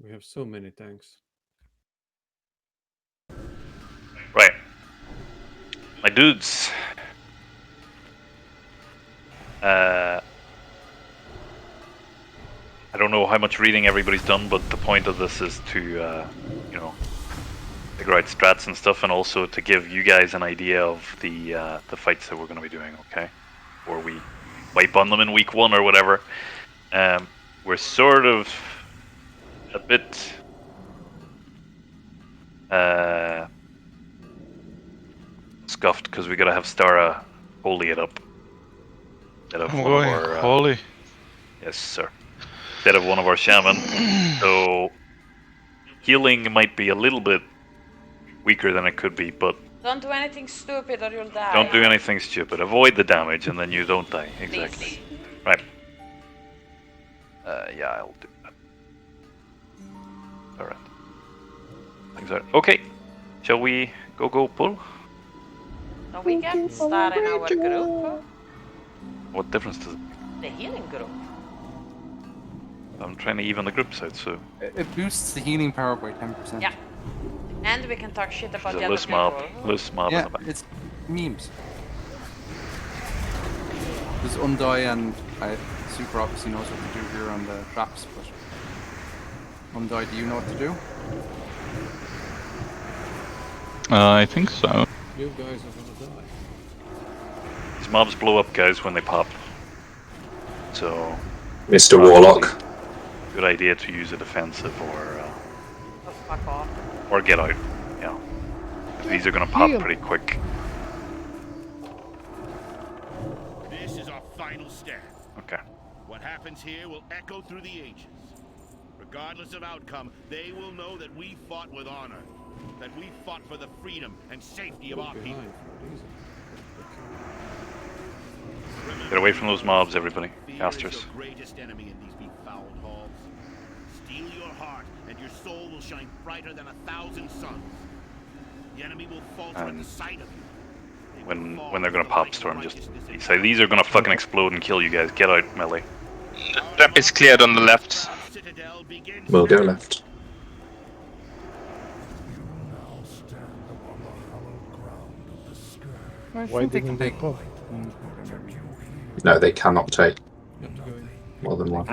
We have so many tanks. Right. My dudes. I don't know how much reading everybody's done, but the point of this is to, you know, figure out strats and stuff, and also to give you guys an idea of the fights that we're going to be doing, okay? Or we wipe on them in week 1 or whatever. We're sort of a bit scuffed because we got to have Stara holy it up. I'm going holy. Yes, sir. Instead of one of our shaman. So healing might be a little bit weaker than it could be, but Don't do anything stupid or you'll die. don't do anything stupid. Avoid the damage and then you don't die. Exactly. Please. Right. Yeah, I'll do that. Alright. Things are okay. Shall we go pull? No, we can start in our group. What difference does it The healing group. I'm trying to even the groups out, so It boosts the healing power by 10%. Yeah. And we can talk shit about there's the a other loose mob. people. Loose mob in Yeah, the back. it's memes. There's Undie and Super obviously knows what to do here on the traps, but Undie, do you know what to do? I think so. You guys are gonna die. These mobs blow up, guys, when they pop. So Mr. Warlock. good idea to use a defensive or Oh, fuck off. get out. Yeah. These are gonna pop pretty quick. This is our final stand. Okay. What happens here will echo through the ages. Regardless of outcome, they will know that we fought with honor. That we fought for the freedom and safety of our people. Behind for a reason. Get away from those mobs, everybody. Fear Casters. is your greatest enemy in these befouled halls. Steel your heart, and your soul will shine brighter than 1,000 suns. The enemy will falter at the sight of you. They will fall When they're gonna for the pop light storm, of just righteousness say these are gonna fucking explode and kill you guys. Get out, melee. The trap is cleared on the left. Our Citadel begins We'll go now. left. I Why think they didn't can they take. pop? No, they cannot take You have to go in. more than one.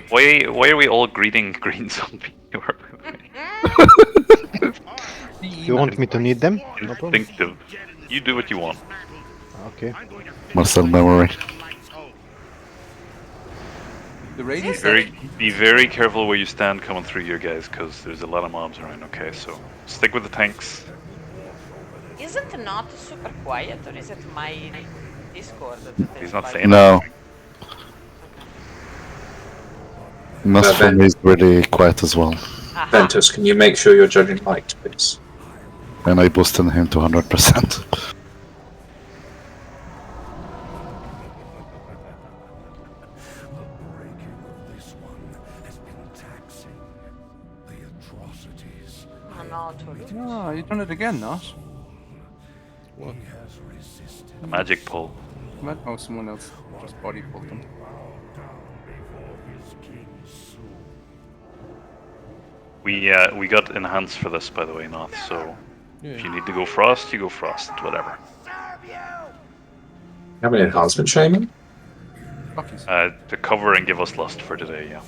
Why are we all greeting green zombie? You want me to need them? No problem. Instinctive. You do what you want. Okay. Muscle memory. The radius. Be very careful where you stand coming through here, guys, because there's a lot of mobs around. Okay, so stick with the tanks. Is it not super quiet or is it my Discord that it He's is not like- saying No. Muscle is really quiet as well. Aha. Ventus, can you make sure you're judging light, please? And I boosted him to 100%. Oh no, Tulu. No, you've done it again, not? What? a magic pull. Oh, someone else just body pulled them. We got enhanced for this, by the way, Noth. So if you need to go frost, you go frost. Whatever. You have an enhancement shaman? Buckies. To cover and give us lust for today. Yeah.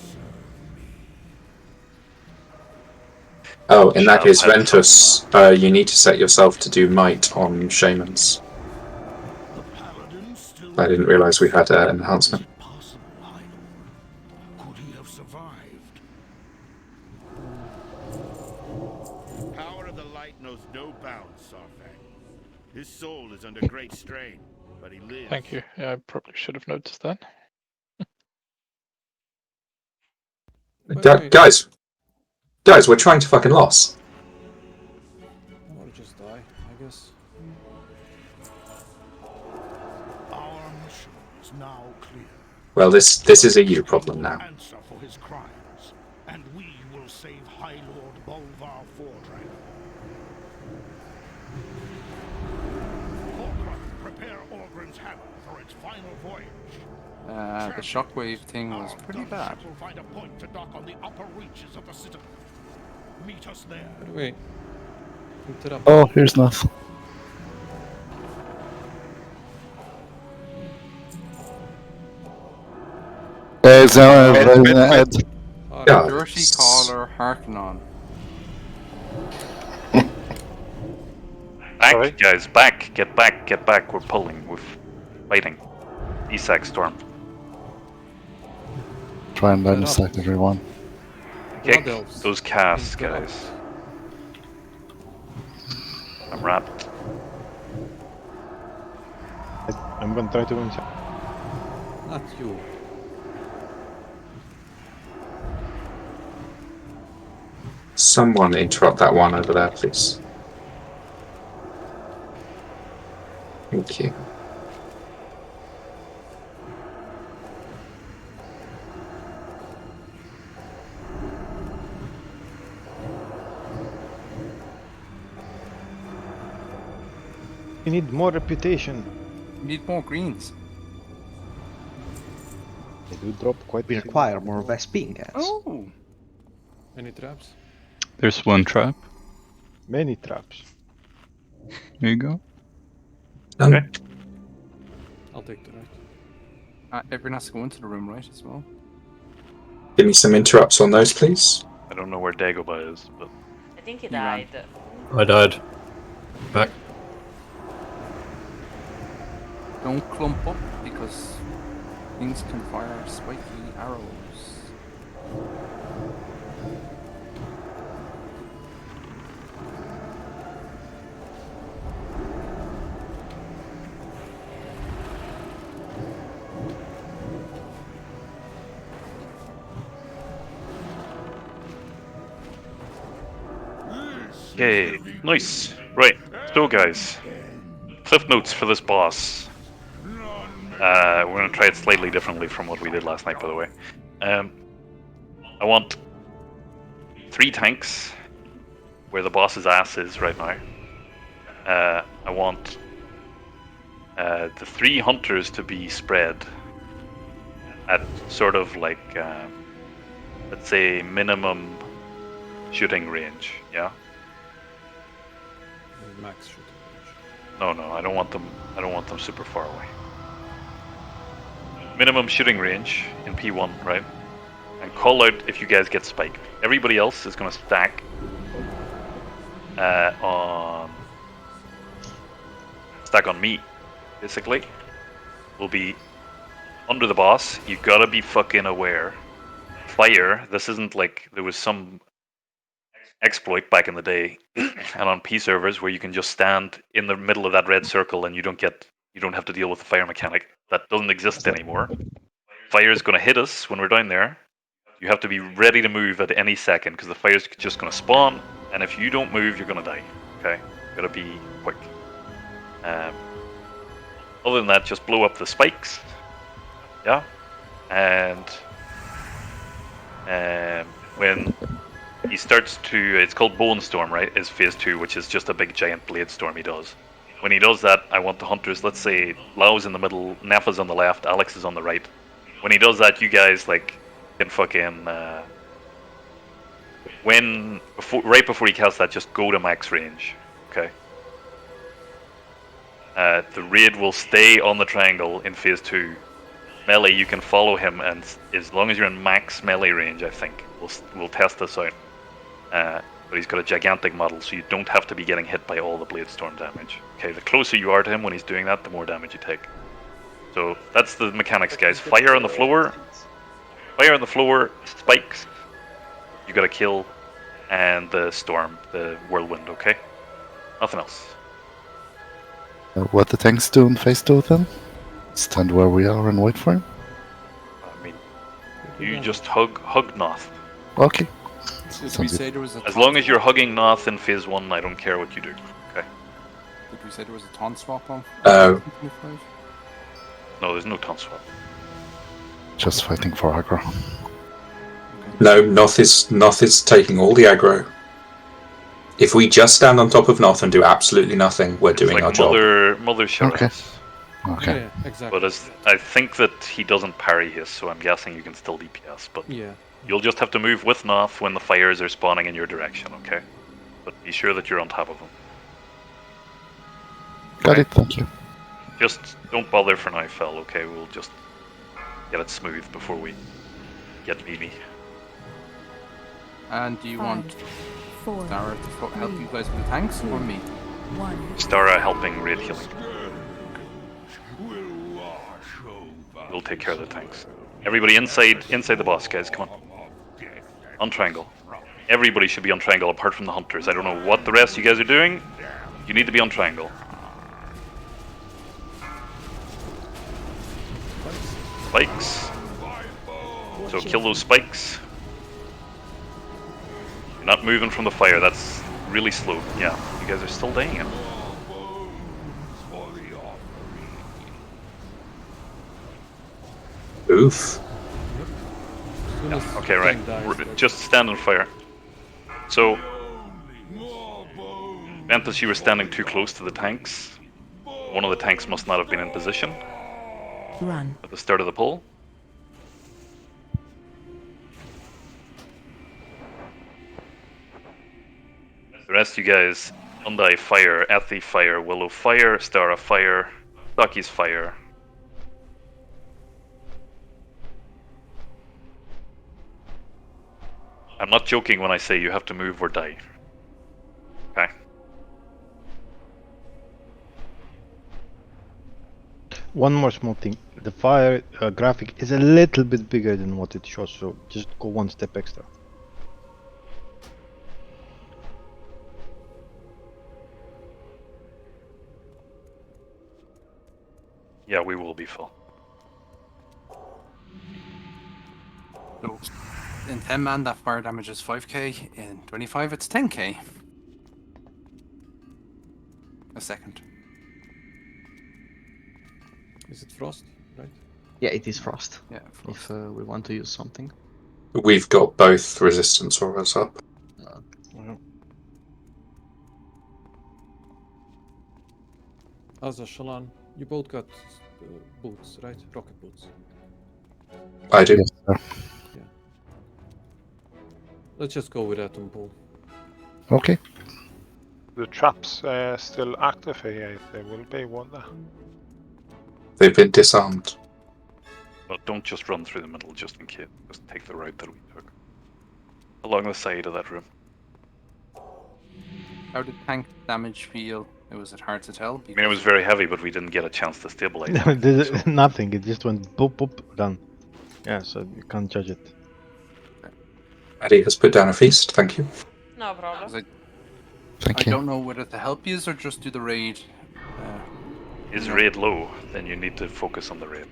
Oh, in that case, Shall have Ventus, you need to set yourself to do might on shamans. I didn't realise we had an enhancement. Could he have survived? Power of the light knows no bounds, Saurfang. His soul is under great strain, but he lives. Thank you. Yeah, I probably should have noticed that. Guys, we're trying to fucking loss. Or just die, I guess. Our mission is now clear. Well, this is a you problem now. Answer for his crimes, and we will save High Lord Bolvar Fordragon. Prepare Orgrim's hammer for its final voyage. The shockwave thing was pretty bad. Gunship will find a point to dock on the upper reaches of the Citadel. Meet us there. By the way, interrupt. Oh, here's nothing. There's Ed. Yeah. Dirty caller, hearken on. Back, Sorry? guys, back. Get back, get back. We're pulling. We're fighting. Esac storm. Try and dissect everyone. Kick Blood elves. those casts, Blood guys. I'm wrapped. I'm gonna try to win. Not you. Someone interrupt that one over there, please. Thank you. We need more reputation. We need more greens. They do drop quite. We require more Vespingas. Oh! Any traps? There's one trap. Many traps. There you go. Okay. I'll take the right. Everyone has to go into the room, right, as well? Give me some interrupts on those, please. I don't know where Dagobah is, but I think he You ran. died. I died. Back. Don't clump up, because things can fire spiky arrows. okay, nice. Right, so guys, cliff notes for this boss. We're gonna try it slightly differently from what we did last night, by the way. I want 3 tanks where the boss's ass is right now. I want the 3 hunters to be spread at sort of like, let's say, minimum shooting range. Yeah. Max shooting range. No, I don't want them. I don't want them super far away. Minimum shooting range in P1, right? And call out if you guys get spiked. Everybody else is going to stack on me, basically. We'll be under the boss. You've got to be fucking aware. Fire. This isn't like there was some exploit back in the day and on P servers where you can just stand in the middle of that red circle and you don't have to deal with the fire mechanic. That doesn't exist anymore. Fire is going to hit us when we're down there. You have to be ready to move at any second because the fire's just going to spawn, and if you don't move, you're going to die. Okay, got to be quick. Other than that, just blow up the spikes. Yeah, and when he starts to, it's called Bone Storm, right? Is phase 2, which is just a big giant blade storm he does. When he does that, I want the hunters, let's say Lau's in the middle, Nefa's on the left, Alex is on the right. When he does that, you guys like can fucking right before he casts that, just go to max range. Okay. The raid will stay on the triangle in phase 2. Melee, you can follow him, and as long as you're in max melee range, I think we'll test this out. But he's got a gigantic model, so you don't have to be getting hit by all the blade storm damage. Okay, the closer you are to him when he's doing that, the more damage you take. So that's the mechanics, guys. Fire on the floor, spikes, you gotta kill, and the storm, the whirlwind, okay? Nothing else. What the tanks do in phase 2 then? Stand where we are and wait for him? I mean, you just hug Noth. Okay. Did we say there was a As long as you're hugging Noth in phase 1, I don't care what you do. Okay. Did we say there was a taunt swap on? Oh. No, there's no taunt swap. Just fighting for aggro. No, Noth is taking all the aggro. If we just stand on top of Noth and do absolutely nothing, we're doing It's our like job. Mother Sheriffs. Okay. Yeah, exactly. But I think that he doesn't parry his, so I'm guessing you can still DPS. But Yeah. you'll just have to move with Noth when the fires are spawning in your direction, okay? But be sure that you're on top of them. Got it, thank you. Just don't bother for now, Fel, okay? We'll just get it smooth before we get Mimi. And do you want 4, Dara to help you guys with the tanks or me? 1. Stara helping raid healing. We'll take care of the tanks. Everybody inside the boss, guys, come on. On triangle. Everybody should be on triangle apart from the hunters. I don't know what the rest of you guys are doing. You need to be on triangle. Spikes. So kill those spikes. You're not moving from the fire, that's really slow. Yeah, you guys are still dying. Oof. Yeah, okay, right. Just stand on fire. So, Ventus, you were standing too close to the tanks. One of the tanks must not have been in position. Run. At the start of the pull. The rest of you guys, Undai fire, Athi fire, Willow fire, Stara fire, Saki's fire. I'm not joking when I say you have to move or die. Okay? One more small thing. The fire graphic is a little bit bigger than what it shows, so just go one step extra. Yeah, we will be full. So, in 10 man, that fire damage is 5k. In 25, it's 10k. A second. Is it frost, right? Yeah, it is frost. Yeah, If we want to use something. We've got both resistance auras up. Asa, Shalan, you both got boots, right? Rocket boots. I do. Yes, sir. Yeah. Let's just go with that on pull. Okay. The traps still active here. They will be, won't they? They've been disarmed. But don't just run through the middle just in case. Just take the route that we took. Along the side of that room. How did tank damage feel? Was it hard to tell? I mean, it was very heavy, but we didn't get a chance to stabilize No, it. nothing. It just went boop boop done. Yeah, so you can't judge it. Maddie has put down a feast, thank you. No problem. Thank I you. don't know whether to help you or just do the raid. Is raid low? Then you need to focus on the raid.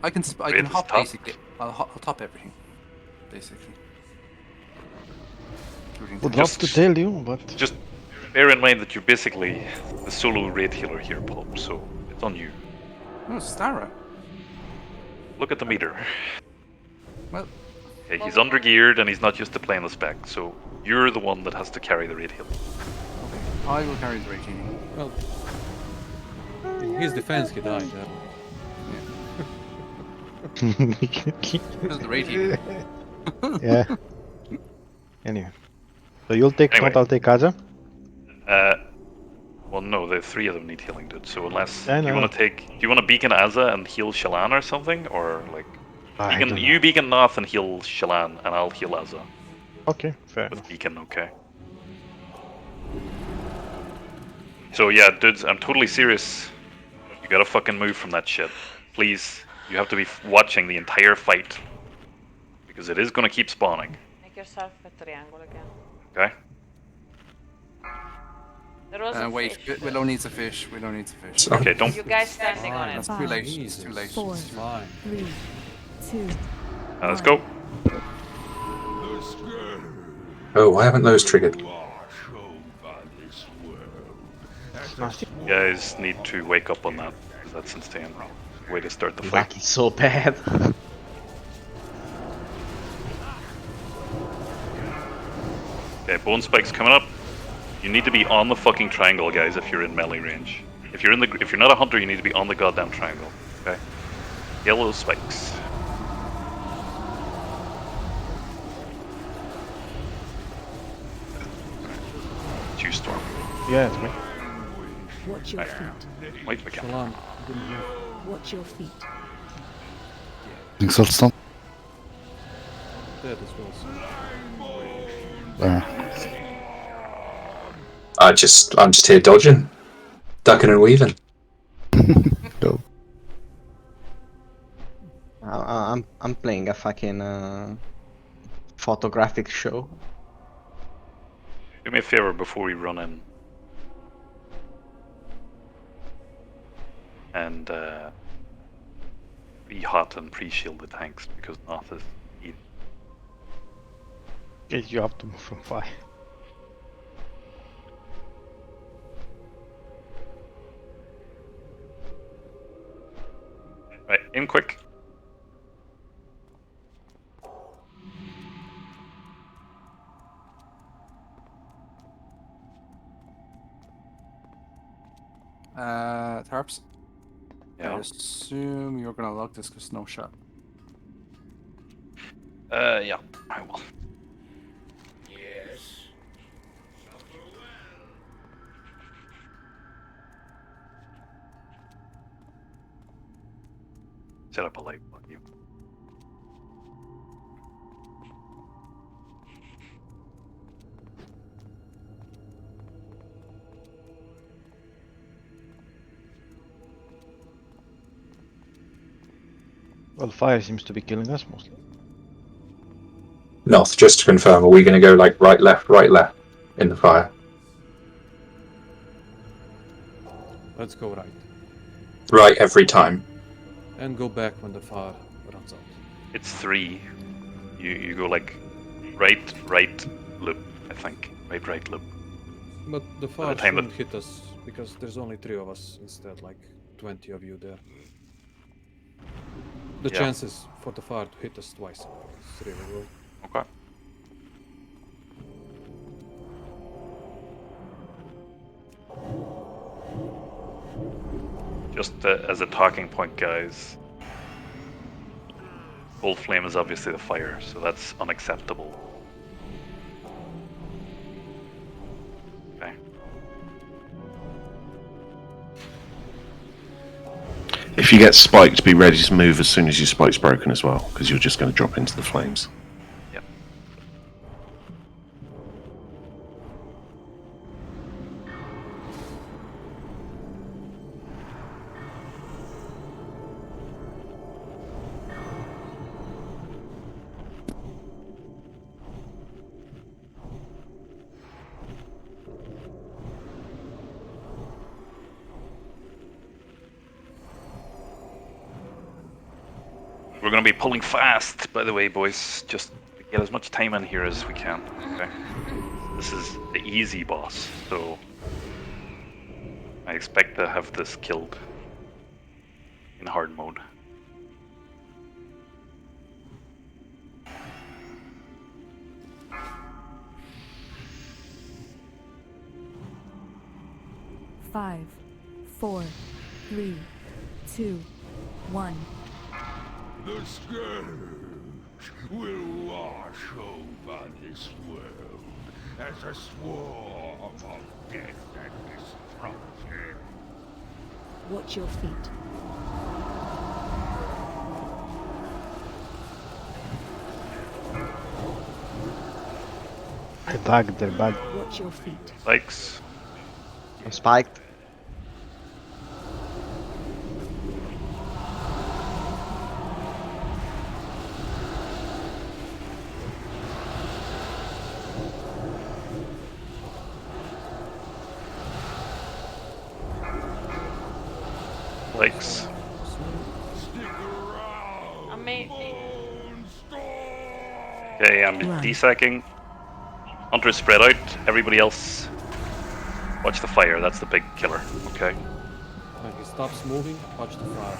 I can Raid is hop top. basically. I'll top everything, basically. Would love to tell you, but Just bear in mind that you're basically the solo raid healer here, Pulp, so it's on you. No, Stara. Look at the meter. Well, Okay, he's under geared and he's not used to playing the spec, so you're the one that has to carry the raid heal. okay. I will carry the raid healing. Well, in his defense, he died. Because the raid healing. yeah. Anyway, so you'll take Anyway. Not, I'll take Asa. Well, no, the three of them need healing, dude. So unless I do you know. want to take, do you want to beacon Azza and heal Shalan or something, or like I beacon, don't you know. beacon Noth and heal Shalan, and I'll heal Azza Okay, fair with enough. beacon, okay? So yeah, dudes, I'm totally serious. You gotta fucking move from that shit, please. You have to be watching the entire fight because it is gonna keep spawning. Make yourself a triangle again. Okay? There was a Wait, fish. Willow needs a fish. Willow needs a fish. Okay, don't. You guys standing on it. It's too late. It's too late. 4, It's fine. 3, 2. Let's go. Oh, why haven't those triggered? You guys need to wake up on that. 'Cause that's insane. Way to start the fight. Luck is so bad. Okay, bone spike's coming up. You need to be on the fucking triangle, guys, if you're in melee range. If you're not a hunter, you need to be on the goddamn triangle. Okay. Yellow spikes. It's you, Storm. Yeah, it's me. Watch your feet. Wait, we can. Salam. Didn't hear. Watch your feet. Think stun. Dead as well. So. I'm just here dodging, ducking and weaving. Go. I'm playing a fucking photographic show. Do me a favor before we run in. And be hot and pre-shield the tanks because Noth is eating. Yes, you have to move from 5. Right, in quick. Tarps. Yeah. I assume you're gonna log this because no shot. Yeah, I will. Yes. Set up a light on you. Well, fire seems to be killing us mostly. Noth, just to confirm, are we going to go like right, left in the fire? Let's go right. Right every time. And go back when the fire runs out. It's 3. You go like right, loop, I think. Right, loop. But the fire time shouldn't hit us because there's only 3 of us instead, like 20 of you there. The Yeah. chances for the fire to hit us twice is really low. Okay. Just as a talking point, guys. Full flame is obviously the fire, so that's unacceptable. Okay. If you get spiked, be ready to move as soon as your spike's broken as well, because you're just going to drop into the flames. Yep. We're going to be pulling fast, by the way, boys. Just to get as much time in here as we can. Okay. This is the easy boss, so I expect to have this killed in hard mode. Five, 4, 3, 2, 1. The scourge will wash over this world as a swarm of death and destruction. Watch your feet. I tagged their bag. Watch your feet. Spikes. I'm spiked. Spikes. Amazing. Okay, I'm desacking. Hunters spread out. Everybody else, watch the fire. That's the big killer. Okay. When he stops moving, watch the fire.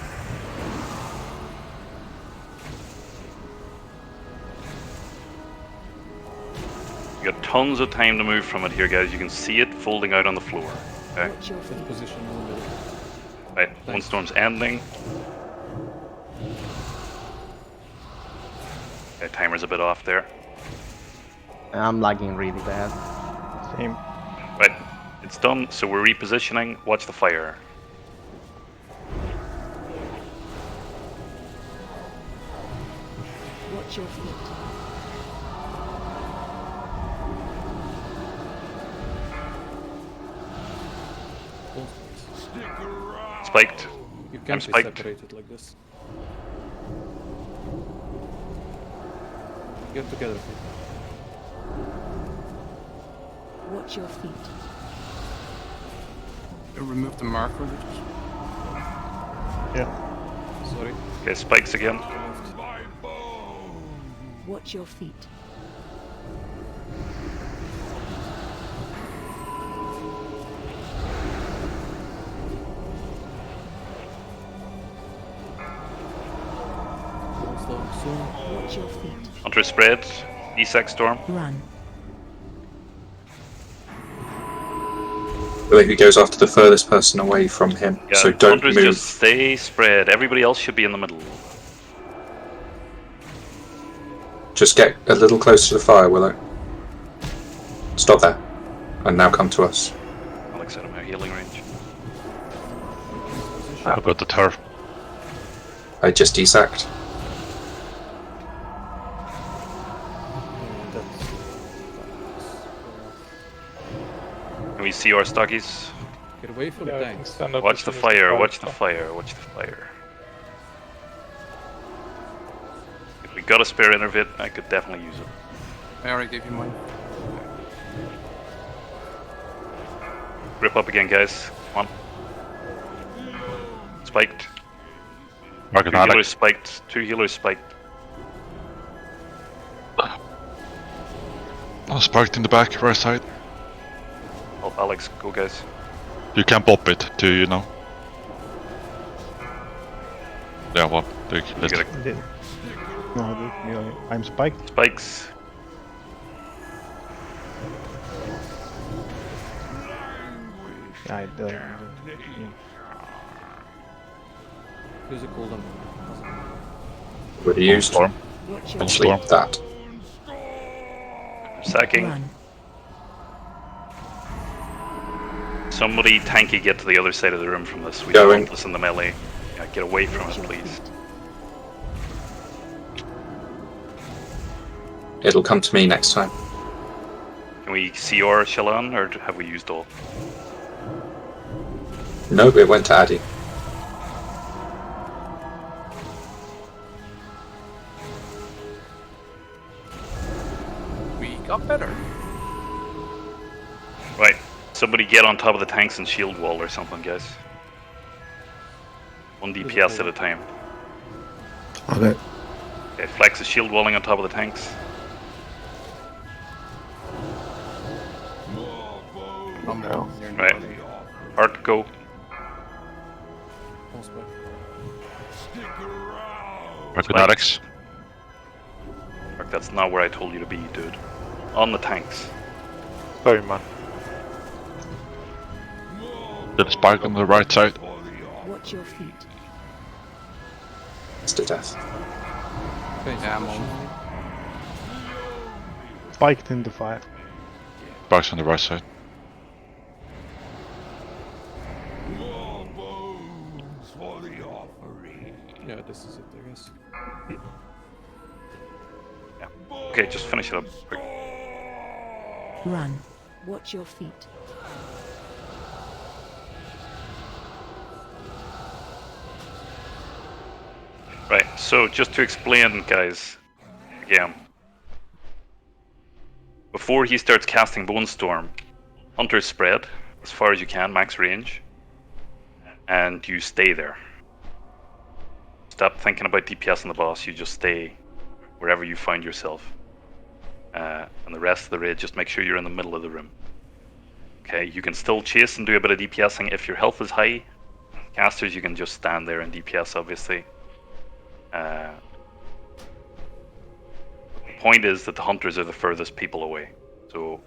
You got tons of time to move from it here, guys. You can see it folding out on the floor. Okay. Watch your feet. Set position in the middle. Right, one storm's ending. Okay, timer's a bit off there. I'm lagging really bad. Same. Right, it's done, so we're repositioning. Watch the fire. Watch your feet. Spiked. You I'm can't be spiked. separated like this. Get together. Watch your feet. Remove the marker. Yeah. Sorry. Okay, spikes again. Watch your feet. Watch your feet. Hunter spread. Esec storm. Run. I believe he goes after the furthest person away from him, Yeah, so don't Hunters move. just stay spread. Everybody else should be in the middle. Just get a little closer to the fire, Willow. Stop there. And now come to us. Alex out of my healing range. I've got the turf. I just desacked. Can we see our stockies? Get away from Yeah, tanks. stand up Watch as the soon as fire, fire watch the stops. fire, watch the fire. If we got a spare intervit, I could definitely use it. I already gave you mine. Grip up again, guys. Come on. Spiked. Market Two healers Alex. spiked. Two healers spiked. Oh, sparked in the back, right side. Help Alex, go guys. You can pop it too, you know. Yeah, well, You gotta No, I'm spiked. spikes. I Use a cooldown. Would have used Storm. Watch your actually Storm. that. Sacking. Run. Somebody tanky get to the other side of the room from this. We Going. don't want this in the melee. Yeah, get away from it, please. It'll come to me next time. Can we see our Shallan, or have we used all? No, it went to Addy. We got better. Right. Somebody get on top of the tanks and shield wall or something, guys. 1 DPS at a time. Okay. Okay, Flex is shield walling on top of the tanks. Right. Art, go. Market Alex. Mark, that's not where I told you to be, dude. On the tanks. Sorry, man. Did spark on the right side. Watch your feet. It's to death. Yeah, I'm on. spiked in the fire. Sparks on the right side. Yeah, this is it, I guess. Yeah. Okay, just finish it up quick. Run. Watch your feet. Right, so just to explain, guys, again. Before he starts casting Bone Storm, Hunter spread as far as you can, max range, and you stay there. Stop thinking about DPS on the boss, you just stay wherever you find yourself. And the rest of the raid, just make sure you're in the middle of the room. Okay, you can still chase and do a bit of DPSing if your health is high. Casters, you can just stand there and DPS, obviously. The point is that the hunters are the furthest people away. So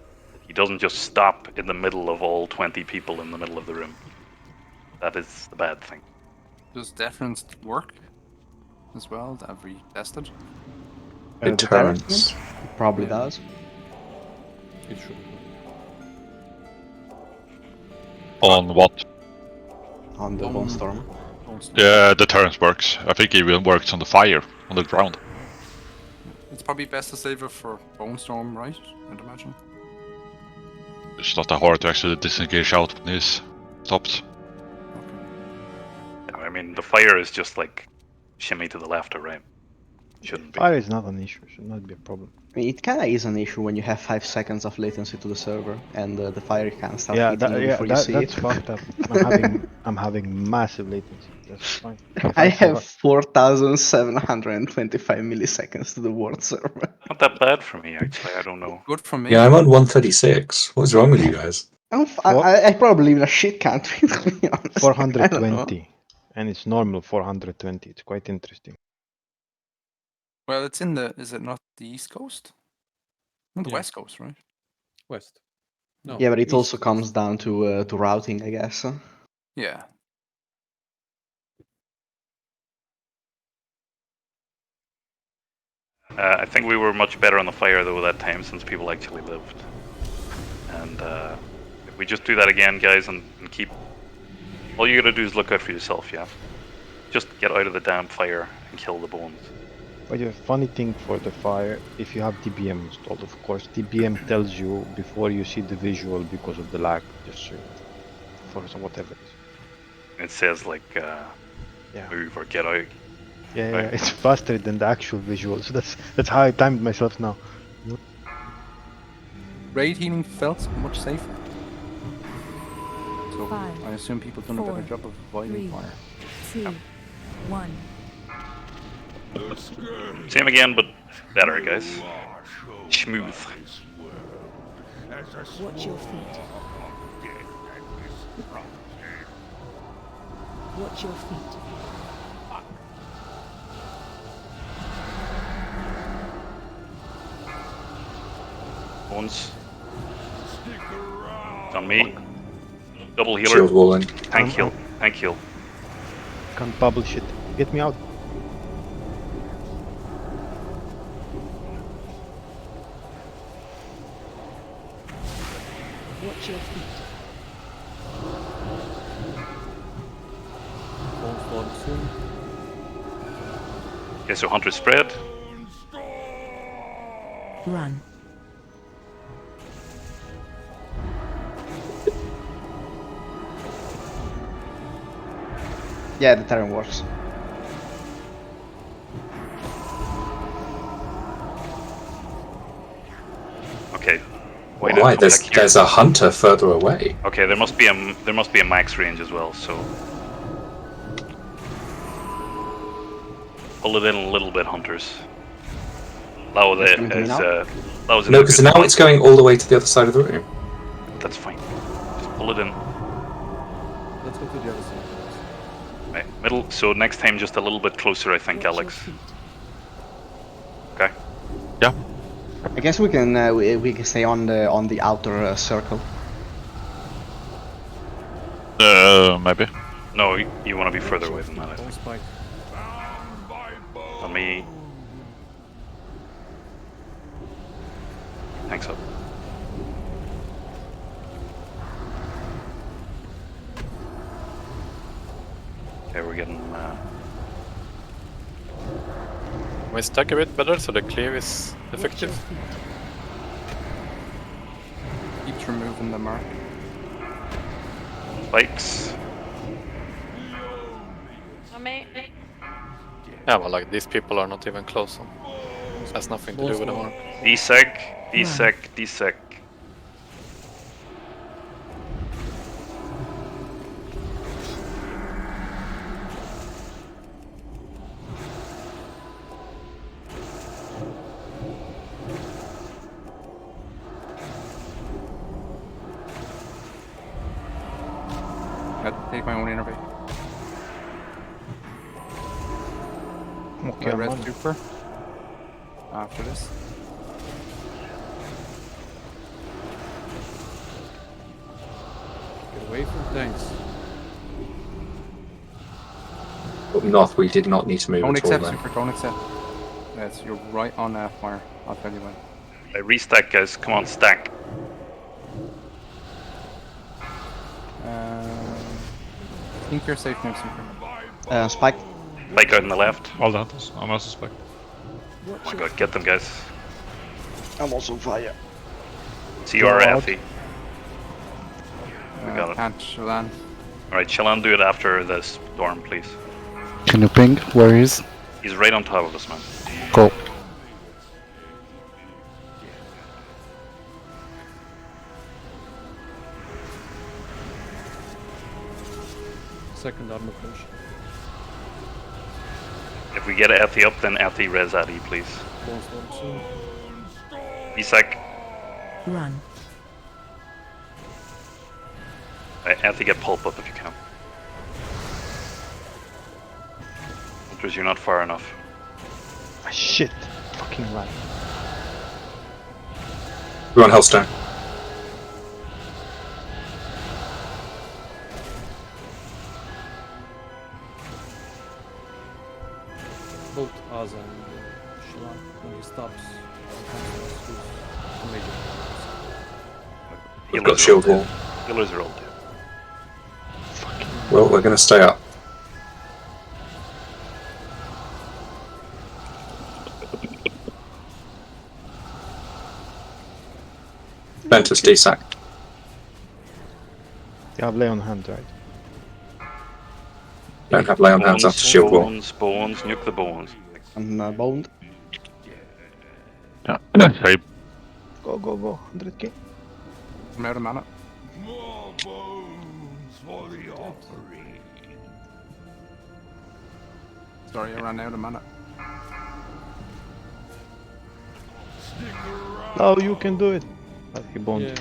he doesn't just stop in the middle of all 20 people in the middle of the room. That is the bad thing. Does deference work as well? Have we tested? Deterrence. It probably does. It should. On what? On the Bone Storm. Yeah, deterrence works. I think it even works on the fire, on the ground. It's probably best to save it for Bone Storm, right? I'd imagine. It's not that hard to actually disengage out when this stops. Yeah, I mean, the fire is just like shimmy to the left or right. Shouldn't be. Fire is not an issue, should not be a problem. I mean, it kind of is an issue when you have 5 seconds of latency to the server and the fire can start Yeah, hitting you before you see that's it. fucked up. I'm having massive latency. That's fine. I have 4,725 milliseconds to the world server. Not that bad for me, actually. I don't know. Good for me. Yeah, I'm on 136. What's wrong with you guys? I probably live in a shit country, to be honest. 420, and it's normal 420. It's quite interesting. Well, it's in the. Is it not the East Coast? No, the West Coast, right? West. No. Yeah, but it East. also comes down to routing, I guess. Yeah. I think we were much better on the fire though that time since people actually lived. And if we just do that again, guys, and keep... All you gotta do is look out for yourself, yeah? Just get out of the damn fire and kill the bones. But the funny thing for the fire, if you have DBM installed, of course, DBM tells you before you see the visual because of the lag, just so for whatever it is. It says like move or get out. Yeah, Right. yeah, it's faster than the actual visual, so that's how I timed myself now. Raid healing felt much safer. So 5, I assume people done a better 4, job of avoiding 3, fire. 2, 1. Same again, but better, guys. Smooth. Watch your feet. Watch your feet. Bones. It's on me. Double healer. Shield walling. Tank heal. Tank heal. Can't publish it. Get me out. Watch your feet. Onslaught soon. Okay, so Hunter spread. Run. Yeah, the Terran works. Okay. Why? There's a hunter further away. Okay, there must be a max range as well. So pull it in a little bit, hunters. Allow the No, because now it's going all the way to the other side of the room. That's fine. Just pull it in. Let's go to the other side. Right, middle. So next time, just a little bit closer, I think, Alex. Okay. Yeah. I guess we can stay on the outer circle. Maybe. No, you want to be further away than that, I think. Spike. On me. Thanks up. Okay, we're getting. We stack a bit better so the clear is effective. Keeps removing the mark. Spikes. On me. Yeah, but like these people are not even close. So it has nothing to do with the mark. Desec, desec, desec. Had to take my own innervate. Okay, Red I'm on. super. After this. Get away from tanks. Up north, we did not need to move Don't at all accept, then. Super, don't accept. Yes, you're right on fire. I'll tell you when. Right, restack, guys. Come on, stack. I think you're safe now, Super. Spike. Spike out on the left. All the hunters. I'm also spike. Oh my god, get them, guys. I'm also on fire. CR Effie. We got it. Can't, Shalan. Alright, Shalan, do it after the storm, please. Can you ping where he is? He's right on top of us, man. Cool. Second armor push. If we get Effie up, then Effie res Addy, please. Bone storm soon. Isak. Run. Right, Effie, get pulp up if you can. Hunters, you're not far enough. Ah, shit. Fucking right. We're on Hellstone. Both Az and Shalan, when he stops, amazing. We've got shield wall. Healers are all dead. Well, we're going to stay up. Ventus desack. You have lay on hand, right? Don't have lay on hands after shield wall. Bones, nuke the bones. I'm boned. Yeah, sorry. Go, go, go. 100k. I'm out of mana. More bones for the offering. Sorry, I ran out of mana. No, you can do it. He boned. Yeah.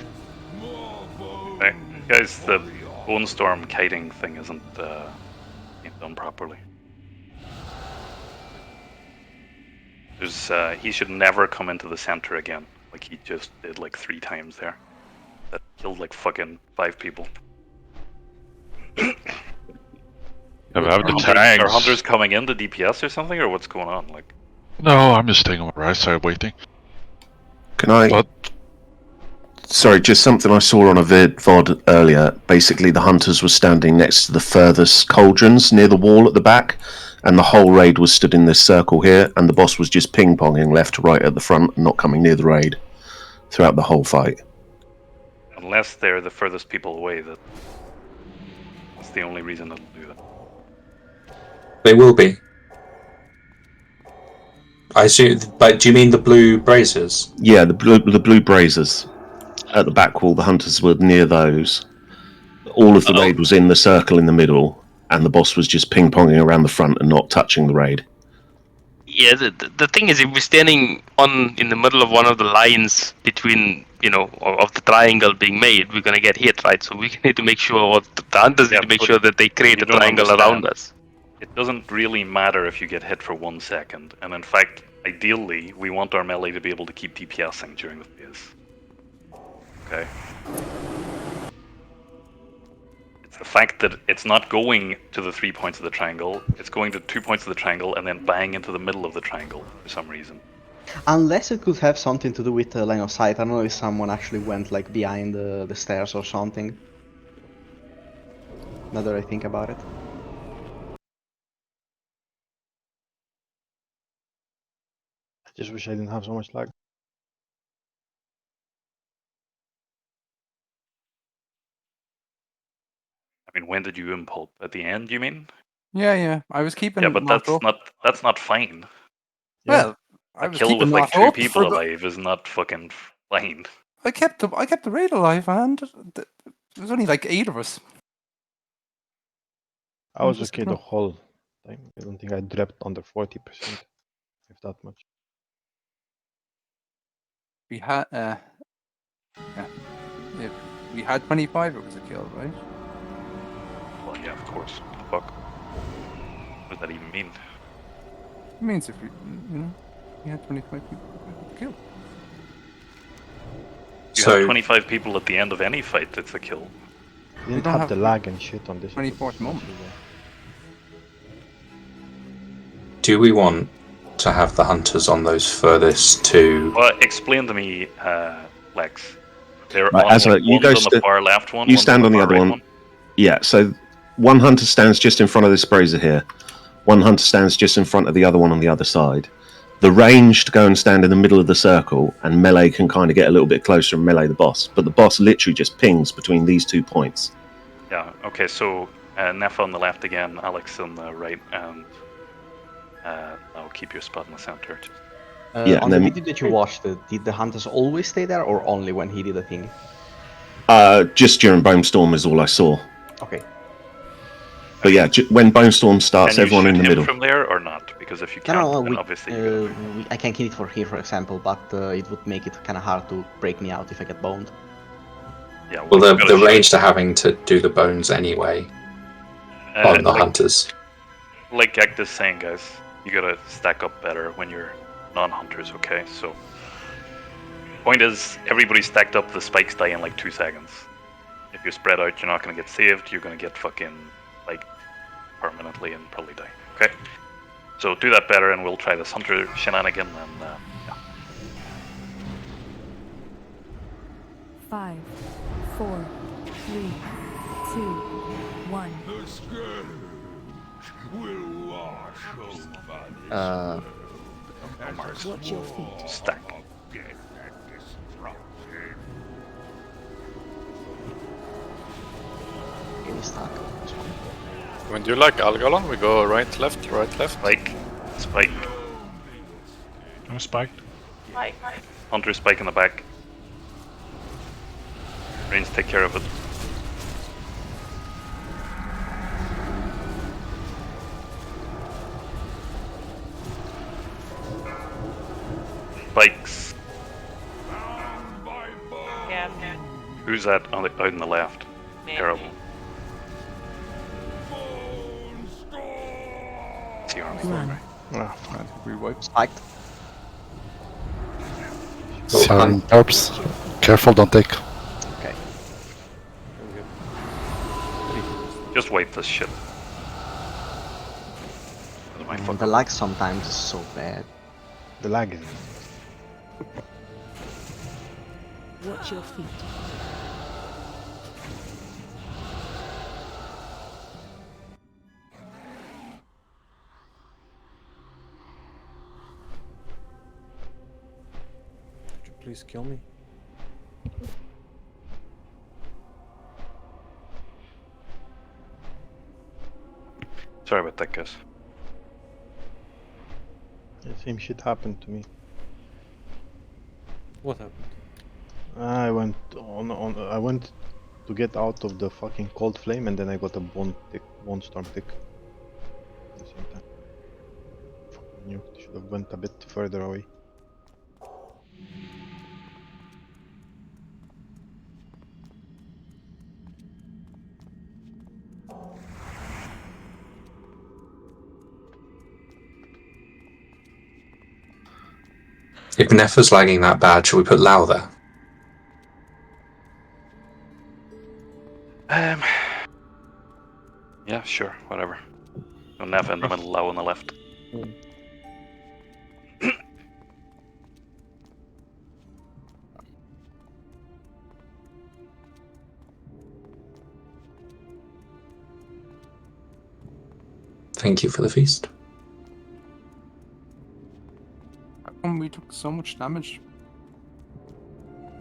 Right, guys, the bone storm kiting thing isn't being done properly. There's he should never come into the center again, like he just did like 3 times there. That killed like fucking 5 people. Yeah, we have the Are tanks. hunters coming into DPS or something, or what's going on? Like, No, I'm just staying on the right side waiting. Can I? What? Sorry, just something I saw on a VOD earlier. Basically, the hunters were standing next to the furthest cauldrons near the wall at the back, and the whole raid was stood in this circle here, and the boss was just ping-ponging left to right at the front and not coming near the raid throughout the whole fight. unless they're the furthest people away, that's the only reason they'll do that. They will be. I assume, but do you mean the blue braziers? Yeah, the blue braziers at the back wall. The hunters were near those. All of the raid was in the circle in the middle, and the boss was just ping-ponging around the front and not touching the raid. Yeah, the thing is, if we're standing in the middle of one of the lines between, of the triangle being made, we're gonna get hit, right? So we need to make sure, or the hunters need to make sure that they create a triangle around us. It doesn't really matter if you get hit for 1 second, and in fact, ideally, we want our melee to be able to keep DPSing during the phase. Okay? It's the fact that it's not going to the 3 points of the triangle, it's going to 2 points of the triangle and then bang into the middle of the triangle for some reason. Unless it could have something to do with line of sight. I don't know if someone actually went like behind the stairs or something. Now that I think about it. I just wish I didn't have so much lag. I mean, when did you impulp? At the end, you mean? Yeah. I was keeping. Yeah, but that's not fine. Well, a kill with like 2 people alive is not fucking fine. I kept the raid alive, and there was only like 8 of us. I was okay the whole time. I don't think I dropped under 40%, if that much. We had if we had 25, it was a kill, right? Well, yeah, of course. Fuck. What does that even mean? It means if we had 25 people, it was a kill. You have 25 people at the end of any fight, it's a kill. You didn't have the lag and shit on this. 24th moment. do we want to have the hunters on those furthest two? Well, explain to me, Lex. They're Right, on as like, you one's go on the st- far left one. You one's stand on the far other right one. Yeah, so one hunter stands just in front of this brazier here. One hunter stands just in front of the other one on the other side. The ranged go and stand in the middle of the circle, and melee can kind of get a little bit closer and melee the boss. But the boss literally just pings between these 2 points. Yeah. Okay. So Nefa on the left again, Alex on the right, and I'll keep your spot in the center. Yeah, on and the then- video that you watched, did the hunters always stay there, or only when he did a thing? Just during Bone Storm is all I saw. Okay. But yeah, when Bone Storm starts, Can you everyone shoot in the him middle. from there or not? Because if you can't, No, then obviously you gotta I can kill it for here, for example, but it would make it kind of hard to break me out if I get boned. Yeah. Well, you gotta the shoot. ranged are having to do the bones anyway on the like, hunters. Like Gect is saying, guys, you gotta stack up better when you're non-hunters. Okay, so point is, everybody stacked up. The spikes die in like 2 seconds. If you're spread out, you're not gonna get saved. You're gonna get fucking like permanently and probably die. Okay, so do that better, and we'll try this hunter shenanigan. And yeah. 5, 4, 3, 2, 1. The scourge will wash over this. Watch your feet. Stack. Get that destruction. Give me stack. When do you like Algalon? We go right, left, Spike, spike. No spiked. Right. Hunter spike in the back. Range take care of it. Spikes. Yeah. Who's that on the, out on the left? Terrible. See army. Run. Ah, I think we wiped. Spiked. Siren Orbs. Careful, don't take. Okay. Just wipe this shit. The lag sometimes is so bad. The lag is. Watch your feet. Could you please kill me? Sorry about that, guys. The same shit happened to me. What happened? I went I went to get out of the fucking cold flame, and then I got a bone storm tick. At the same time. Fucking nuked. Should have went a bit further away. If Nefa's lagging that bad, should we put Lau there? Yeah, sure, whatever. No Nefa in the middle, Lau on the left. Thank you for the feast. How come we took so much damage?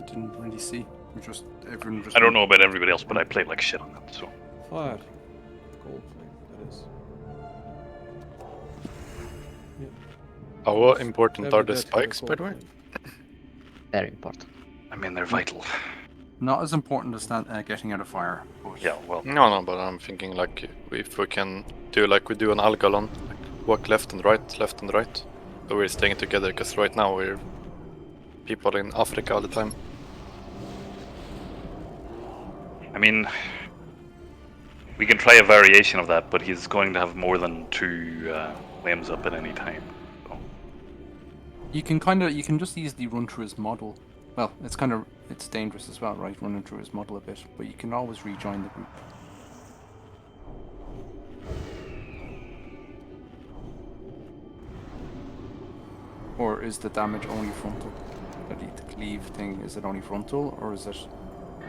I didn't really see. We just everyone just. I don't know about everybody else, but I played like shit on that, so. Fire. Gold flame, that is. How important are Every the death with a spikes, by the way? gold flame. Very important. I mean, they're vital. Not as important as getting out of fire. But Yeah, well. No, but I'm thinking like if we can do like we do an Algalon, like walk left and right, so we're staying together. Because right now we're people in Africa all the time. I mean, we can try a variation of that, but he's going to have more than 2 flames up at any time. So. you can just easily run through his model. Well, it's dangerous as well, right? Running through his model a bit, but you can always rejoin the group. Or is the damage only frontal? The cleave thing, is it only frontal, or is it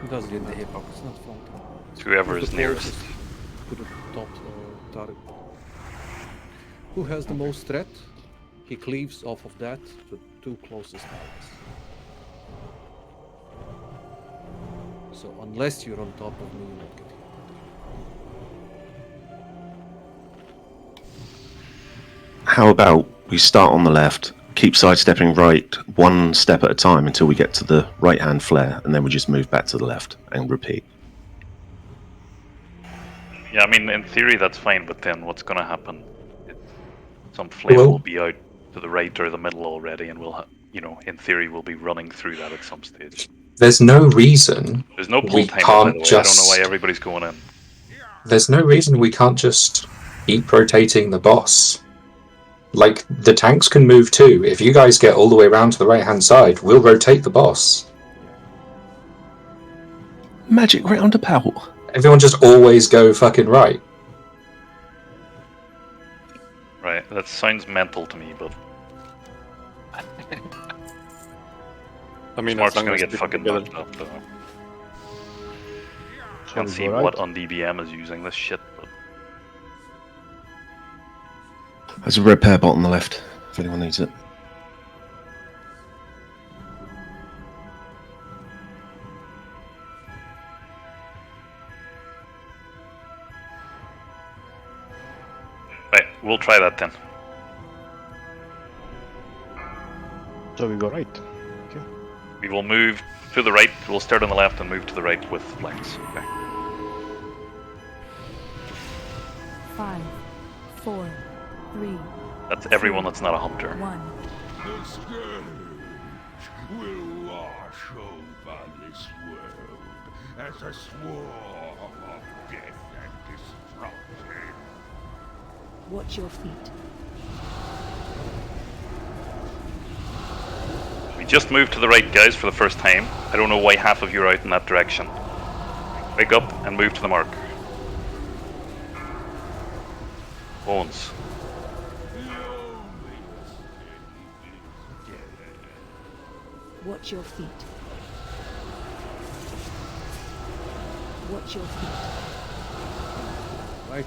Doesn't within the matter. hitbox? It's not frontal. It's whoever Who's is the nearest. closest to the top target. Who has the most threat? He cleaves off of that to the two closest targets. So unless you're on top of me, you won't get hit. How about we start on the left, keep sidestepping right one step at a time until we get to the right hand flare, and then we just move back to the left and repeat. Yeah, I mean, in theory that's fine, but then what's going to happen? Some flame Well- will be out to the right or the middle already, and we'll, in theory, we'll be running through that at some stage. There's no reason There's no pull we timer, by the can't way. I don't know why just. everybody's going in. There's no reason we can't just keep rotating the boss. Like, the tanks can move too. If you guys get all the way around to the right hand side, we'll rotate the boss. Magic roundabout. Everyone just always go fucking right. Right, that sounds mental to me, but I mean, Smart's as long gonna as get people fucking together. knocked up, though. So Can't we see go right? what on DBM is using this shit, but There's a repair bot on the left, if anyone needs it. right, we'll try that then. So we go right. Okay. We will move to the right. We'll start on the left and move to the right with flanks. Okay. 5, 4, 3, That's everyone that's not a hunter. 1. The scourge will wash over this world as a swarm of death and destruction. Watch your feet. We just moved to the right, guys, for the first time. I don't know why half of you are out in that direction. Wake up and move to the mark. Bones. Watch your feet. Watch your feet. Right.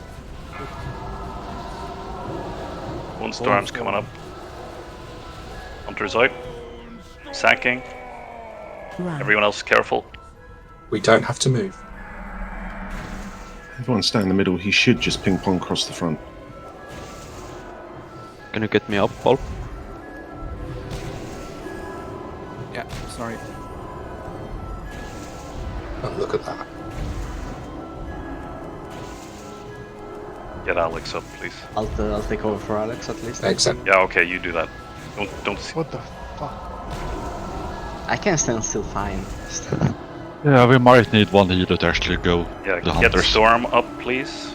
Bone storm's coming up. Hunter's out. Sacking. Run. Everyone else careful. We don't have to move. Everyone stay in the middle. He should just ping pong across the front. Can you get me up, Paul? Yeah, sorry. Oh, look at that. Get Alex up, please. I'll take over for Alex at least. Excellent. Yeah, okay, you do that. Don't. What the fuck? I can stand still fine. Yeah, we might need one healer to actually go. Yeah, the get hunters. Storm up, please.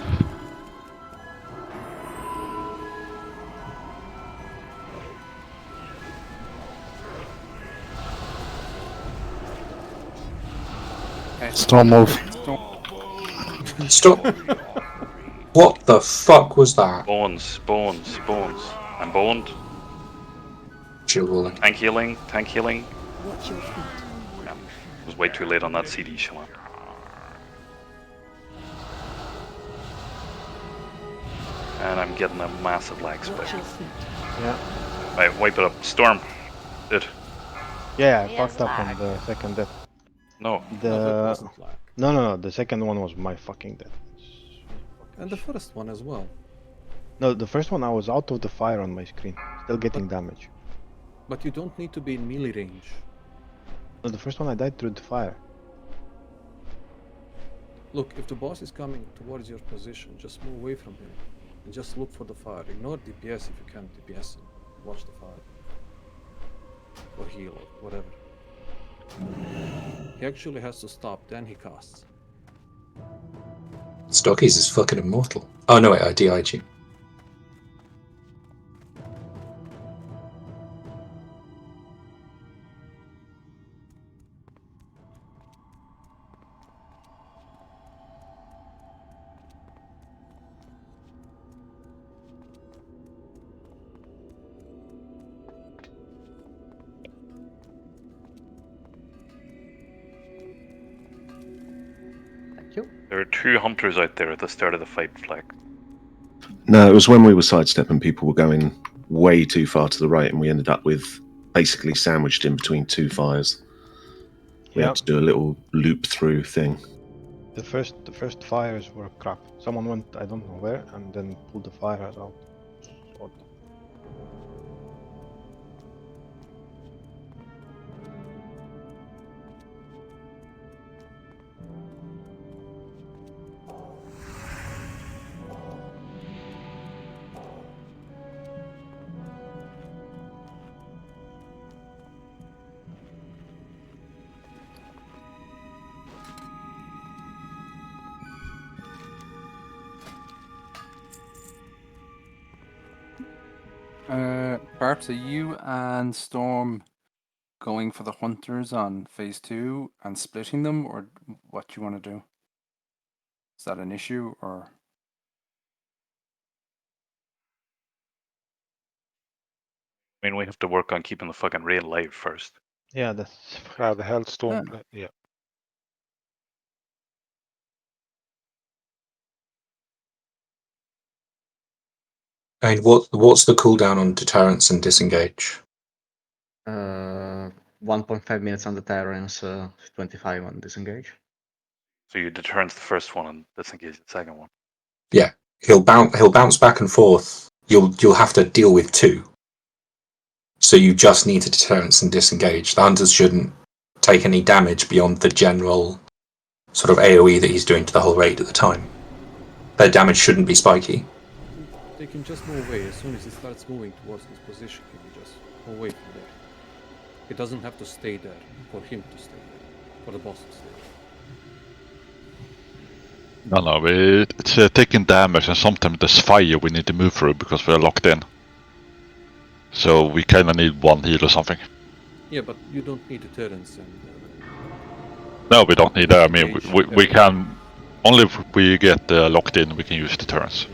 Storm move. Stop. What the fuck was that? Bones. I'm boned. Shield walling. Tank healing. Watch your feet. Yeah, was way too late on that CD, Shalom. And I'm getting a massive lag spike. Watch your feet. Yeah. Right, wipe it up. Storm. Good. Yeah, I Yes, fucked up lag. on the second death. No. The wasn't lag. no, the second one was my fucking death. And the first one as well. No, the first one I was out of the fire on my screen, still getting damage. But you don't need to be in melee range. No, the first one I died through the fire. Look, if the boss is coming towards your position, just move away from him. And just look for the fire. Ignore DPS if you can DPS him. Watch the fire. Or heal, or whatever. He actually has to stop, then he casts. Stockies is fucking immortal. Oh no, wait, I DI'd you. you. There are 2 hunters out there at the start of the fight, Flag. No, it was when we were sidestepping, people were going way too far to the right, and we ended up with basically sandwiched in between 2 fires. We Yeah. had to do a little loop through thing. The first fires were crap. Someone went, I don't know where, and then pulled the fires out. Odd. Bart, are you and Storm going for the hunters on phase 2 and splitting them, or what do you want to do? Is that an issue, or? I mean, we have to work on keeping the fucking raid alive first. Yeah, that's the Hellstorm. Yeah. I mean, what's the cooldown on deterrence and disengage? 1.5 minutes on deterrence, 25 on disengage. So you deterrence the first one and disengage the second one. Yeah, he'll bounce back and forth. You'll have to deal with 2. So you just need to deterrence and disengage. The hunters shouldn't take any damage beyond the general sort of AoE that he's doing to the whole raid at the time. Their damage shouldn't be spiky. They can just move away. As soon as he starts moving towards his position, he can just move away from there. He doesn't have to stay there for him to stay there, for the boss to stay there. No, it's taking damage, and sometimes there's fire we need to move through because we're locked in. So we kinda need 1 heal or something. Yeah, but you don't need deterrence and... No, we don't need that. I mean, we can... Only if we get locked in, we can use deterrence.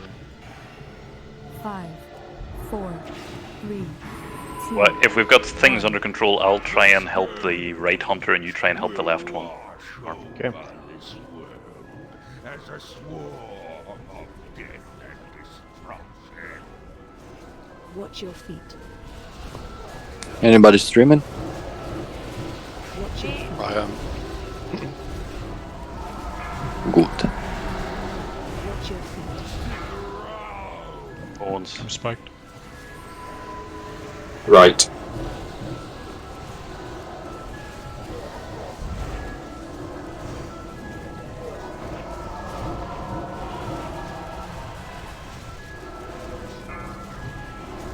5, 4, 3, 2. Well, if we've got things under control, I'll try and help the right hunter and you try and help the left one. Okay. As a swarm of death and destruction. Watch your feet. Anybody streaming? Watch your feet. I am. Good. Watch your feet. Bones. I'm spiked. Right.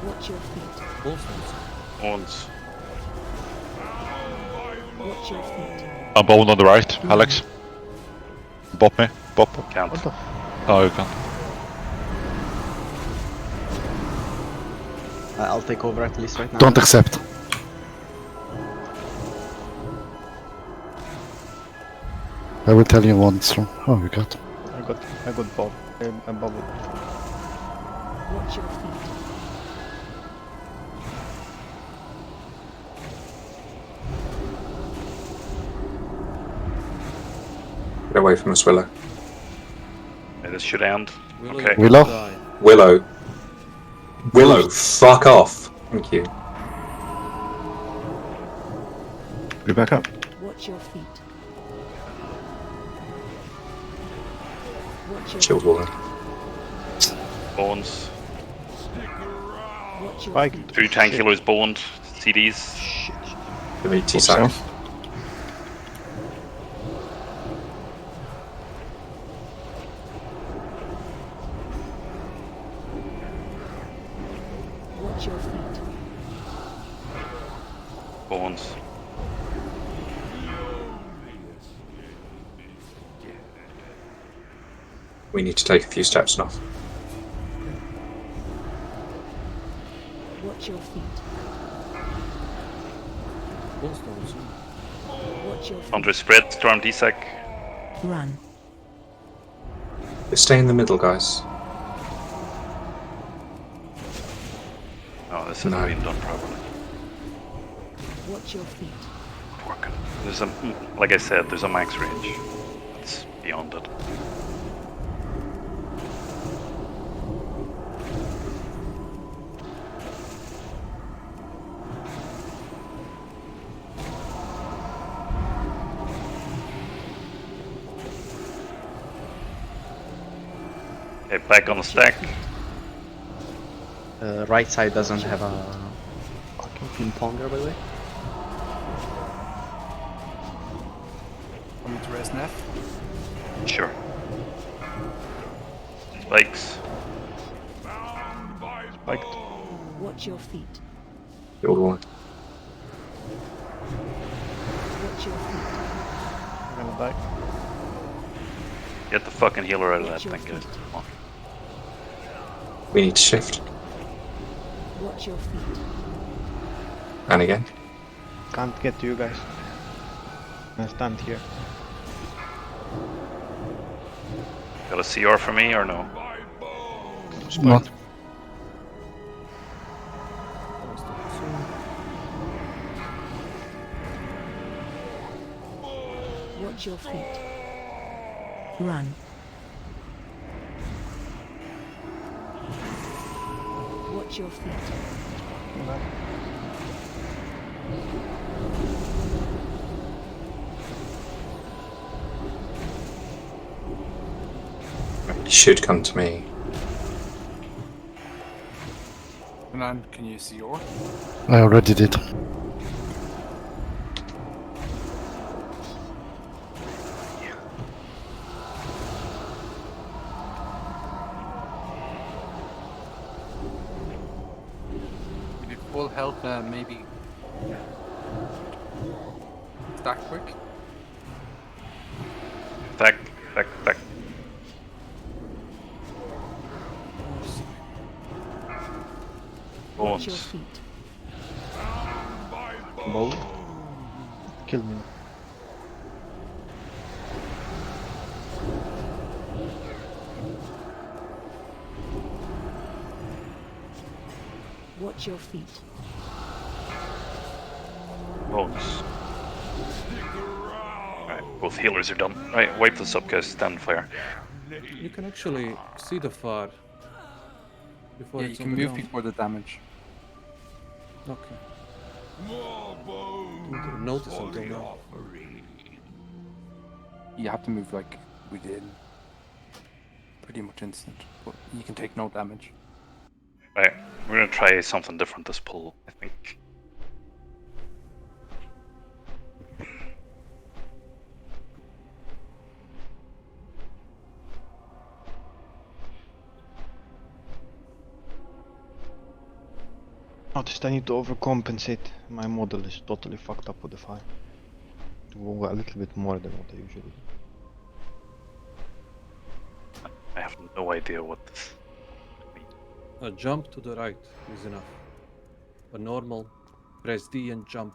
Watch your feet. Bones. Watch your feet. I'm bone on the right, Alex. Bop me. Bop. Can't. No, you can't. I'll take over at least right now. Don't accept. I will tell you once. Oh, you got. I got Bob. I'm bubble. Watch your feet. Get away from us, Willow. Yeah, this should end. Okay. Willow? Willow. Willow, fuck off. Thank you. Go back up. Watch your feet. Watch your Chilled water. Bones. Watch your Spike. feet. 2 tank healers boned. CDs. Give me T-sack. Watch your feet. Bones. We need to take a few steps now. Watch your feet. Watch your feet. Hunter spread. Storm DSEC. Run. Stay in the middle, guys. Oh, this isn't being done properly. Watch your feet. Working. There's a, like I said, there's a max range. It's beyond it. Okay, back on the stack. Right side doesn't have a fucking ping ponger, by the way. Coming to res Neff. Sure. Spikes. Spiked. Watch your feet. Build one. Watch your feet. I'm gonna die. Get the fucking healer out of that thing, guys. Come on. We need to shift. Watch your feet. And again. Can't get to you guys. I stand here. Got a CR for me or no? Not. Watch your feet. Run. Watch your feet. You should come to me. And can you see your? I already did. If it will help, maybe stack quick. Back. Watch your Bones. feet. Bold. Kill me. Watch your feet. Bones. Alright, both healers are done. Right, wipe this up, guys. Stand fire. You can actually see the fire before Yeah, you it's can on the move ground. before the damage. Okay. Didn't notice until now. You have to move like within pretty much instant, but you can take no damage. Right, we're gonna try something different this pull, I think. Noticed I need to overcompensate. My model is totally fucked up with the fire. To go a little bit more than what I usually do. I have no idea what this. A jump to the right is enough. A normal press D and jump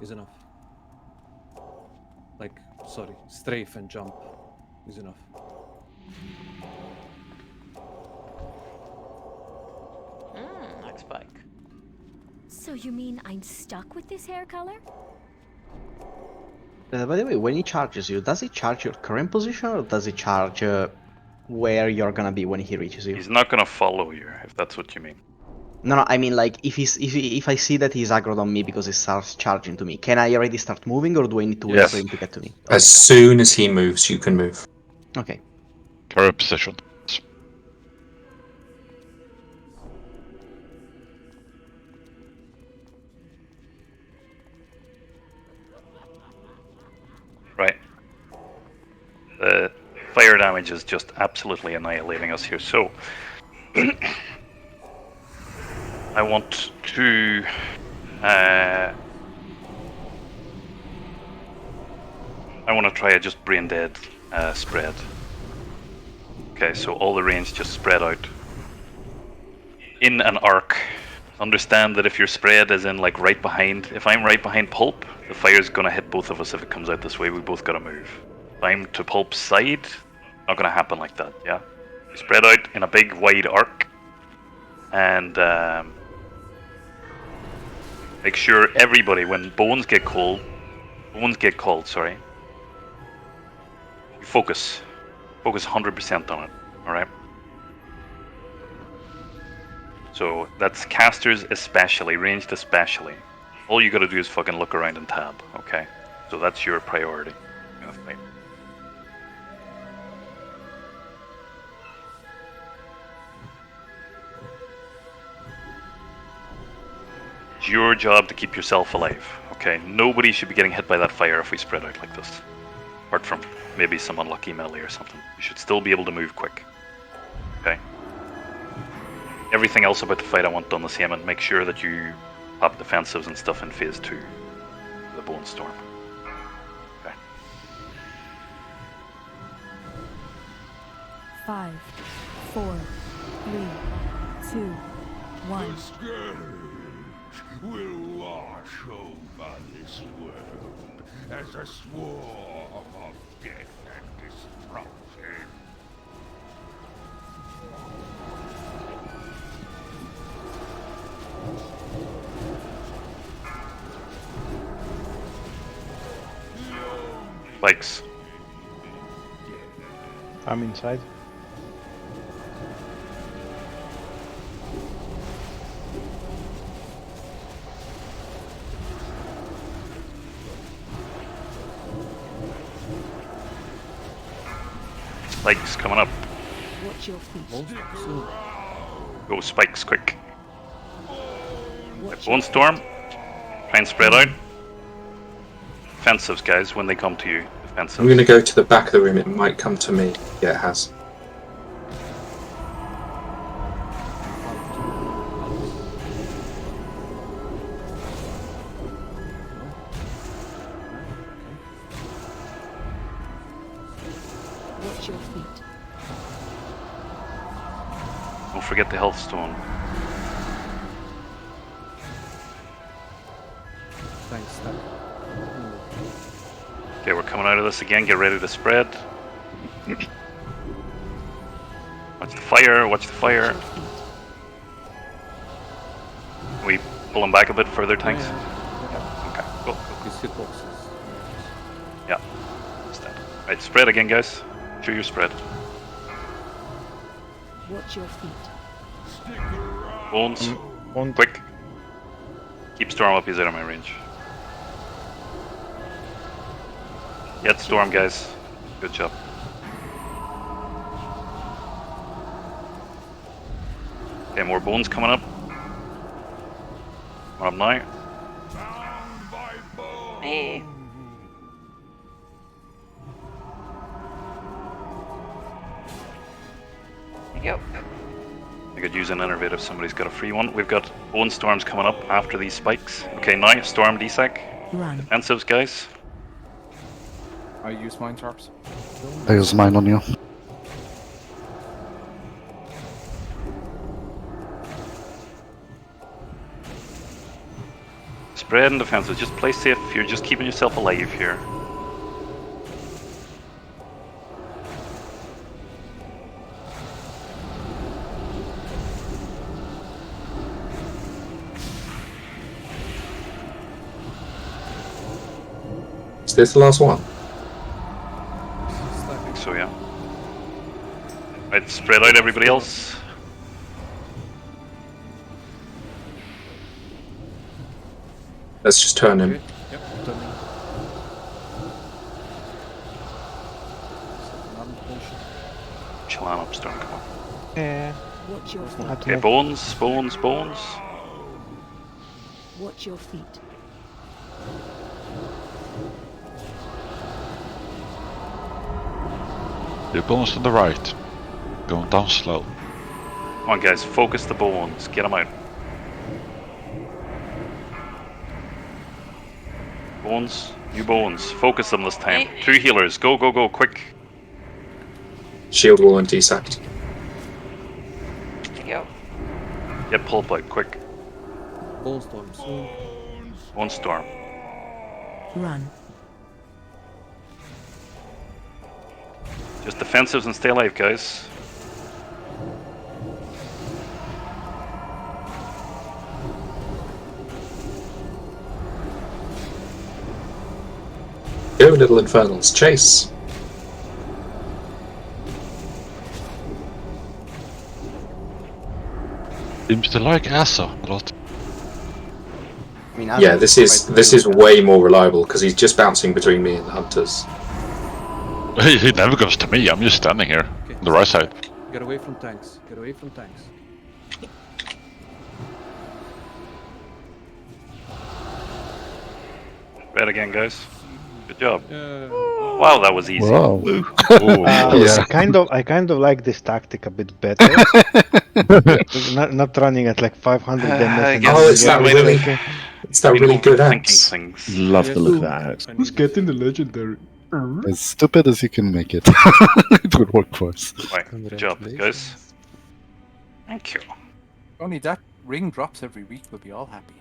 is enough. Like, sorry, strafe and jump is enough. Next spike. So you mean I'm stuck with this hair color? By the way, when he charges you, does he charge your current position or does he charge where you're gonna be when he reaches you? He's not gonna follow you, if that's what you mean. No, I mean like if I see that he's aggroed on me because he starts charging to me, can I already start moving or do I need to wait Yes. for him to get to me? As soon as he moves, you can move. Okay. Current position. Right. The fire damage is just absolutely annihilating us here. So, I want to. I want to try a just brain dead spread. Okay, so all the range just spread out in an arc. Understand that if your spread is in like right behind, if I'm right behind Pulp, the fire's gonna hit both of us if it comes out this way. We both gotta move. If I'm to Pulp's side, not gonna happen like that. Yeah, we spread out in a big wide arc, and make sure everybody, when bones get called, sorry, you focus. Focus 100% on it, alright? So that's casters especially, ranged especially. All you gotta do is fucking look around and tab, okay? So that's your priority. It's your job to keep yourself alive, okay? Nobody should be getting hit by that fire if we spread out like this. Apart from maybe some unlucky melee or something. You should still be able to move quick. Okay? Everything else about the fight I want done the same, and make sure that you pop defensives and stuff in phase 2. The Bone Storm. Okay. 5, 4, 3, 2, 1. The scourge will wash over this world as a swarm of death and destruction. Spikes. I'm inside. Spikes coming up. Watch your feet. Go spikes quick. Bone Storm. Try and spread out. Defensives, guys, when they come to you. Defensives. I'm going to go to the back of the room. It might come to me. Yeah, it has. Watch your feet. Don't forget the health stone. Thanks, Okay, we're coming out of this again. Get ready to spread. Watch the fire. Watch the fire. Can we pull them back a bit further, tanks? Yeah. Okay, go. These hitboxes. Yeah. Stand. Right, spread again, guys. Show your spread. Watch your feet. Bones. Quick. Keep Storm up, he's out of my range. Get Storm, guys. Good job. Okay, more bones coming up. Coming up now. Hey. There you go. I could use an innervate if somebody's got a free one. We've got Bone Storms coming up after these spikes. Okay, now Storm DSAC. Run. Defensives, guys. I use mine, Tarps. I use mine on you. Spread and defensives. Just play safe. You're just keeping yourself alive here. Is this the last one? I think so, yeah. Right, spread out, everybody else. Let's just turn him. Yep, turning. Chill on up, Storm, come on. Yeah. Watch your feet. Okay, bones, bones, bones. Watch your feet. Your bones on the right. Going down slow. Come on, guys, focus the bones. Get them out. Bones, you bones. Focus them this time. 2 healers. Go, go, go, quick. Shield wall and desacked. There you go. Get pulp out, quick. Bone Storm soon. Bone Storm. Run. Just defensives and stay alive, guys. Go, little infernals. Chase. Seems to like Asa a lot. I mean, Yeah, this is way more reliable because he's just bouncing between me and the hunters. He never goes to me, I'm just standing here, on the right side. Get away from tanks. Get away from tanks. Bad again, guys. Good job. Wow, that was easy. Wow. I kind of like this tactic a bit better. not running at like 500 MS. Oh, it's that really good axe. Love the look of that axe. Who's getting the legendary? As stupid as you can make it. It would work for us. Right, good job, guys. Thank you. Only that ring drops every week, we'll be all happy.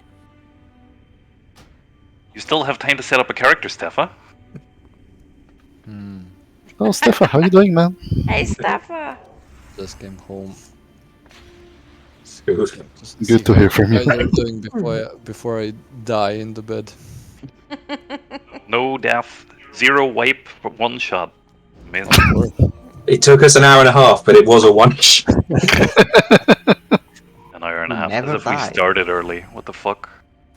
You still have time to set up a character, Steffa. Oh, Steffa, how you doing, man? Hey, Steffa. Just came home. Good to hear from you. How are you doing before I die in the bed? No death, 0 wipe, for 1 shot. Amazing. It took us an hour and a half, but it was a one shot. An hour and a half, Never as if we die. started early. What the fuck?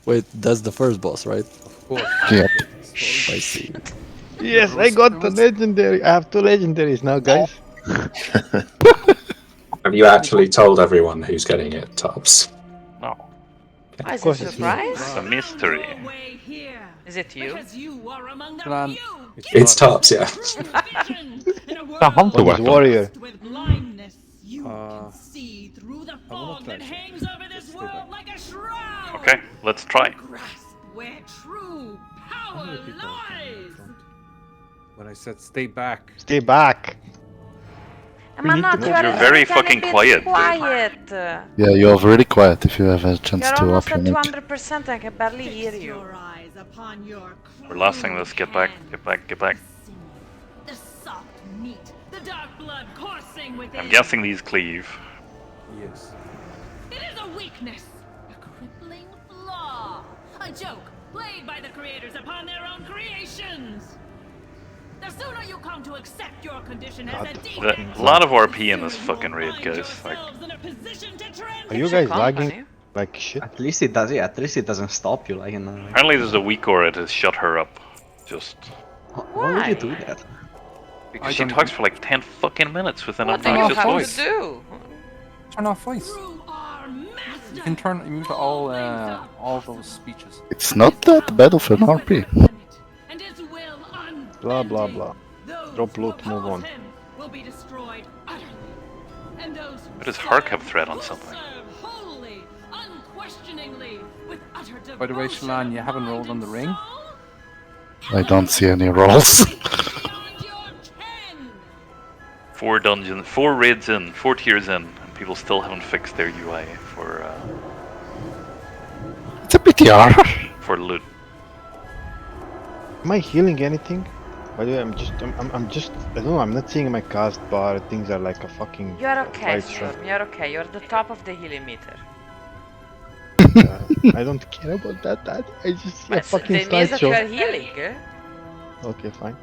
Wait, that's the first boss, right? Of course. Yep. I see. Yes, I got the legendary. I have 2 legendaries now, guys. Have you actually told everyone who's getting it, Tops? No. Oh, is it a surprise? It's a mystery. Is it you? It's Tops, yeah. The hunter weapon. Warrior. Okay, let's try. How many people are in front? When I said stay back. Stay back. Am I not? You're very fucking quiet. Yeah, you're really quiet if you have a chance You're to almost up at your mic. 200%. I can barely hear you. We're lasting this. Get back, get back, get back. The soft meat, the dark blood coursing within. I'm guessing these cleave. Yes. It is a weakness, a crippling flaw, a joke played by the creators upon their own creations. The sooner you come to accept your condition as a demon, A lot of RP in this fucking raid, guys. Like, Are you guys lagging like shit? At least it does. Yeah, at least it doesn't stop you like in. apparently there's a weak aura to shut her up. Just Why would you do that? because she talks for like 10 fucking minutes with an What do you obnoxious have voice. to do? Turn off voice. You can mute all those speeches. It's not that bad of an RP. Blah blah blah. Drop loot, move on. will be destroyed utterly. And those Why does Hark have threat on something? wholly, unquestioningly, with utter By the way, Shallan, you haven't rolled on the ring? I don't see any rolls. 4 dungeons, 4 raids in, 4 tiers in, and people still haven't fixed their UI for It's a PTR. for loot. Am I healing anything? By the way, I'm just, I don't know, I'm not seeing my cast bar, things are like a fucking... You're okay, right Storm. shot. You're okay. You're the top of the healing meter. I don't care about that, I just see a But fucking it means that you are slideshow. healing. Eh? Okay, fine.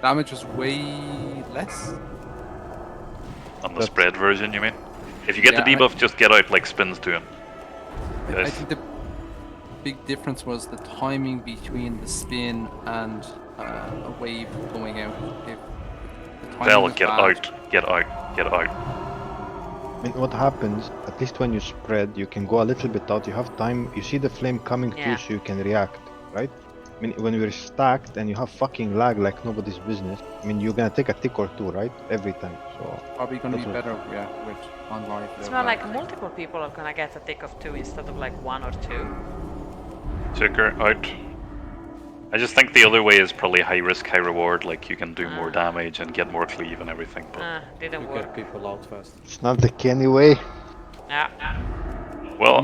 Damage was way less. On the spread version, you mean? If you get the Yeah, debuff, just get out like Spin's doing. I Guys, think the big difference was the timing between the spin and a wave going out. If the timing Vel, was get bad- out, get out, get out. I mean, what happens, at least when you spread, you can go a little bit out, you have time, you see the flame coming to Yeah. you so you can react, right? I mean, when we're stacked and you have fucking lag like nobody's business, I mean, you're gonna take a tick or two, right? Every time, so... Probably gonna be that's what- better, yeah, with on live. It's more like multiple people are gonna get a tick of 2 instead of like 1 or 2. Ticker out. I just think the other way is probably high risk, high reward. Like you can do more damage and get more cleave and everything. But Didn't You work. get people out fast. It's not the Kenny way. Yeah. well,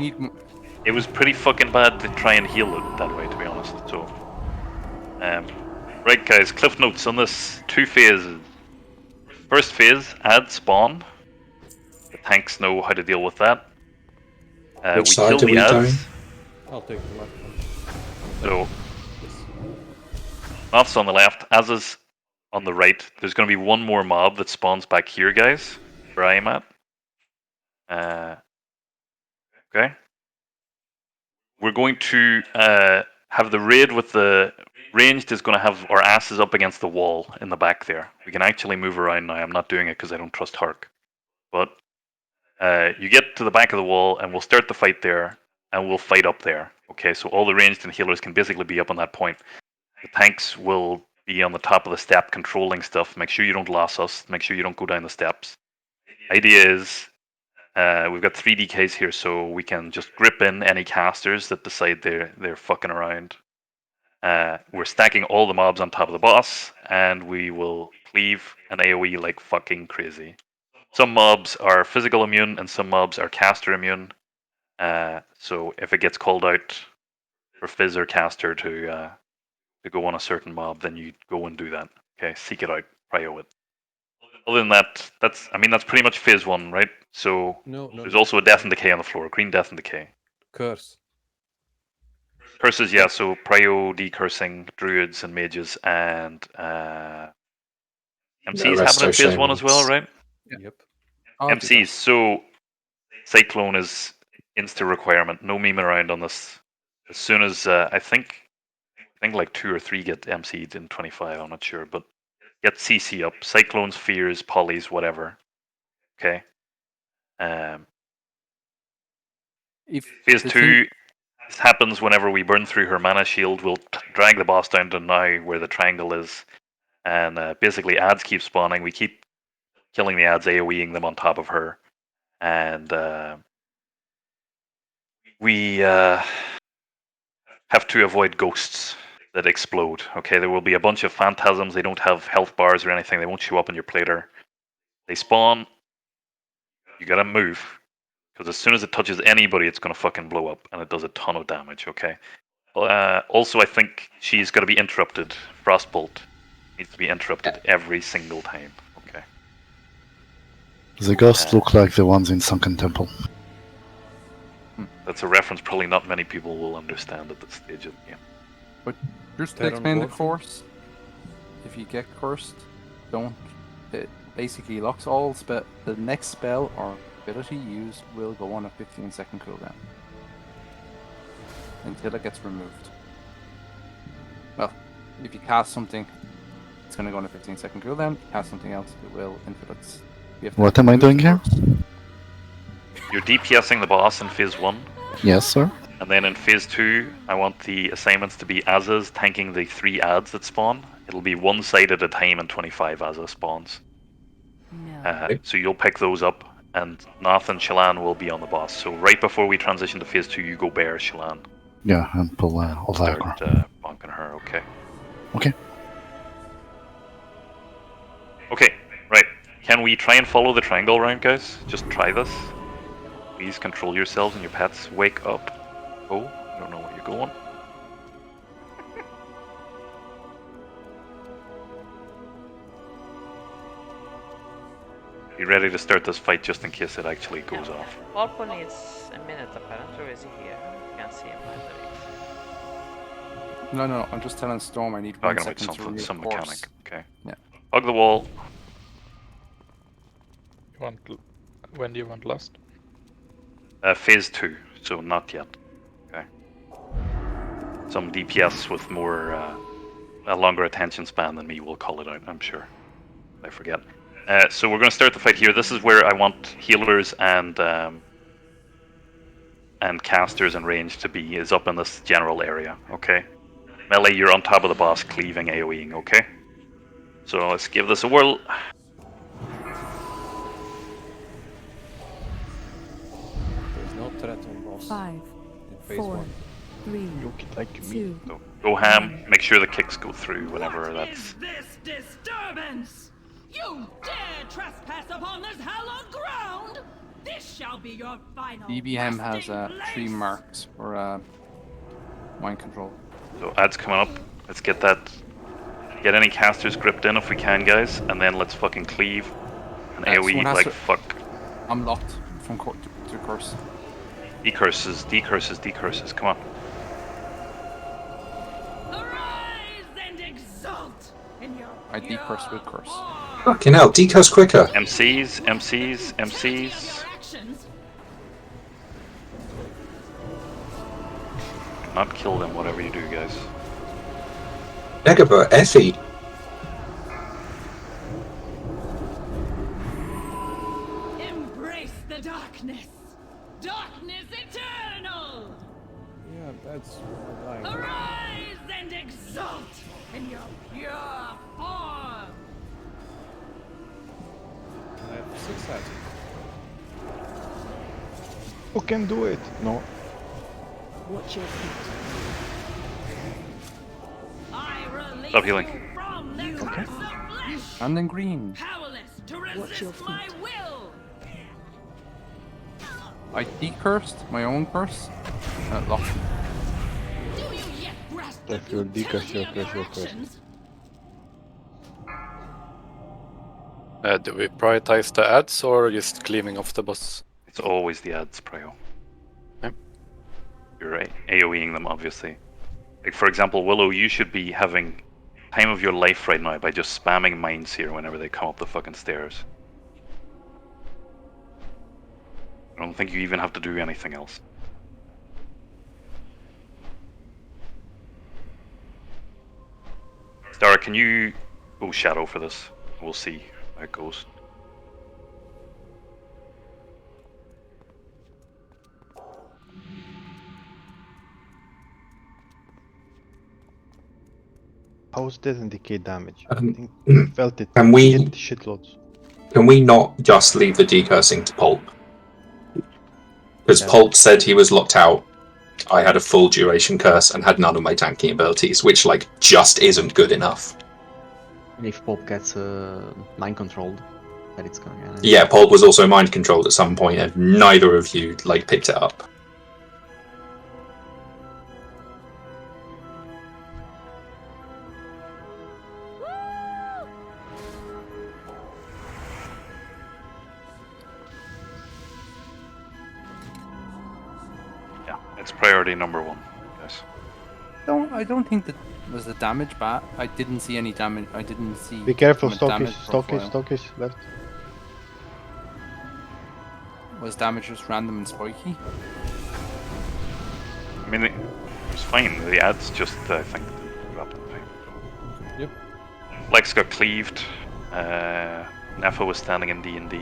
it was pretty fucking bad to try and heal it that way, to be honest. So, right, guys. Cliff notes on this: 2 phases. First phase, add spawn. The tanks know how to deal with that. Which we side kill are the we ads. going? I'll take the left one. So, Moth's on the left, as is on the right. There's going to be one more mob that spawns back here, guys, where I am at. Okay. We're going to have the raid with the ranged is going to have our asses up against the wall in the back there. We can actually move around now. I'm not doing it because I don't trust Hark. But you get to the back of the wall and we'll start the fight there and we'll fight up there. Okay, so all the ranged and healers can basically be up on that point. The tanks will be on the top of the step controlling stuff. Make sure you don't loss us. Make sure you don't go down the steps. Idea is we've got 3 DKs here, so we can just grip in any casters that decide they're fucking around. We're stacking all the mobs on top of the boss, and we will cleave and AoE like fucking crazy. Some mobs are physical immune, and some mobs are caster immune. So if it gets called out for Fizz or caster to go on a certain mob, then you go and do that. Okay, seek it out, prio it. Other than that, that's pretty much phase 1, right? So there's also a death and decay on the floor, green death and decay. Curse. Curses, yeah. So prio decursing druids and mages and MCs happen in phase 1 as well, right? Yep. MCs. So Cyclone is insta requirement. No meme around on this. As soon as I think like 2 or 3 get MC'd in 25. I'm not sure, but get CC up. Cyclones, fears, polys, whatever. Okay. Phase 2 happens whenever we burn through her mana shield. We'll drag the boss down to now where the triangle is, and basically ads keep spawning. We keep killing the ads, AoEing them on top of her, and we have to avoid ghosts that explode. Okay, there will be a bunch of phantasms. They don't have health bars or anything. They won't show up on your plater. They spawn. You gotta move, because as soon as it touches anybody, it's gonna fucking blow up, and it does a ton of damage. Okay. Also, I think she's got to be interrupted. Frostbolt needs to be interrupted every single time. Okay. The ghosts look like the ones in Sunken Temple. That's a reference probably not many people will understand at this stage of the game. But just to explain the course, if you get cursed, don't. It basically locks all the next spell or ability used will go on a 15-second cooldown until it gets removed. Well, if you cast something, it's going to go on a 15-second cooldown. If you cast something else, it will until it's. What am I doing here? You're DPSing the boss in phase 1. Yes, sir. And then in phase 2, I want the assignments to be Azas tanking the 3 ads that spawn. It'll be 1 side at a time and 25 Azas spawns. So you'll pick those up, and Nath and Shallan will be on the boss. So right before we transition to phase 2, you go bear Shallan. Yeah, and pull all that. Start bonking her, okay. Okay. Okay, right. Can we try and follow the triangle around, guys? Just try this. Please control yourselves and your pets. Wake up. Oh, I don't know where you're going. Be ready to start this fight just in case it actually goes off. Volpo needs a minute apparently, or is he here? Can't see him either. No, I'm just telling Storm I need 1 Talking second about to read some the course. mechanic. Okay. Yeah. Hug the wall. When do you want last? Phase 2, so not yet. Okay. Some DPS with more a longer attention span than me will call it out, I'm sure. I forget. So we're going to start the fight here. This is where I want healers and casters and range to be, is up in this general area, okay? Melee, you're on top of the boss, cleaving, AoEing, okay? So let's give this a whirl. There's no threat on boss. 5, in phase 4, 1. 3, like 2. So go ham, make sure the kicks go through whenever that's... This disturbance! You dare trespass upon this hallowed ground! This shall be your final. DBM has 3 marks for mind control. So ads coming up. Let's get that. Get any casters gripped in if we can, guys, and then let's fucking cleave and AoE like fuck. I'm locked from to curse. Decurses, decurses, decurses. Come on. Arise and exult! I decurse with curse. Fucking hell, decurse quicker. MCs, MCs, MCs. Not kill them, whatever you do, guys. Dagobah, Effie. Embrace the darkness. Darkness eternal. Yeah, that's what I'm dying. Arise and exalt in your pure form. I have 6 hats. Who can do it? No. Watch your feet. I release Stop healing. you from the curse of flesh. And then green. Powerless to Watch your resist my feet. will. I decursed my own curse. Locked. Do you yet grasp the If you're decurse, futility your of curse, your your curse. actions? Do we prioritize the ads or just cleaning off the boss? It's always the ads, Prio. Yep. You're right. AoEing them, obviously. Like, for example, Willow, you should be having time of your life right now by just spamming mines here whenever they come up the fucking stairs. I don't think you even have to do anything else. Stara, can you go Shadow for this? We'll see how it goes. How's death and decay damage? I Um, think I felt it. Can we- hit shitloads. Can we not just leave the decursing to Pulp? Because Yeah. Pulp said he was locked out. I had a full duration curse and had none of my tanking abilities, which like just isn't good enough. And if Pop gets mind controlled, then it's gonna. Yeah, Pulp was also mind controlled at some point, and neither of you like picked it up. Yeah, it's priority number 1, guys. I don't think that was the damage bad. I didn't see any damage. I didn't see. Be careful, from a stockish, damage stockish, profile. stockish, left. Was damage just random and spiky? I mean, it was fine. The ads just, I think, dropped in time. Yep. Lex got cleaved. Nefa was standing in D&D.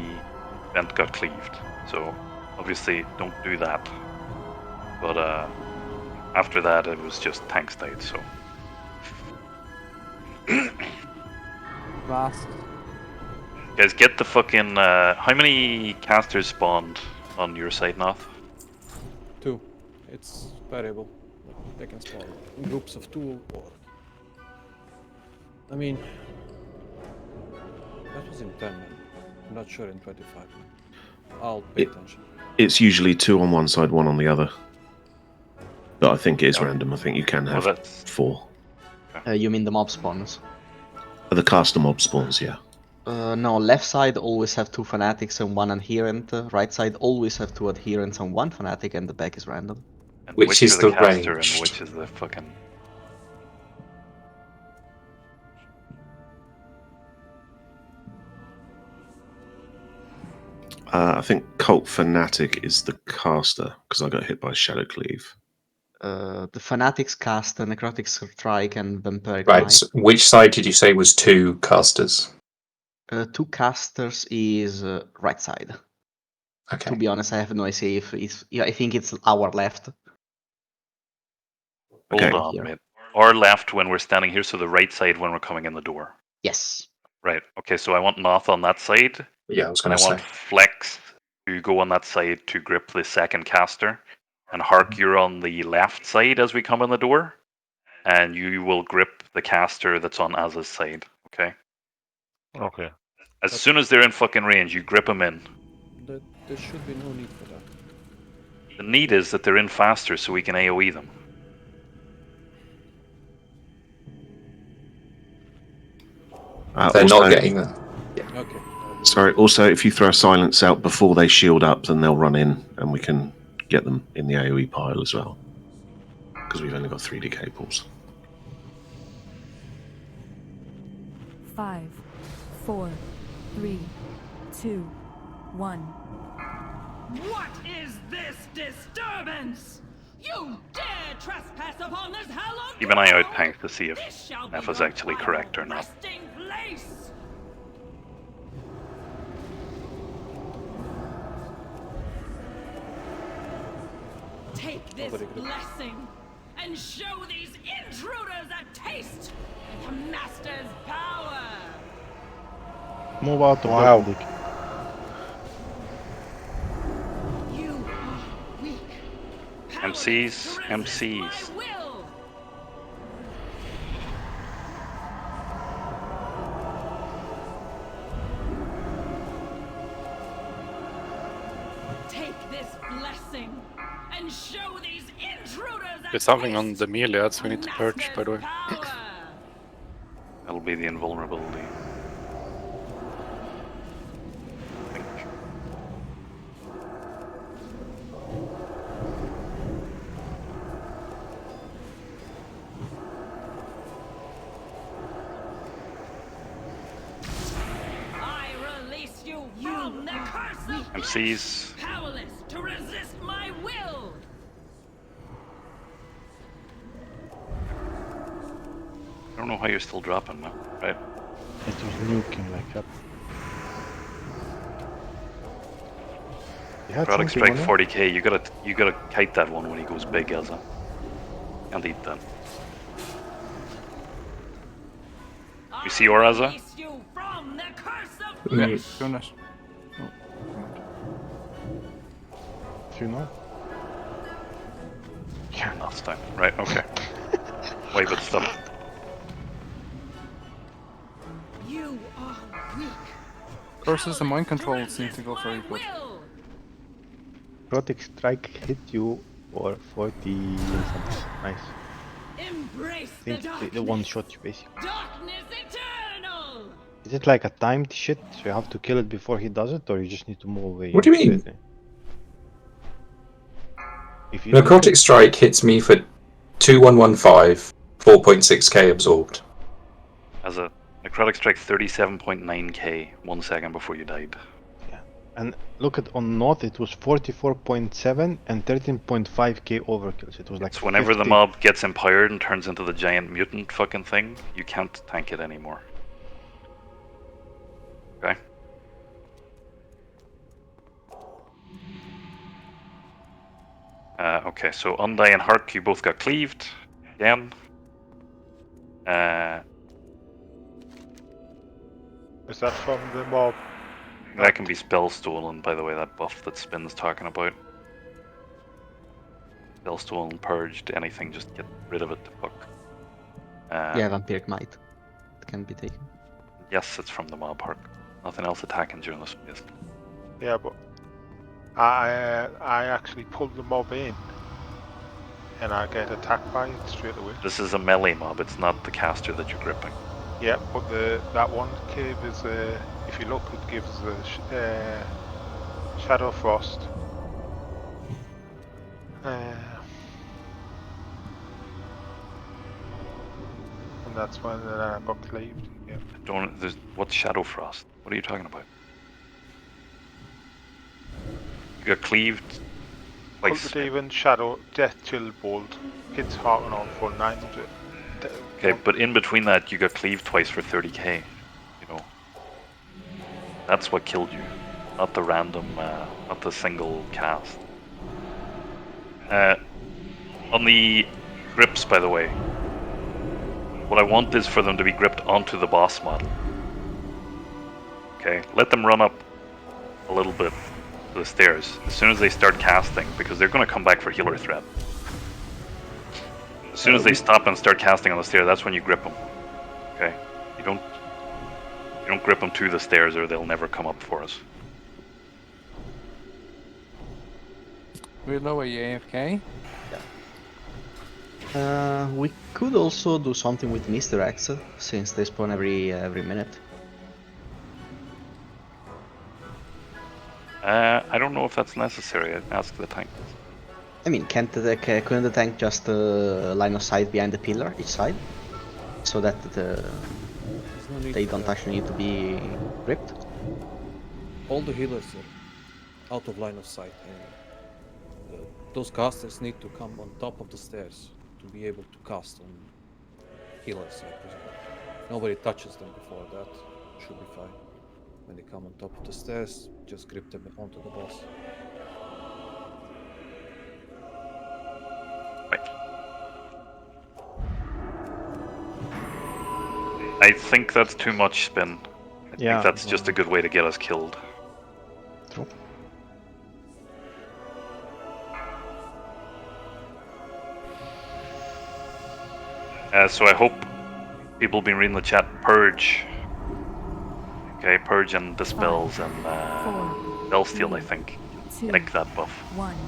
Vent got cleaved. So, obviously, don't do that. But after that, it was just tank state, so. Last. Guys, get the fucking. How many casters spawned on your side, Noth? 2. It's variable. They can spawn in groups of 2 or. I mean. That was in 10 men. I'm not sure in 25 men. I'll pay attention. It's usually 2 on one side, 1 on the other. But I think it is random. I think you can have Well, that's 4. You mean the mob spawners? The caster mob spawns, yeah. No, left side always have 2 fanatics and 1 adherent. Right side always have 2 adherents and 1 fanatic, and the back is random. and Which is are the caster ranged? and which is the fucking. I think Cult Fanatic is the caster, because I got hit by Shadow Cleave. The fanatics cast necrotic strike and vampiric Right. Might. So which side did you say was 2 casters? 2 casters is right side. Okay. To be honest, I have no idea if it's. Yeah, I think it's our left. Hold Okay. on, Here. mate. Our left when we're standing here, so the right side when we're coming in the door. Yes. Right. Okay, so I want Noth on that side. Yeah, I was And going I to want say. Flex to go on that side to grip the second caster. And Hark, you're on the left side as we come in the door. And you will grip the caster that's on Az's side, okay? Okay. As soon as they're in fucking range, you grip them in. There should be no need for that. The need is that they're in faster so we can AoE them. They're Also- not getting them. Okay. Sorry, also, if you throw silence out before they shield up, then they'll run in, and we can get them in the AoE pile as well. Because we've only got 3 decay pools. 5, 4, 3, 2, 1. What is this disturbance? You dare trespass upon this hallowed Keep an eye out, ground? Pank, to see if This shall be F is your actually final correct or not. resting place. Take this blessing and show these intruders a taste of the Master's power. Move out of Wow. the dick. You are weak. MCs, MCs. My will. Take this blessing and show these intruders a There's something on the melee ads we need to purge, by the way. That'll be the invulnerability. I release you from the curse of MCs. powerless to resist my will. I don't know how you're still dropping now, right? It was nuking like that. You had Product something strike on it? 40k. You gotta kite that one when he goes big, Elsa. Can't eat that. You see Oraza? Release you from the curse of Yeah, Lich. doing it. Do you know? Yeah. Last time. Right, okay. Wait, but stop. You are weak. Curses and mind control seem to go very good. Protect strike hit you for 40 something. Nice. Embrace I the think the one shot you basically. darkness eternal. Is it like a timed shit? So you have to kill it before he does it, or you just need to move away? What do you mean? immediately? If you do Necrotic it- Strike hits me for 2115, 4.6k absorbed. As a necrotic strike 37.9k 1 second before you died. And look at on North, it was 44.7 and 13.5k overkills. It was like It's whenever the 50. mob gets empowered and turns into the giant mutant fucking thing, you can't tank it anymore. Okay? Okay, so Undying and Hark, you both got cleaved. Again. Is that from the mob? That can be spell stolen, by the way, that buff that Spin's talking about. Spell stolen, purged, anything, just get rid of it to fuck. Yeah, Vampiric Might. It can be taken. Yes, it's from the mob Hark. Nothing else attacking during this phase. Yeah, but I actually pulled the mob in, and I get attacked by it straight away. This is a melee mob, it's not the caster that you're gripping. Yeah, but that one cave is if you look, it gives Shadow Frost. And that's when I got cleaved. Yeah. What's Shadow Frost? What are you talking about? You got cleaved. Like, Cultivating Shadow Death Chill Bolt hits Hearten on for 900. okay, but in between that, you got cleaved twice for 30k. You know, that's what killed you, not the random, not the single cast. On the grips, by the way, what I want is for them to be gripped onto the boss model. Okay, let them run up a little bit to the stairs as soon as they start casting, because they're going to come back for healer threat. As soon as they stop and start casting on the stairs, that's when you grip them. Okay, you don't grip them to the stairs, or they'll never come up for us. Relo, are you AFK? We could also do something with misdirects, since they spawn every minute. I don't know if that's necessary. I'd ask the tank. I mean, couldn't the tank just line of sight behind the pillar each side, so that no need They for don't that. actually need to be gripped. All the healers are out of line of sight. And, those casters need to come on top of the stairs to be able to cast on healers, I presume. Nobody touches them before that. Should be fine. When they come on top of the stairs, just grip them onto the boss. I think that's too much spin. I Yeah, think that's just a good way to get us killed. True. So I hope people been reading the chat. Purge. Okay, Purge and Dispels and Bellsteel, I think. Nick that buff.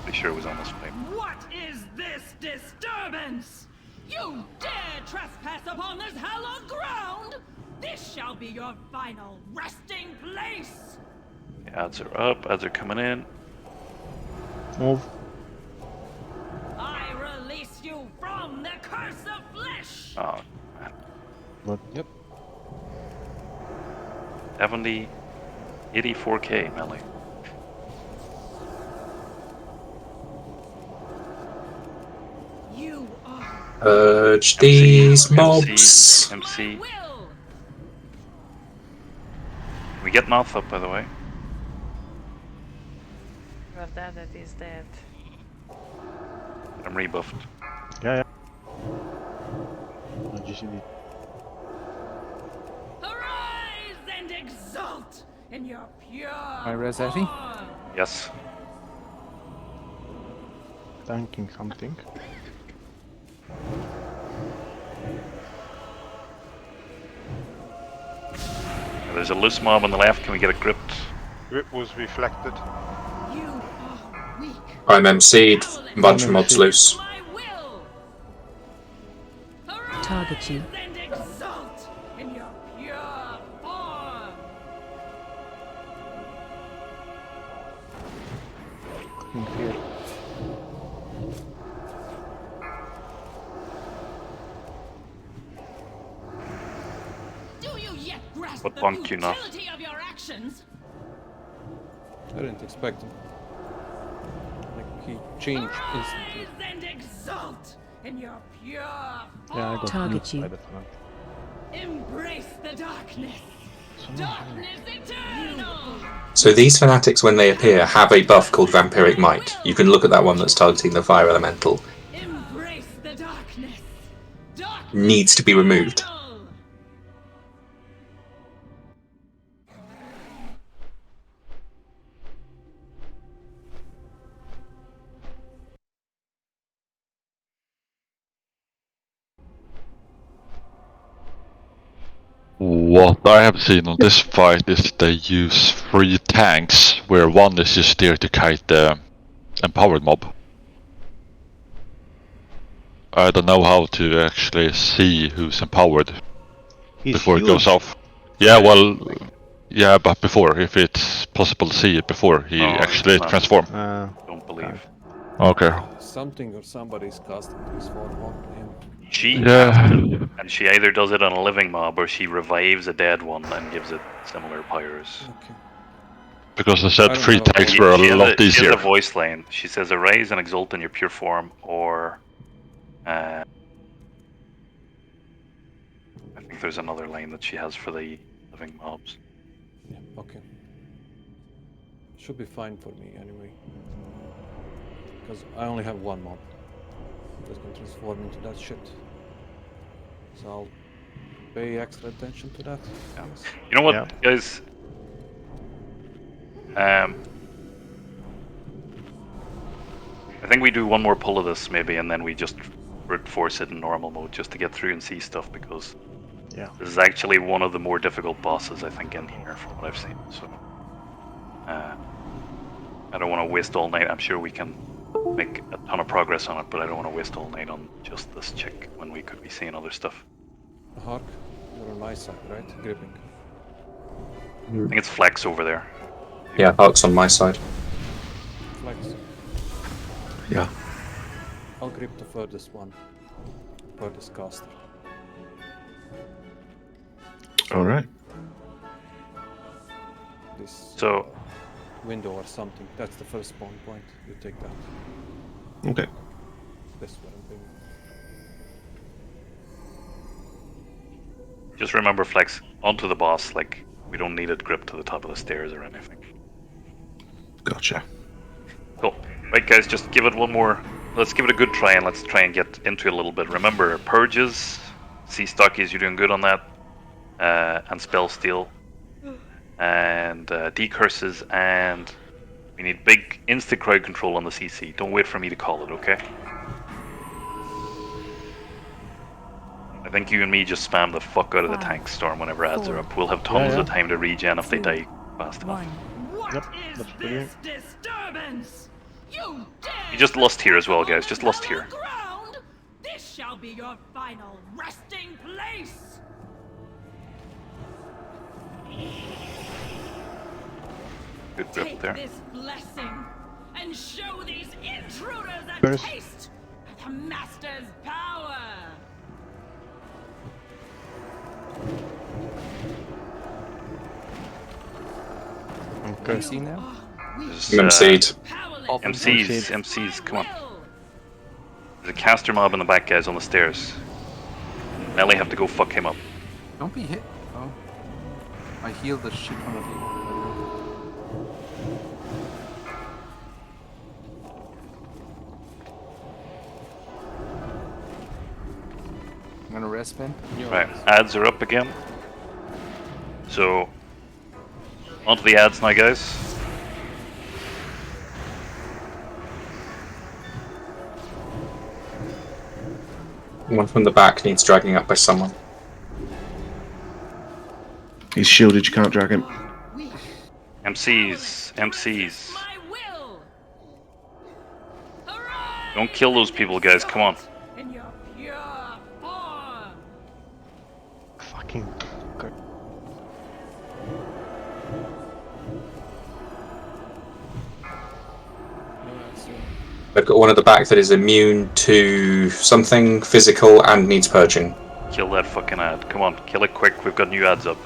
Pretty sure it was on this flame. What is this disturbance? You dare trespass upon this hallowed ground? This shall be your final resting place! The ads are up, ads are coming in. Move. I release you from the curse of flesh! Oh, man. What? Yep. 70, 84k melee. You are Purge these mobs. MC. We get mouth up, by the way. Well, that is dead. I'm rebuffed. Yeah. Oh, GCD. Arise and exult in your pure Hi, Rossetti. Yes. Tanking something. There's a loose mob on the left. Can we get it gripped? Grip was reflected. You are weak. I'm MC'd. A bunch of mobs loose. Target you. And exult in your pure form. In here. Do you yet grasp What the bunk you know? futility of your actions? I didn't expect him. Like, he changed instantly. Rise and exult in your pure form. Yeah, I got Target nuked you. by the front. Embrace the darkness. Darkness eternal. So these fanatics, when they appear, have a buff called Vampiric Might. You can look at that one that's targeting the fire elemental. Embrace the darkness. Needs to be removed. What I have seen on this fight is they use 3 tanks, where one is just there to kite the empowered mob. I don't know how to actually see who's empowered before it goes off. Yeah, well, yeah, but before, if it's possible to see it before he actually transform. Don't believe. Okay. Something or somebody's casting this form onto him. She Yeah. and she either does it on a living mob or she revives a dead one and gives it similar powers. Okay. Because I said 3 tanks were a lot She easier. has a voice line. She says, "Arise and exult in your pure form," or I think there's another line that she has for the living mobs. Yeah, okay. Should be fine for me anyway. Because I only have one mob that's gonna transform into that shit. So I'll pay extra attention to that. Yeah. Yes. You know what, guys? I think we do one more pull of this maybe, and then we just brute force it in normal mode just to get through and see stuff, because this is actually one of the more difficult bosses I think in here from what I've seen. So I don't want to waste all night. I'm sure we can make a ton of progress on it, but I don't want to waste all night on just this chick when we could be seeing other stuff. Hark, you're on my side, right? Gripping. I think it's Flex over there. Yeah, Hark's on my side. Flex. Yeah. I'll grip the furthest one. Furthest caster. All right. This So window or something. That's the first spawn point. You take that. Okay. That's what I'm doing. just remember, Flex, onto the boss. Like, we don't need it gripped to the top of the stairs or anything. Gotcha. Cool. Right, guys, just give it one more. Let's give it a good try, and let's try and get into it a little bit. Remember, purges, sea stockies, you're doing good on that, and spell steal, and decurses, and we need big instant crowd control on the CC. Don't wait for me to call it, okay? I think you and me just spam the fuck out of the tank storm whenever ads are up. We'll have tons of time to regen if they die fast enough. Yep, that's brilliant. Disturbance! You dare You just lost here as well, guys. Just lost here. ground? This shall be your final resting place! Good grip Take there. this blessing and show these intruders a First. taste of the Master's power! Okay. See now? There's, MC'd. MCs, come on. There's a caster mob in the back, guys, on the stairs. Nelly have to go fuck him up. Don't be hit. Oh. I healed the shit out of you. I'm gonna rest spin. Right, ads are up again. So, onto the ads now, guys. One from the back needs dragging up by someone. He's shielded, you can't drag him. MCs. Don't kill those people, guys, come on. In your pure form! Fucking. Okay. They've got one at the back that is immune to something physical and needs purging. Kill that fucking ad. Come on, kill it quick, we've got new ads up.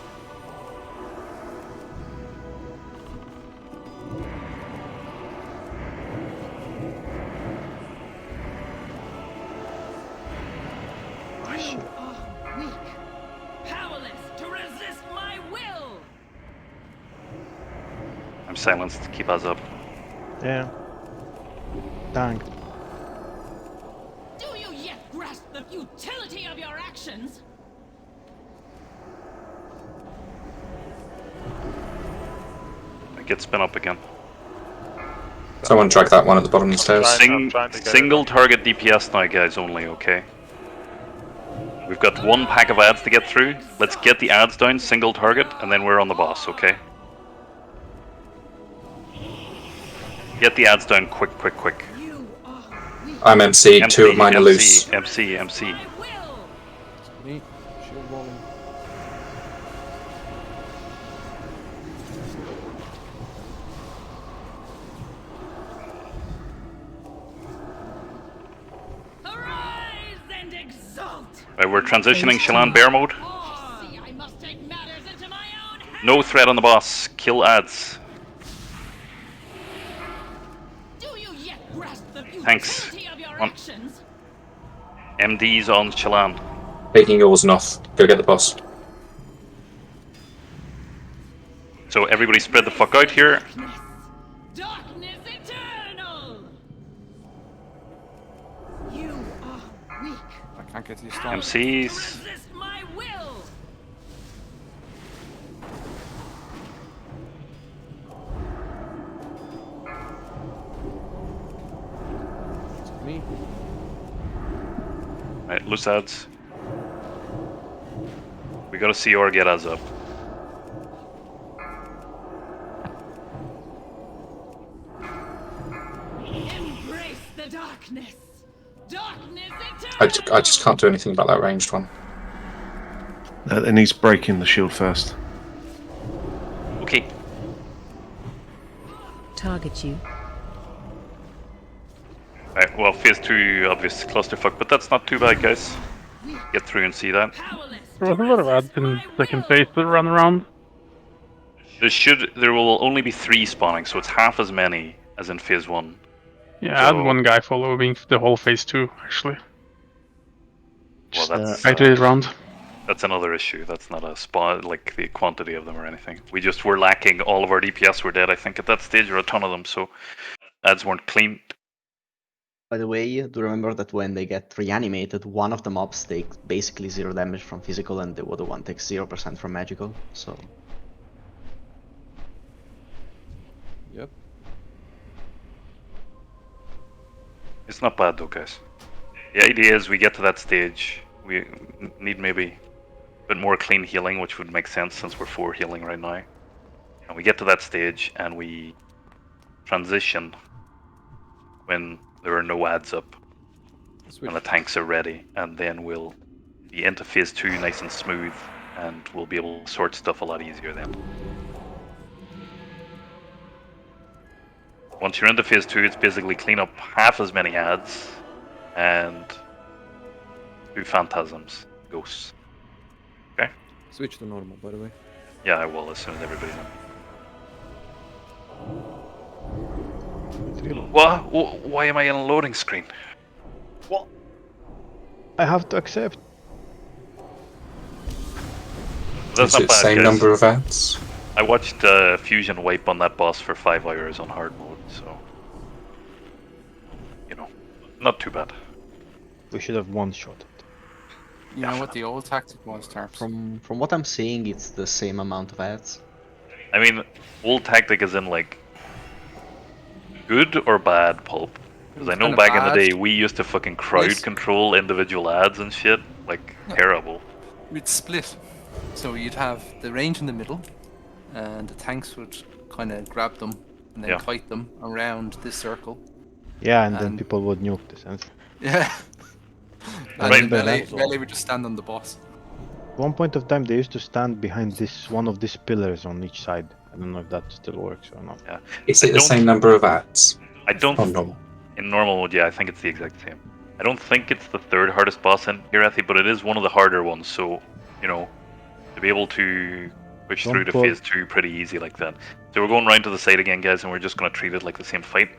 You are weak, powerless to resist my will! I'm silenced, keep ads up. Yeah. Dang. Do you yet grasp the futility of your actions? I get spin up again. Someone drag that one at the bottom of the stairs. Single target DPS now, guys, only, okay? We've got one pack of ads to get through. Let's get the ads down, single target, and then we're on the boss, okay? Get the ads down quick. I'm MC'd, two of mine are loose. MC. Me, shield walling. Arise and exult! Right, we're transitioning Shallan bear mode. See, I must take matters into my own hands! No threat on the boss. Kill ads. Do you yet grasp the Thanks. futility of your On. actions? MD's on Shallan. Taking yours north. Go get the boss. So everybody spread the fuck out here. Darkness eternal! You are weak. I can't get to your storm. MCs. Resist my will! Me. Right, loose ads. We gotta see or get ads up. Embrace the darkness! Darkness I eternal! just can't do anything about that ranged one. And he's breaking the shield first. Okay. Target you. Right, well, phase 2, obvious clusterfuck, but that's not too bad, guys. get through and see that. There was a lot of ads in second phase that run around. There will only be 3 spawning, so it's half as many as in phase 1. Yeah, I had one guy following the whole phase 2, actually. Well, that's I did it round. That's another issue. That's not a spawn, like the quantity of them or anything. We just were lacking. All of our DPS were dead, I think, at that stage, or a ton of them, so ads weren't clean. By the way, do remember that when they get reanimated, one of the mobs takes basically 0 damage from physical and the other one takes 0% from magical, so... Yep. It's not bad though, guys. The idea is we get to that stage, we need maybe a bit more clean healing, which would make sense since we're 4 healing right now. And we get to that stage and we transition when there are no ads up and the tanks are ready, and then we'll be into phase 2 nice and smooth, and we'll be able to sort stuff a lot easier then. Once you're into phase 2, it's basically clean up half as many ads and 2 phantasms, ghosts. Okay? Switch to normal, by the way. Yeah, I will as soon as everybody's in. What? Why am I in a loading screen? What? I have to accept. That's Is not it bad, same guys. number of ads? I watched Fusion wipe on that boss for 5 hours on hard mode, so... You know, not too bad. We should have one-shot it. You know what the old tactic was, Tarps? From what I'm seeing, it's the same amount of ads. I mean, old tactic is in like... good or bad, Pulp? Because I know kinda back in the bad. day, we used to fucking crowd control individual ads and shit. Like, terrible. We'd split. So you'd have the range in the middle, and the tanks would kind of grab them and then kite them around this circle. Yeah, and then people would nuke the sensor. Yeah. And Right. then melee would just stand on the boss. At one point of time, they used to stand behind one of these pillars on each side. I don't know if that still works or not. Yeah. Is it the same number of ads? I don't... On normal. In normal mode, yeah, I think it's the exact same. I don't think it's the 3rd hardest boss in Hirathi, but it is one of the harder ones, so, you know, to be able to push through to phase 2 pretty easy like that. So we're going round to the side again, guys, and we're just going to treat it like the same fight,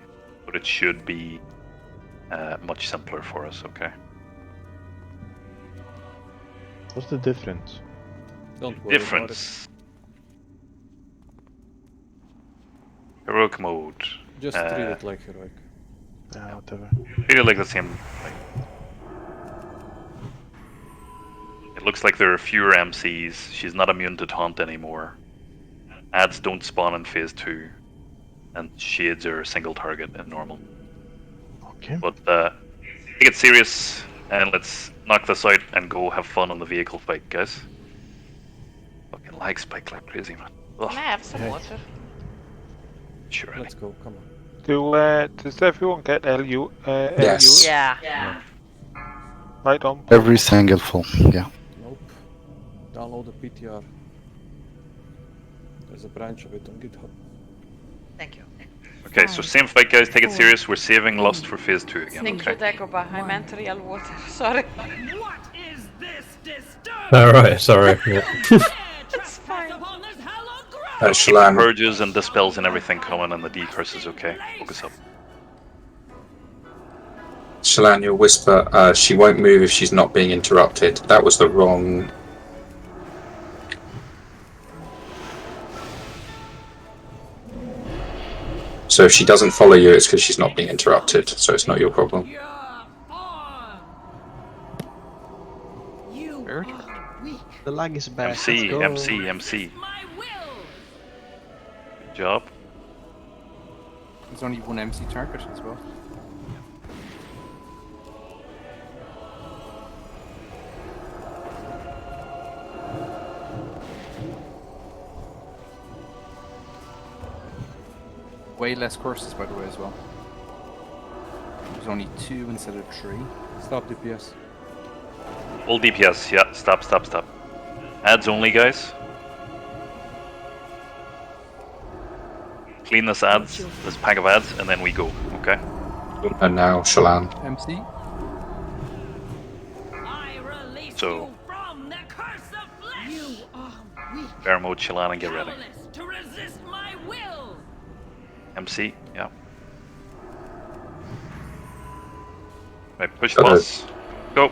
but it should be much simpler for us, okay? What's the difference? Don't worry Difference. Heroic mode. Just treat it like heroic. Yeah, whatever. Treat it like the same. It looks like there are fewer MCs. She's not immune to taunt anymore. Ads don't spawn in phase 2. And shades are a single target in normal. Okay. But take it serious and let's knock this out and go have fun on the vehicle fight, guys. Fucking lag spike like crazy, man. Ugh. Can I have some water? Sure. Let's go, come on. Does everyone get LU? Yes. LU? Yeah. Right on. Every single full, yeah. Nope. Download the PTR. There's a branch of it on GitHub. Thank you. Okay, so same fight, guys. Take it serious. We're saving Lust for phase 2 again. Thank you, Dagobah. I meant real water. Sorry. What is this disturbance? Alright, sorry. Yeah. It's fine. Keep the purges and dispels and everything coming, and the decurse is okay. Focus up. Shallan, your whisper, she won't move if she's not being interrupted. That was the wrong... So if she doesn't follow you, it's because she's not being interrupted, so it's not your problem. The lag is bad. MC, MC. Good job. There's only one MC target as well. Way less curses, by the way, as well. There's only 2 instead of 3. Stop DPS. All DPS, yeah. Stop. Ads only, guys. Clean this pack of ads, and then we go, okay? And now, Shallan. MC? So, from the curse of flesh. You are weak. bear mode, Shallan, and get ready. Powerless to resist my will. MC, yeah. Right, push the boss. Go.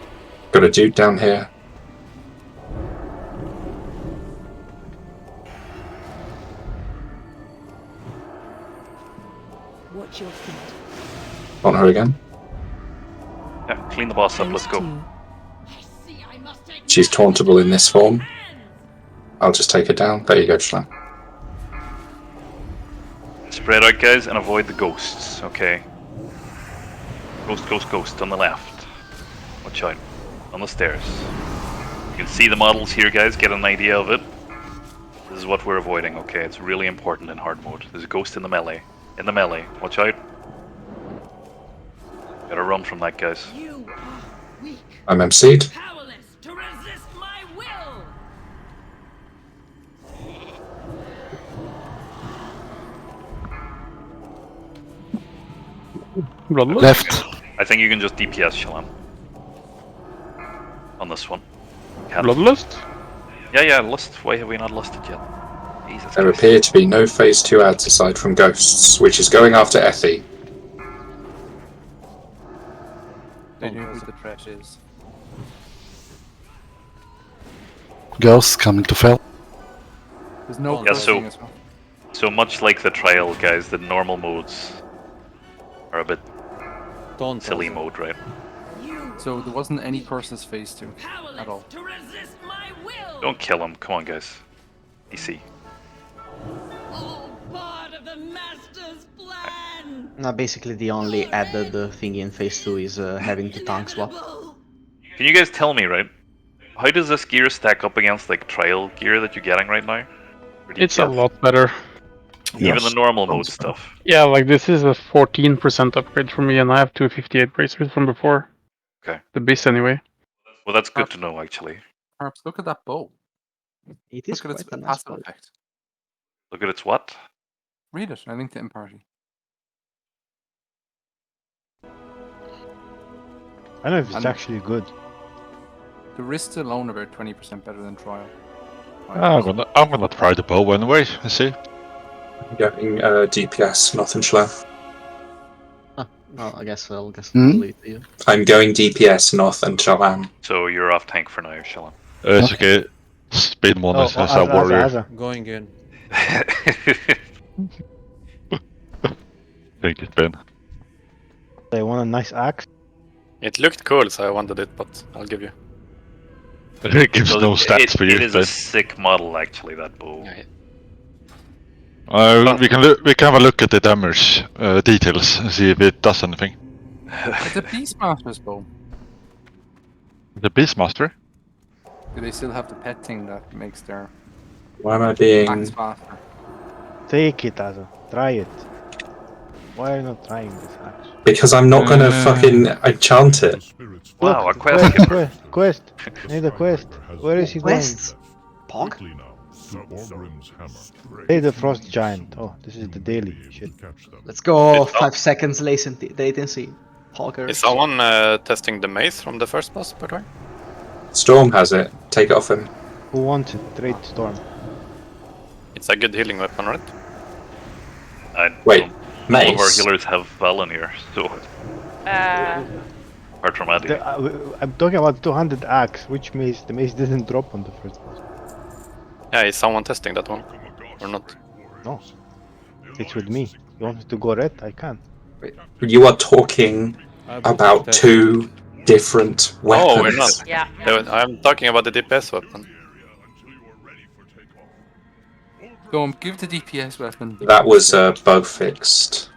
Got a dude down here. Watch your feet. On her again. Yeah, clean the boss up, let's go. She's tauntable in this form. I'll just take her down. There you go, Shallan. Spread out, guys, and avoid the ghosts, okay? Ghost, ghost, ghost on the left. Watch out. On the stairs. You can see the models here, guys, get an idea of it. This is what we're avoiding, okay? It's really important in hard mode. There's a ghost in the melee. In the melee. Watch out. Gotta run from that, guys. I'm MC'd. Powerless to resist my will. Left. I think you can just DPS, Shallan. On this one. Bloodlust? Yeah, lust. Why have we not lusted yet? Jesus There Christ. appear to be no phase 2 ads aside from ghosts, which is going after Effie. They know who the threat is. Ghosts coming to Fel. There's no Yeah, closing as well. so much like the trial, guys, the normal modes are a bit silly mode, right? So there wasn't any curses phase 2 at all. Don't kill him, come on, guys. DC. Now, basically, the only added thingy in phase 2 is having the tank swap. Can you guys tell me, right? How does this gear stack up against like trial gear that you're getting right now? It's a lot better. Even the normal mode stuff. Yeah, like this is a 14% upgrade for me, and I have 258 bracers from before. Okay. The beast, anyway. Well, that's good to know, actually. Perhaps look at that bow. It is Look at its quite a nice passive bow. effect. Look at its what? Read it. I linked it in party. I don't know if it's actually good. The wrists alone are about 20% better than trial. I'm gonna try the bow anyway and see. I'm getting DPS, nothing Shallan. Oh, I guess I'll Hmm? leave it to you. I'm going DPS, Noth and Shallan. So you're off tank for now, Shallan. It's okay. Speed one as a warrior. Going in. Thank you, Ben. They want a nice axe. It looked cool, so I wanted it, but I'll give you. It gives So no stats for you, It is Ben. a sick model, actually, that bow. We can have a look at the damage details and see if it does anything. It's a Beastmaster's bow. The Beastmaster? Do they still have the pet thing that makes their Why am I being... attacks faster? Take it, Asa. Try it. Why are you not trying this axe? Because I'm not gonna fucking enchant it. Wow, Look, a quest. quest. I need a quest. Where is he Quests? Pog? going? Hey, the frost giant. Oh, this is the daily shit. Let's go. 5 seconds latency. Pogger. Is someone testing the mace from the first boss, by the way? Storm has it. Take it off him. Who wants it? Trade Storm. It's a good healing weapon, right? Wait, All of our mace? healers have Valinir, so apart from Addy. I'm talking about 200 axe, which means the mace didn't drop on the first boss. Yeah, is someone testing that one? Or not? No. It's with me. You want me to go red? I can. You are talking about 2 different weapons. Oh, we're not. Yeah. I'm talking about the DPS weapon. Go on, give the DPS weapon. That was bug fixed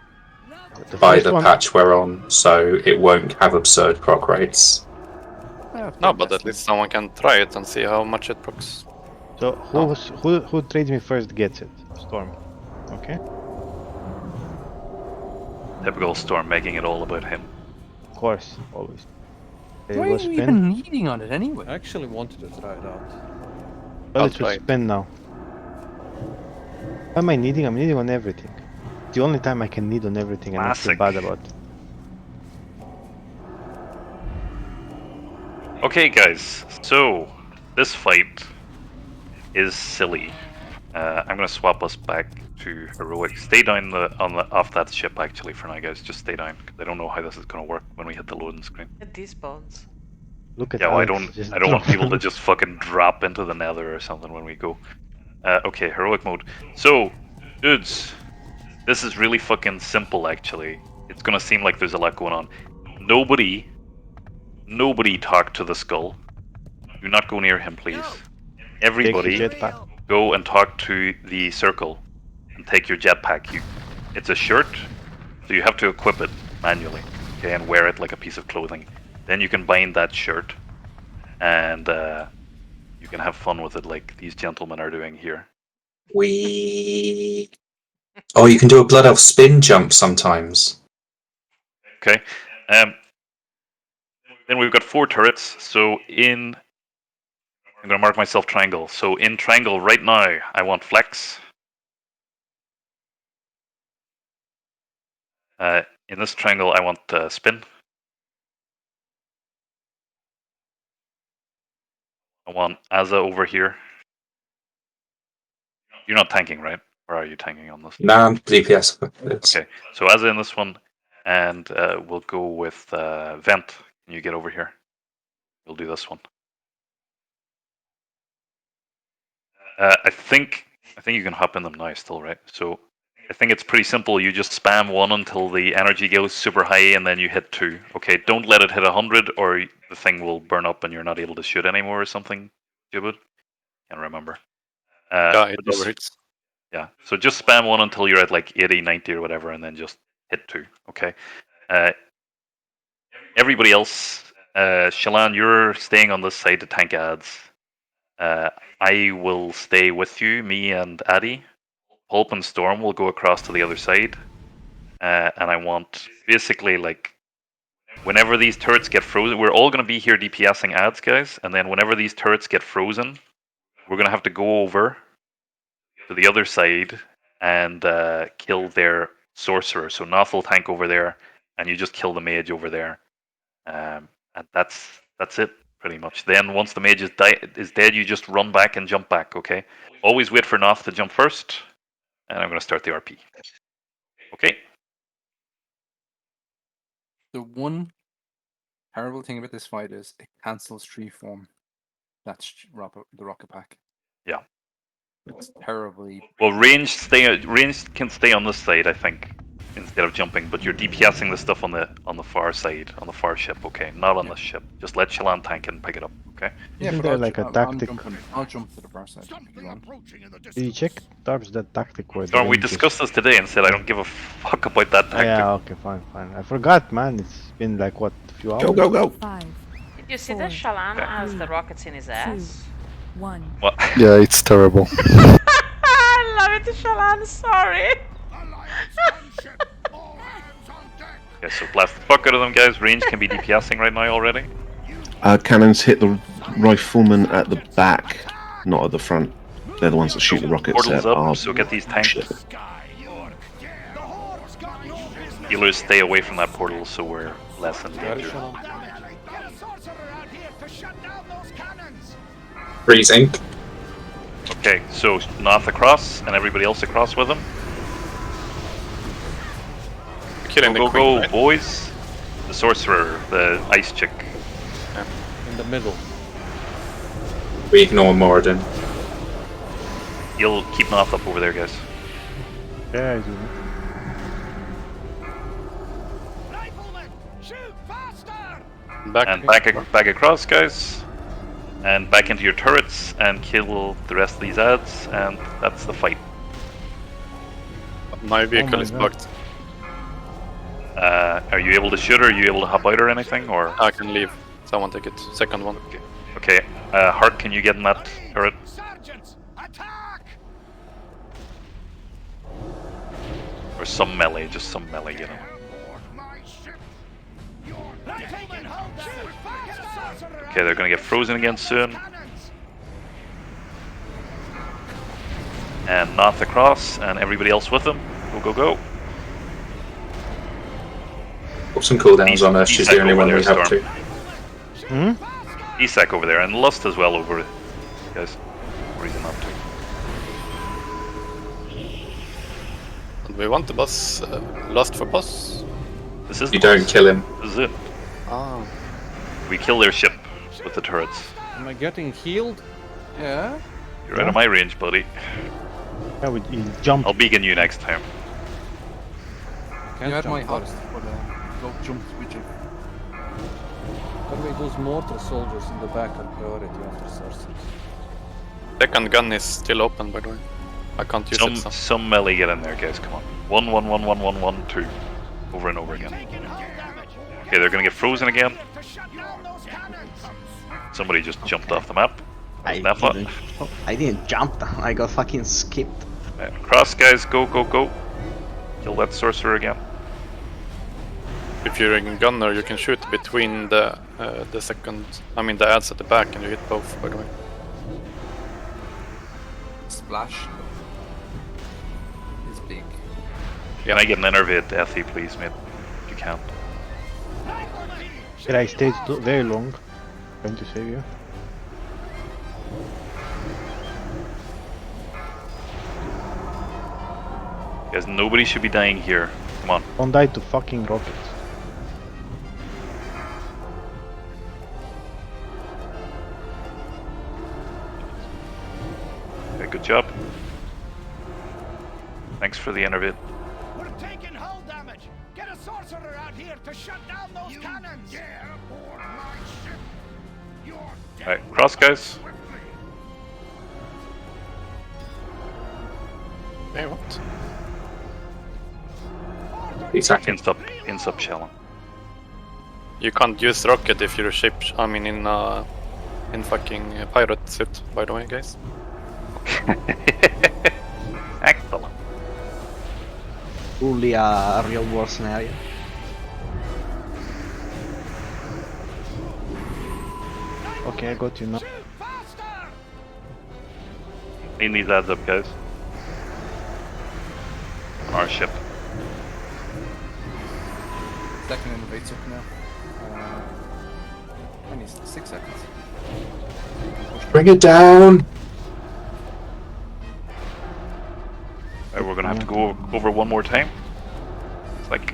by the patch we're on, so it won't have absurd proc rates. No, but at least someone can try it and see how much it procs. So who trades me first gets it? Storm. Okay. Typical Storm, making it all about him. Of course, always. There Why you are go, you spin. even needing on it anyway? I actually wanted to try it out. Well, I'll it's try with it. spin now. What am I needing? I'm needing on everything. The only time I can need on everything and I feel Classic. bad about. Okay, guys. So this fight is silly. I'm gonna swap us back to heroic. Stay down off that ship actually for now, guys. Just stay down because I don't know how this is gonna work when we hit the loading screen. At these bones. Look at Yeah, well, Alex. I don't want people to just fucking drop into the nether or something when we go. Okay, heroic mode. So, dudes, this is really fucking simple actually. It's gonna seem like there's a lot going on. Nobody talk to the skull. Do not go near him, please. Everybody go and talk to the circle and take your jetpack. It's a shirt, so you have to equip it manually, okay, and wear it like a piece of clothing. Then you can bind that shirt, and you can have fun with it like these gentlemen are doing here. Oh, you can do a blood elf spin jump sometimes. Okay. Then we've got 4 turrets. So I'm gonna mark myself triangle. So in triangle right now, I want flex. In this triangle, I want spin. I want Aza over here. You're not tanking, right? Or are you tanking on this? Nah, I'm DPS. Okay, so Aza in this one, and we'll go with Vent. Can you get over here? We'll do this one. I think you can hop in them now still, right? So I think it's pretty simple. You just spam 1 until the energy goes super high, and then you hit 2. Okay, don't let it hit 100, or the thing will burn up and you're not able to shoot anymore or something stupid. Can't remember. It overhits. Yeah, so just spam 1 until you're at like 80, 90 or whatever, and then just hit 2. Okay. Everybody else, Shallan, you're staying on this side to tank ads. I will stay with you, me and Addy. Pulp and Storm will go across to the other side. And I want basically like whenever these turrets get frozen, we're all going to be here DPSing ads, guys. And then whenever these turrets get frozen, we're going to have to go over to the other side and kill their sorcerer. So Noth will tank over there, and you just kill the mage over there. And that's it. Pretty much. Then once the mage is dead, you just run back and jump back, okay? Always wait for Noth to jump first, and I'm going to start the RP. Okay? The one terrible thing about this fight is it cancels tree form. That's the rocket pack. Yeah. It's terribly... Well, range can stay on this side, I think, instead of jumping, but you're DPSing the stuff on the far side, on the far ship, okay? Not on this ship. Just let Shallan tank and pick it up, okay? Yeah, isn't there like a tactic? I'll jump to the far side if you want. Did you check, Darbs, that tactic where Storm, we discussed this today and said I don't give a fuck about that tactic. Yeah, okay, fine. I forgot, man. It's been like, what, a few hours? Go! 5, Did you see that Shallan has the rockets in his ass? 2, 1. What? Yeah, it's terrible. I love it, Shallan, sorry. Okay, so blast the fuck out of them, guys. Range can be DPSing right now already. Cannons hit the riflemen at the back, not at the front. They're the ones that shoot the rockets. Portals up, so get these tanks. Healers stay away from that portal so we're less in danger. Freezing. Okay, so Noth across and everybody else across with him. Go, right? boys. The sorcerer, the ice chick. In the middle. We ignore Moradin. You'll keep Noth up over there, guys. Yeah, I do. Back across, guys. And back into your turrets and kill the rest of these ads, and that's the fight. My vehicle is bugged. Are you able to shoot, or are you able to hop out or anything, or? I can leave. Someone take it. Second one. Okay. Hart, can you get in that turret? Or some melee, just some melee, you know. Okay, they're gonna get frozen again soon. And Noth across, and everybody else with them. Go. Put some cooldowns on her, she's the only one we have to. Isak over there, and Lust as well over it, guys. No reason not to. And we want the boss, Lust for boss. This is You don't kill him. This is it. Ah. We kill their ship with the turrets. Am I getting healed? Yeah. You're out of my range, buddy. Yeah, he jumped. I'll beacon you next time. Can't You had jump my hut, first. but go jump with you. By the way, those mortar soldiers in the back are priority after sorceries. Second gun is still open, by the way. I can't use it. So. Some melee get in there, guys. Come on. 1, 1, 1, 1, 1, 1, 2. Over and over again. Okay, they're gonna get frozen again. Somebody just jumped off the map. I didn't jump down. I got fucking skipped. Cross, guys. Go, go, go. Kill that sorcerer again. If you're a gunner, you can shoot between the second. I mean, the ads at the back, and you hit both. By the way. Splash is big. Can I get an enervate, Effie, please, mate? If you can. I stayed very long. Trying to save you. Guys, nobody should be dying here. Come on. Don't die to fucking rockets. Okay, good job. Thanks for the enervate. We're taking hull damage. Get a sorcerer out here to shut down those cannons. Dare board my ship. You're Alright, cross, guys. Hey, what? Insup shelling. You can't use rocket if you're a ship. I mean, in fucking pirate suit. By the way, guys. Excellent. Only a real war scenario. Okay, I got you now. Clean these ads up, guys. On our ship. Second innovates up now. I need 6 seconds. Bring it down! Alright, we're gonna have to go over one more time. It's like...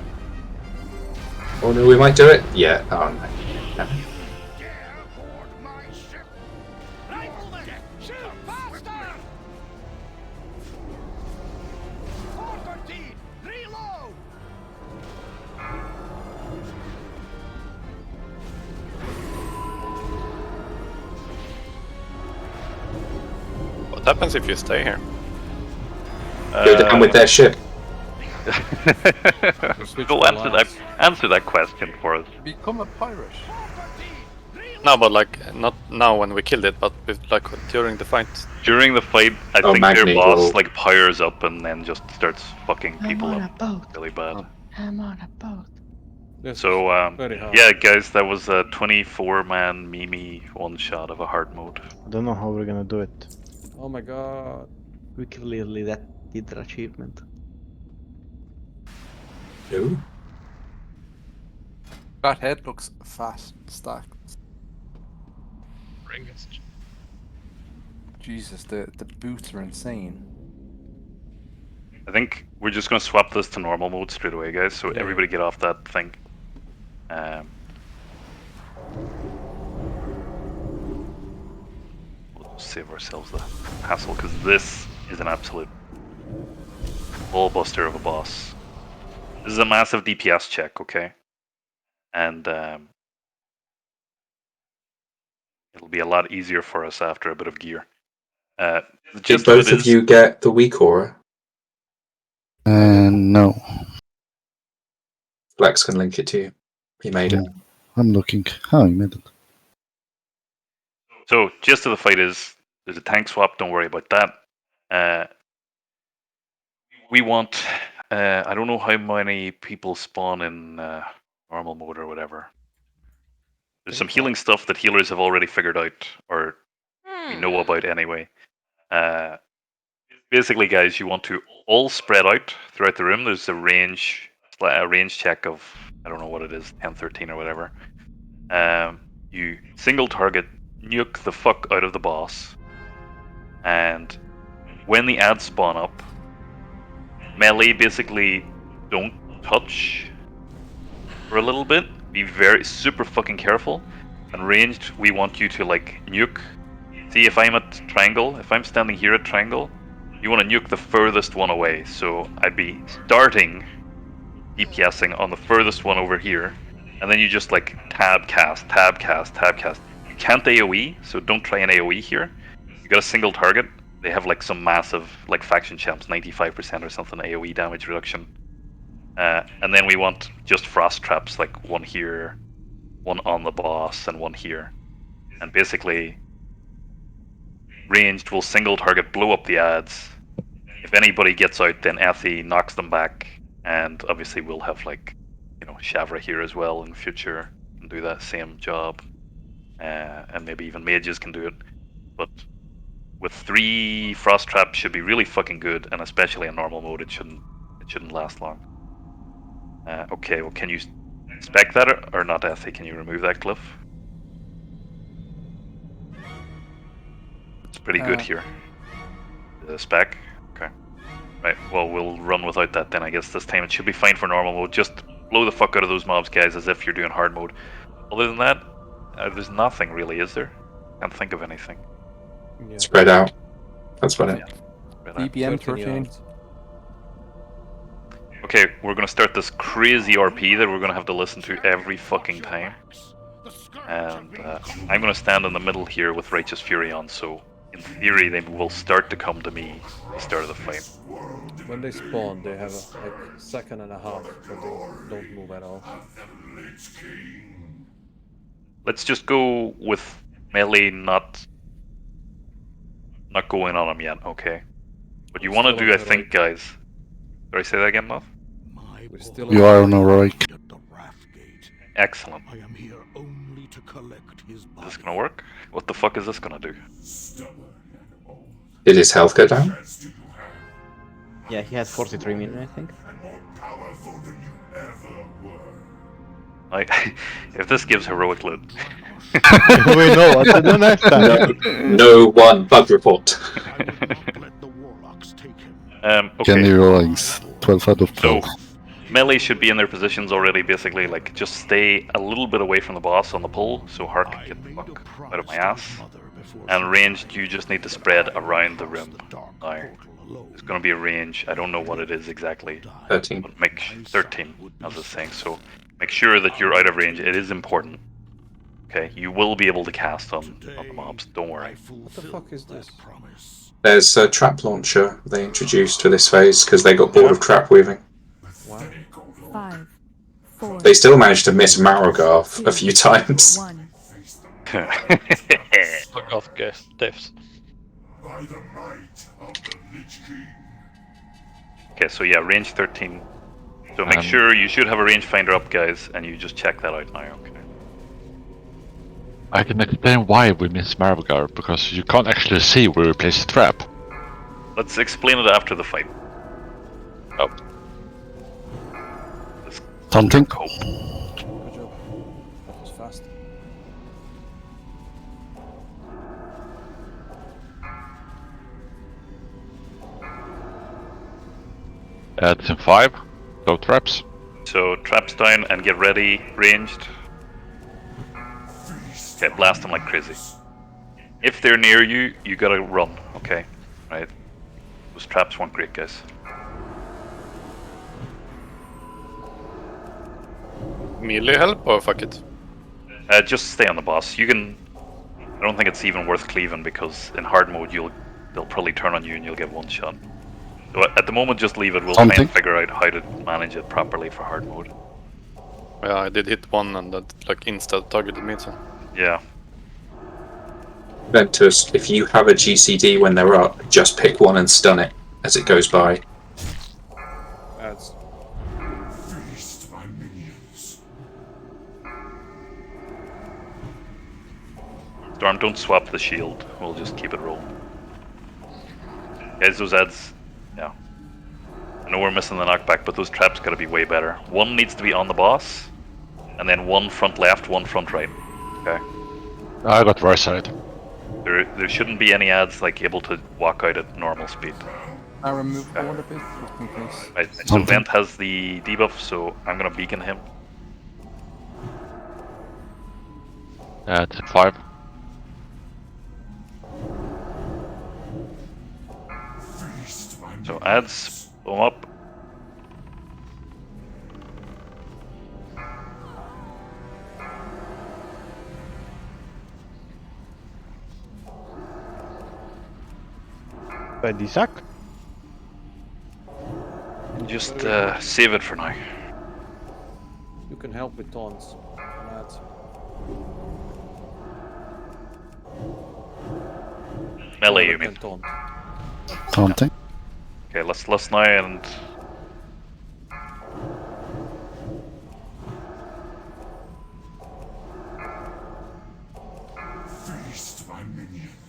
Oh no, we might do it? Yeah, oh no. What happens if you stay here? Go down with their ship. Go answer that question for us. Become a pirate. No, but like not now when we killed it, but like during the fight. During the fight, I think their boss like pyres up and then just starts fucking people up really bad. I'm on a boat. So yeah, guys, that was a 24-man Mimi one-shot of a hard mode. I don't know how we're gonna do it. Oh my god. We clearly did the achievement. Who? That head looks fast stacked. Jesus, the boots are insane. I think we're just gonna swap this to normal mode straight away, guys. So everybody get off that thing. We'll save ourselves the hassle because this is an absolute ballbuster of a boss. This is a massive DPS check, okay? And it'll be a lot easier for us after a bit of gear. Did both of you get the weak aura? No. Flex can link it to you. He made it. I'm looking. Oh, he made it. So, gist of the fight is there's a tank swap. Don't worry about that. We want. I don't know how many people spawn in normal mode or whatever. There's some healing stuff that healers have already figured out, or we know about anyway. Basically, guys, you want to all spread out throughout the room. There's a range check of, I don't know what it is, 10, 13 or whatever. you single target, nuke the fuck out of the boss, and when the ads spawn up, melee basically don't touch for a little bit. Be very super fucking careful. And ranged, we want you to like nuke. See, if I'm at triangle, if I'm standing here at triangle, you want to nuke the furthest one away. So I'd be starting DPSing on the furthest one over here, and then you just like tab cast, tab cast, tab cast. You can't AoE, so don't try an AoE here. You got a single target. They have like some massive, like faction champs, 95% or something AoE damage reduction. And then we want just frost traps, like one here, one on the boss, and one here. And basically, ranged will single target, blow up the ads. If anybody gets out, then Ethy knocks them back. And obviously we'll have like, you know, Shavra here as well in the future and do that same job. And maybe even mages can do it. But with 3 frost traps should be really fucking good, and especially in normal mode it shouldn't last long. Okay, well, can you spec that or not, Ethy? Can you remove that glyph? It's pretty good here. The spec? Okay. Right, well, we'll run without that then, I guess, this time. It should be fine for normal mode. Just blow the fuck out of those mobs, guys, as if you're doing hard mode. Other than that, there's nothing really, is there? Can't think of anything. Yeah. Spread out. That's about it. BPM 13. Okay, we're gonna start this crazy RP that we're gonna have to listen to every fucking time. And I'm gonna stand in the middle here with Righteous Fury on, so in theory they will start to come to me at the start of the fight. When they spawn, they have a like second and a half, but they don't move at all. Let's just go with melee not going on them yet, okay? What you want to do, I think, guys... Did I say that again, Muff? You are on a right. Excellent. Is this gonna work? What the fuck is this gonna do? Did his health go down? Yeah, he had 43 million, I think. If this gives heroic loot. We know what to do next time. No one bug report. Okay. Kenny Rollings, 12 out of 12. So, melee should be in their positions already, basically, like, just stay a little bit away from the boss on the pull, so Hark can get the fuck out of my ass. And ranged, you just need to spread around the room. Now, there's gonna be a range, I don't know what it is exactly. 13. But make 13, as I was saying, so make sure that you're out of range, it is important. Okay, you will be able to cast on the mobs, don't worry. What the fuck is this? There's a trap launcher they introduced for this phase because they got bored of trap weaving. Wow. 5, 4. They still managed to miss Marrowgar a few times. Fuck off, guys. Devs. Okay, so yeah, range 13. So make sure you should have a rangefinder up, guys, and you just check that out now, okay? I can explain why we miss Marrowgar, because you can't actually see where we place the trap. Let's explain it after the fight. Oh. Hunting? Good job. That was fast. It's in 5. Go traps. So traps down and get ready, ranged. Okay, blast them like crazy. If they're near you, you gotta run, okay? Right? Those traps weren't great, guys. Melee help or fuck it? Just stay on the boss. You can... I don't think it's even worth cleaving because in hard mode they'll probably turn on you and you'll get one shot. So at the moment just leave it, we'll try and figure out how to manage it properly for hard mode. Yeah, I did hit one and that like insta targeted me, so... Yeah. Ventus, if you have a GCD when they're up, just pick one and stun it as it goes by. Ads. Storm, don't swap the shield. We'll just keep it rolling. Guys, those ads... Yeah. I know we're missing the knockback, but those traps gotta be way better. One needs to be on the boss, and then one front left, one front right. Okay? I got right side. There shouldn't be any ads like able to walk out at normal speed. I remove forward a bit, just in case. Right, so Vent has the debuff, so I'm gonna beacon him. At 5. So ads, boom up. By the sack? Just save it for now. You can help with taunts and ads. Melee, you mean? Taunt. Taunting. Okay, let's now and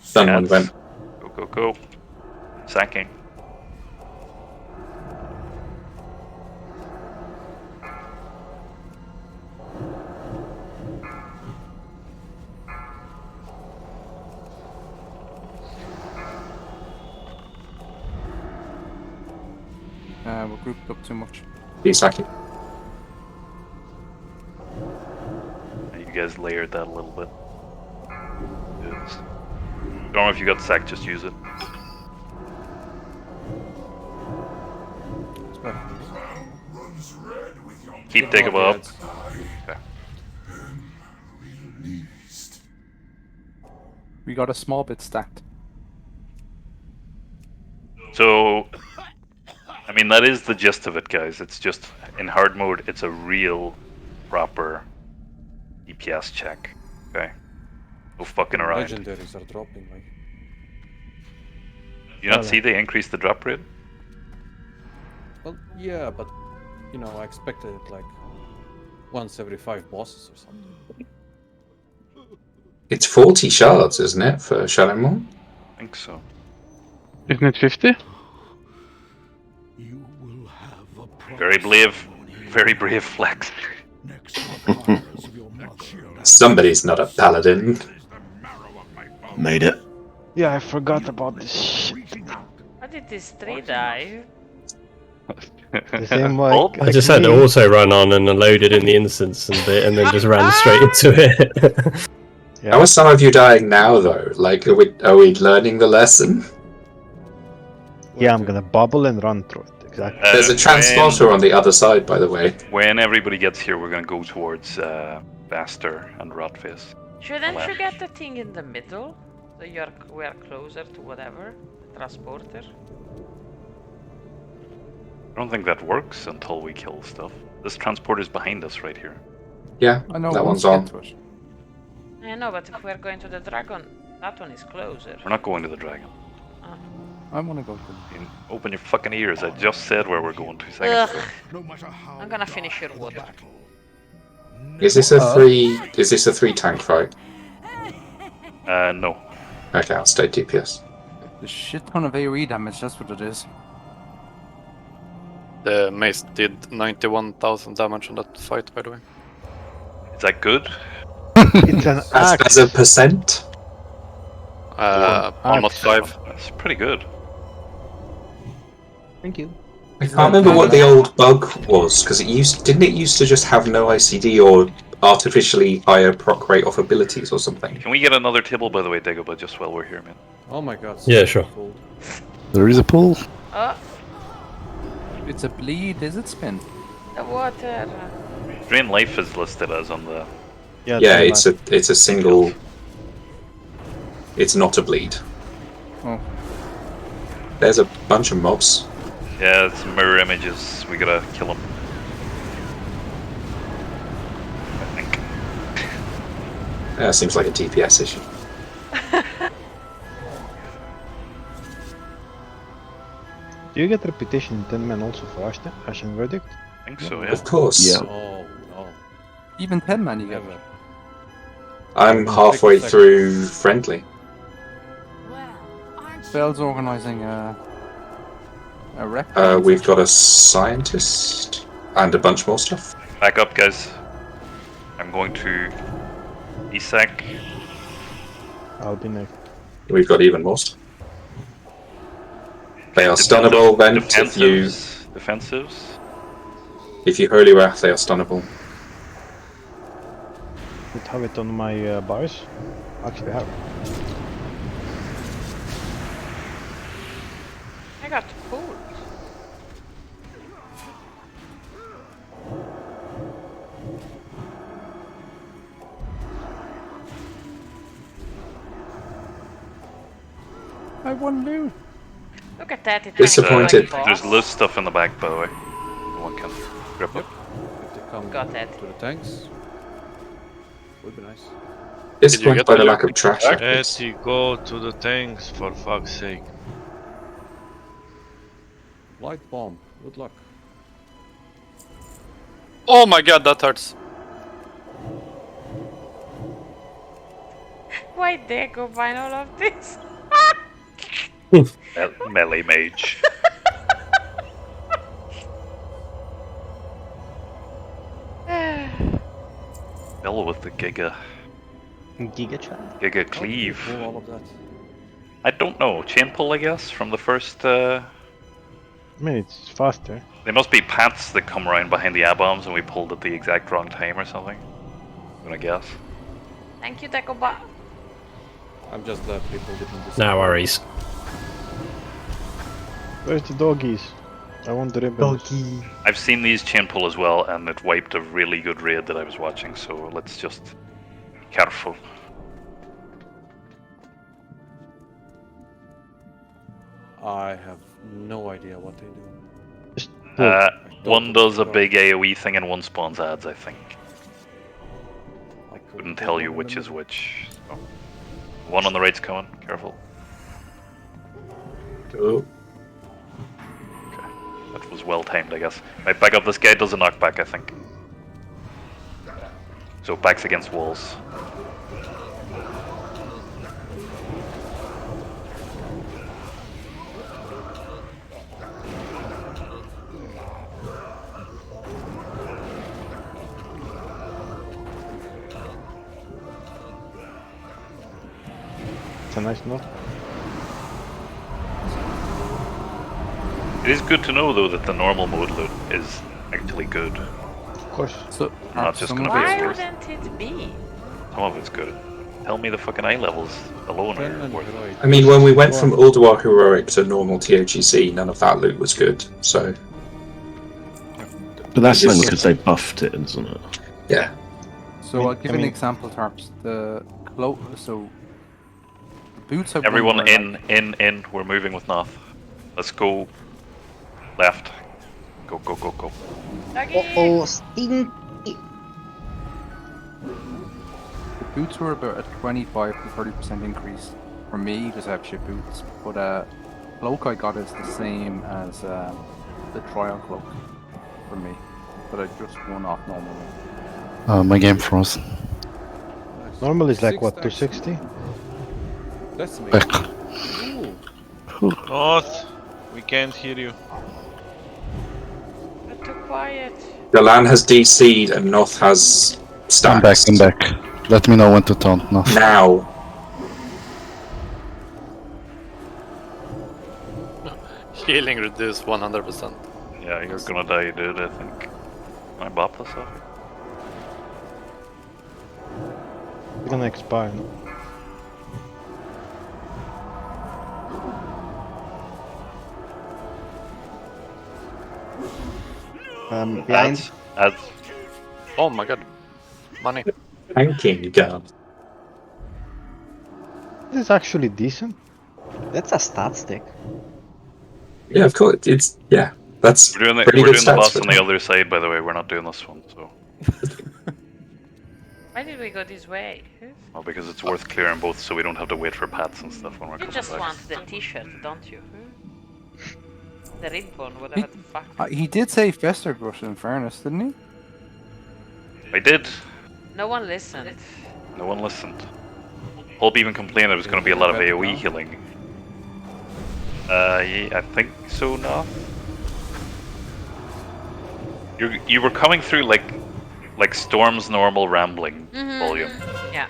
Someone went. Go. Sacking. We're grouped up too much. He's sacking. You guys layered that a little bit. Don't know if you got sack, just use it. Keep digging up. Okay. We got a small bit stacked. So, I mean, that is the gist of it, guys. It's just, in hard mode, it's a real, proper DPS check. Okay? No fucking around. Legendaries are dropping, like. Do you not see they increased the drop rate? Well, yeah, but you know, I expected it like once every 5 bosses or something. It's 40 shards, isn't it, for Shadowmoon? I think so. Isn't it 50? Very brave flex. Somebody's not a paladin. Made it. Yeah, I forgot about this shit. How did this tree die? The same like. I just had to auto run on and loaded in the instance and then just ran straight into it. How are some of you dying now, though? Like, are we learning the lesson? Yeah, I'm gonna bubble and run through it. Exactly. There's a transporter on the other side, by the way. When everybody gets here, we're gonna go towards Vaster and Rotface. Shouldn't you get the thing in the middle? So we're closer to whatever? The transporter? I don't think that works until we kill stuff. This transporter's behind us right here. Yeah, I know, that one's on. I know, but if we're going to the dragon, that one is closer. We're not going to the dragon. I want to go to the... Open your fucking ears, I just said where we're going 2 seconds ago. I'm gonna finish your water. Is this a three tank fight? No. Okay, I'll stay DPS. The shit ton of AoE damage, that's what it is. The mace did 91,000 damage on that fight, by the way. Is that good? It's an as a percent? Almost 5. That's pretty good. Thank you. I can't remember what the old bug was, because didn't it used to just have no ICD or artificially higher proc rate off abilities or something? Can we get another table, by the way, Dagobah, just while we're here, man? Oh my god. Yeah, sure. There is a pool. Oh, It's a bleed, is it, Spin? the water. Drain life is listed as on the... Yeah, it's a single... It's not a bleed. Oh. There's a bunch of mobs. Yeah, it's mirror images. We gotta kill them. I think. Yeah, seems like a DPS issue. Do you get reputation in 10 men also for Ashen Verdict? I think so, yeah. Of course. Yeah. Oh no. Even 10 man you get. I'm halfway through friendly. Bell's organising a rep. We've got a scientist and a bunch more stuff. Back up, guys. I'm going to Isak. I'll be next. We've got even more. They are stunnable. Then if you defensives. If you Holy Wrath, they are stunnable. Would have it on my bars. Actually, have. I got pulled. I won loot. Look at that. It Disappointed. There's loose stuff in the back, by the way. One can grip it. If they come Got that. to the tanks, would be nice. Disappointed by the lack of trash. Let you go to the tanks, for fuck's sake. Light bomb. Good luck. Oh my god, that hurts. Why did go find all of this? Melee mage. Bill with the Giga Child? Giga Cleave. Pull all of that. I don't know. Chain pull, I guess, from the first. I mean, it's faster. They must be paths that come around behind the A-bombs and we pulled at the exact wrong time or something. I'm gonna guess. Thank you, Decoba. I'm just glad people didn't. No worries. Where's the doggies? I want the ribbons. Doggy. I've seen these chain pull as well, and it wiped a really good raid that I was watching. So let's just be careful. I have no idea what they do. One does a big AoE thing and one spawns ads, I think. I couldn't tell you which is which. So. One on the right's coming, careful. Oh. Okay, that was well timed, I guess. Right, back up, this guy does a knockback, I think. So backs against walls. It's a nice note. It is good to know, though, that the normal mode loot is actually good. Of course. So, not just gonna be Why worse. wouldn't it be? Some of it's good. Tell me the fucking eye levels alone are worth it. I mean, when we went from Ulduar Heroic to normal TOGC, none of that loot was good, so... But that's only because they buffed it, isn't it? Yeah. So I'll give an example, Tarps. The boots have Everyone in. We're moving with Noth. Let's go left. Go. Oh, stinky. The boots were about a 25 to 30% increase for me because I have shit boots. But cloak I got is the same as the trial cloak for me. But I just won off normal. My game froze. Normal is like what, 260? That's me. Back. North, we can't hear you. But too quiet. Galan has DC'd and Noth has stacks. I'm back. Let me know when to taunt now. Now. Healing reduced 100%. Yeah, you're gonna die, dude, I think. Can I bop this off? It's gonna expire. No? Behind. Ads. Oh my god. Money. Tanking gun. This is actually decent. That's a stat stick. Yeah, of course. It's that's We're doing pretty good the stats boss for on them. the other side, by the way. We're not doing this one, so. Why did we go this way? Well, because it's worth clearing both, so we don't have to wait for pats and stuff when we're You coming just back. want the t-shirt, don't you? The ribbon, whatever the fuck. He did say Festergut in fairness, didn't he? I did. No one listened. No one listened. Hope even complained there was going to be a lot of AoE healing. Yeah, I think so, no. You were coming through like Storm's normal rambling volume. Yeah.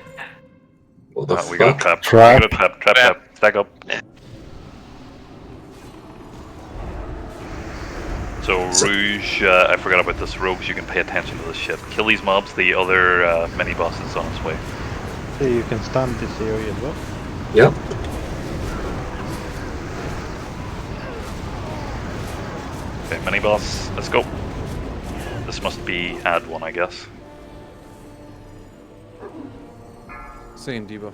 What the We got a fuck? trap. Trap. We got a trap. Trap. Stack up. So Rouge, I forgot about this. Rogues, you can pay attention to this shit. Kill these mobs. The other mini boss is on its way. So you can stun this area as well. Yep. Okay, mini boss. Let's go. This must be add 1, I guess. Same debuff.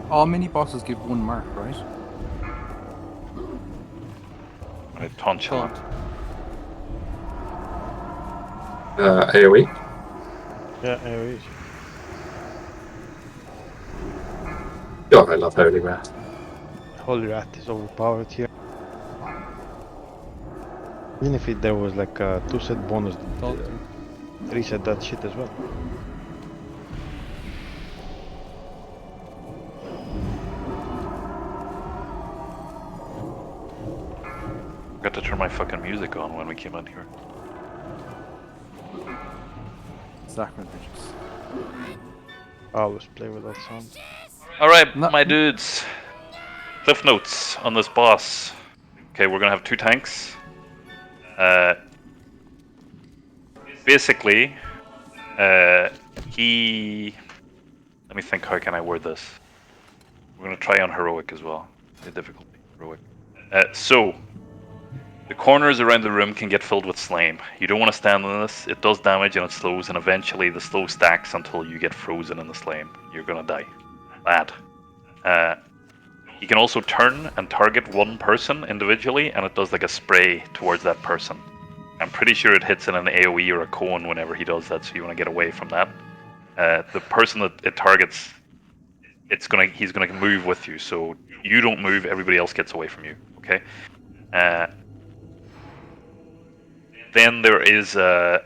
All mini bosses give 1 mark, right? Right, taunt Shalan. AoE? Yeah, AoE. God, I love Holy Rat. Holy Rat is overpowered here. Even if there was like a 2-set bonus, reset that shit as well. Got to turn my fucking music on when we came in here. Sacrilegious. I always play with that sound. Alright, my dudes. Cliff notes on this boss. Okay, we're gonna have 2 tanks. Basically, he... Let me think, how can I word this? We're gonna try on heroic as well. The difficulty, heroic. So, the corners around the room can get filled with slime. You don't want to stand on this. It does damage and it slows, and eventually the slow stacks until you get frozen in the slime. You're gonna die. Bad. You can also turn and target one person individually, and it does like a spray towards that person. I'm pretty sure it hits in an AoE or a cone whenever he does that, so you want to get away from that. The person that it targets, he's gonna move with you, so you don't move, everybody else gets away from you. Okay. Then there is the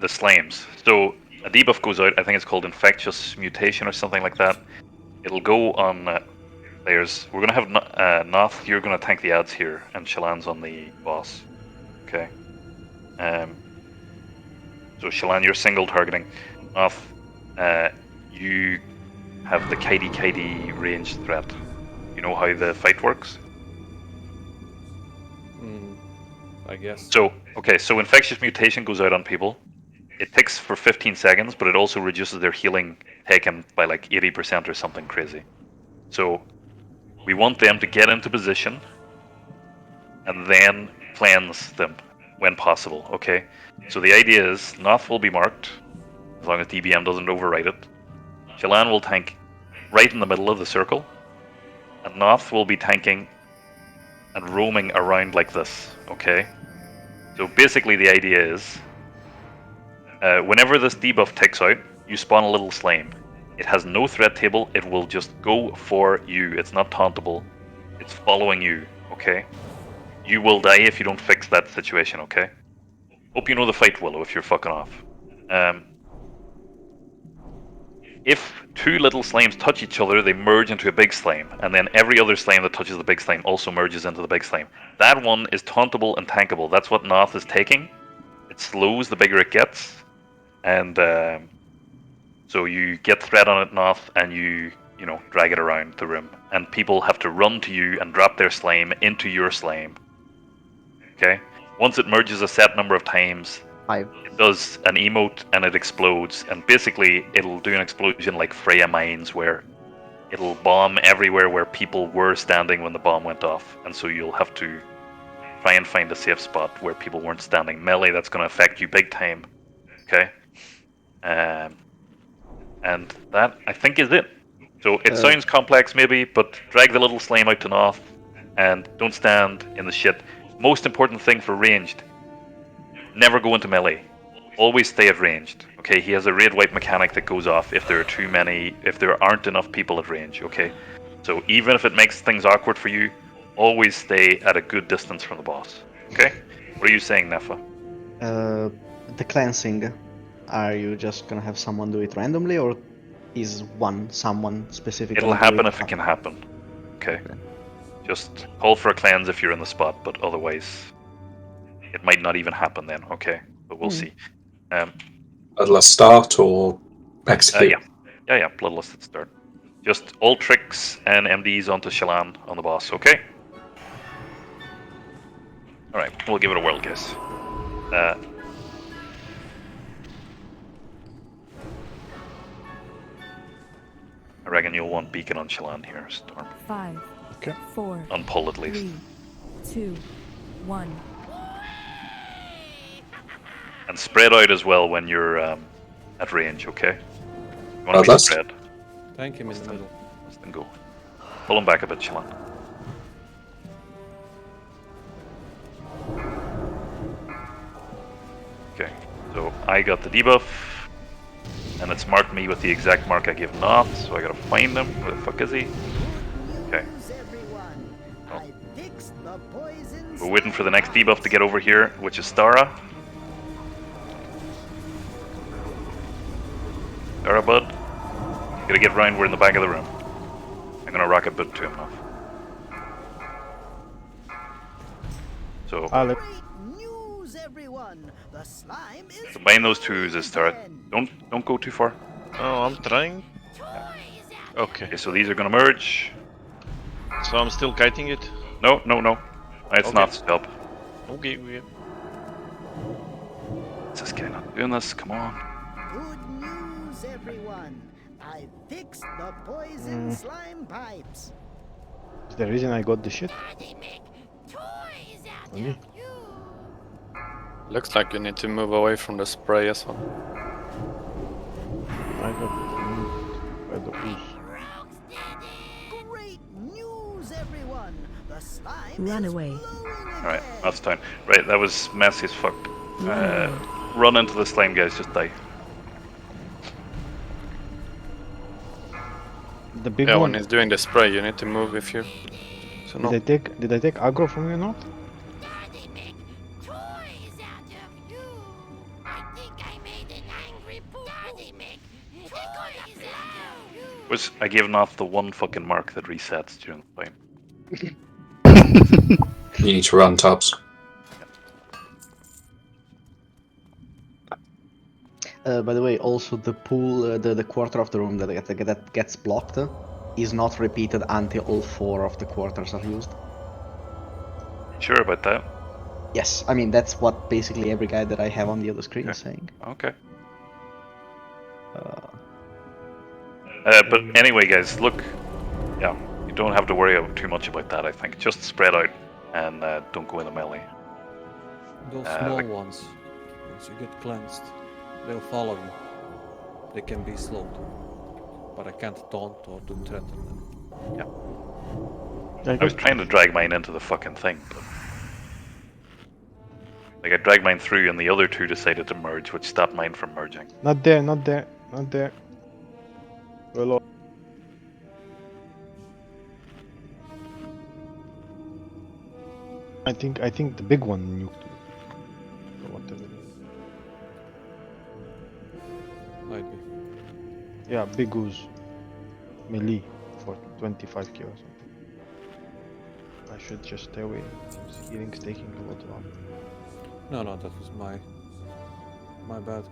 slimes. So a debuff goes out. I think it's called Infectious Mutation or something like that. It'll go on players. We're gonna have Noth. You're gonna tank the ads here, and Shalan's on the boss. Okay. So Shalan, you're single targeting. Noth, you have the KD ranged threat. You know how the fight works? I guess. So, okay, so Infectious Mutation goes out on people. It ticks for 15 seconds, but it also reduces their healing taken by like 80% or something crazy. So, we want them to get into position and then cleanse them when possible, okay? So the idea is, Noth will be marked, as long as DBM doesn't overwrite it. Shalan will tank right in the middle of the circle, and Noth will be tanking and roaming around like this, okay? So basically the idea is, whenever this debuff ticks out, you spawn a little slime. It has no threat table, it will just go for you. It's not tauntable, it's following you, okay? You will die if you don't fix that situation, okay? Hope you know the fight, Willow, if you're fucking off. If 2 little slimes touch each other, they merge into a big slime, and then every other slime that touches the big slime also merges into the big slime. That one is tauntable and tankable. That's what Noth is taking. It slows the bigger it gets, and so you get threat on it, Noth, and you drag it around the room, and people have to run to you and drop their slime into your slime. Okay? Once it merges a set number of times, it does an emote and it explodes, and basically it'll do an explosion like Freya Mines, where it'll bomb everywhere where people were standing when the bomb went off, and so you'll have to try and find a safe spot where people weren't standing. Melee, that's going to affect you big time. Okay? And that, I think, is it. So it sounds complex maybe, but drag the little slime out to Noth, and don't stand in the shit. Most important thing for ranged, never go into melee. Always stay at ranged. Okay, he has a raid wipe mechanic that goes off if there aren't enough people at range, okay? So even if it makes things awkward for you, always stay at a good distance from the boss. Okay? What are you saying, Nefa? The cleansing, are you just gonna have someone do it randomly, or is someone specifically It'll happen if it can happen. Okay. Just call for a cleanse if you're in the spot, but otherwise it might not even happen then, okay? but we'll see. Bloodlust start or execute? Yeah, Bloodlust at start. Just all tricks and MDs onto Shallan on the boss, okay? Alright, we'll give it a whirl, guys. I reckon you'll want Beacon on Shallan here, Storm. 5, okay. 4, on pull at least. 3, 2, 1. And spread out as well when you're at range, okay? You want to be spread. Thank him in the middle. Let them go. Pull him back a bit, Shallan. Okay, so I got the debuff, and it's marked me with the exact mark I give Noth, so I gotta find him. Where the fuck is he? Okay. Oh. We're waiting for the next debuff to get over here, which is Stara. Stara, bud. Gotta get round, we're in the back of the room. I'm gonna rocket boot to him now. So, combine those two oozes, Stara. Don't go too far. Oh, I'm trying. Okay. So these are gonna merge. So I'm still kiting it? No. It's not stop. Okay. Is this guy not doing this? Come on. Good news, everyone. I fixed the poison slime pipes. Is the reason I got the shit? Me? Looks like you need to move away from the spray as well. I got moved by the ooze. Great news, everyone. The slime Run away. Alright, that's time. Right, that was messy as fuck. Run into the slime, guys, just die. The big yeah, one. when he's doing the spray, you need to move if you. So no. Did I take aggro from you, not? I gave Noth the one fucking mark that resets during the fight. You need to run, Tubbs. By the way, also the pool, the quarter of the room that gets blocked is not repeated until all 4 of the quarters are used. Sure about that? Yes, I mean that's what basically every guy that I have on the other screen is saying. Okay. But anyway, guys, look. Yeah, you don't have to worry too much about that, I think. Just spread out and don't go in the melee. Those small ones, once you get cleansed, they'll follow you. They can be slowed. But I can't taunt or do threaten them. Yeah. I was trying to drag mine into the fucking thing, but... Like, I dragged mine through and the other two decided to merge, which stopped mine from merging. Not there. Well, I think the big one nuked me. Or whatever it is. Might be. Yeah, big ooze. Melee for 25k or something. I should just stay away. His healing's taking a lot of up. No, that was my bad.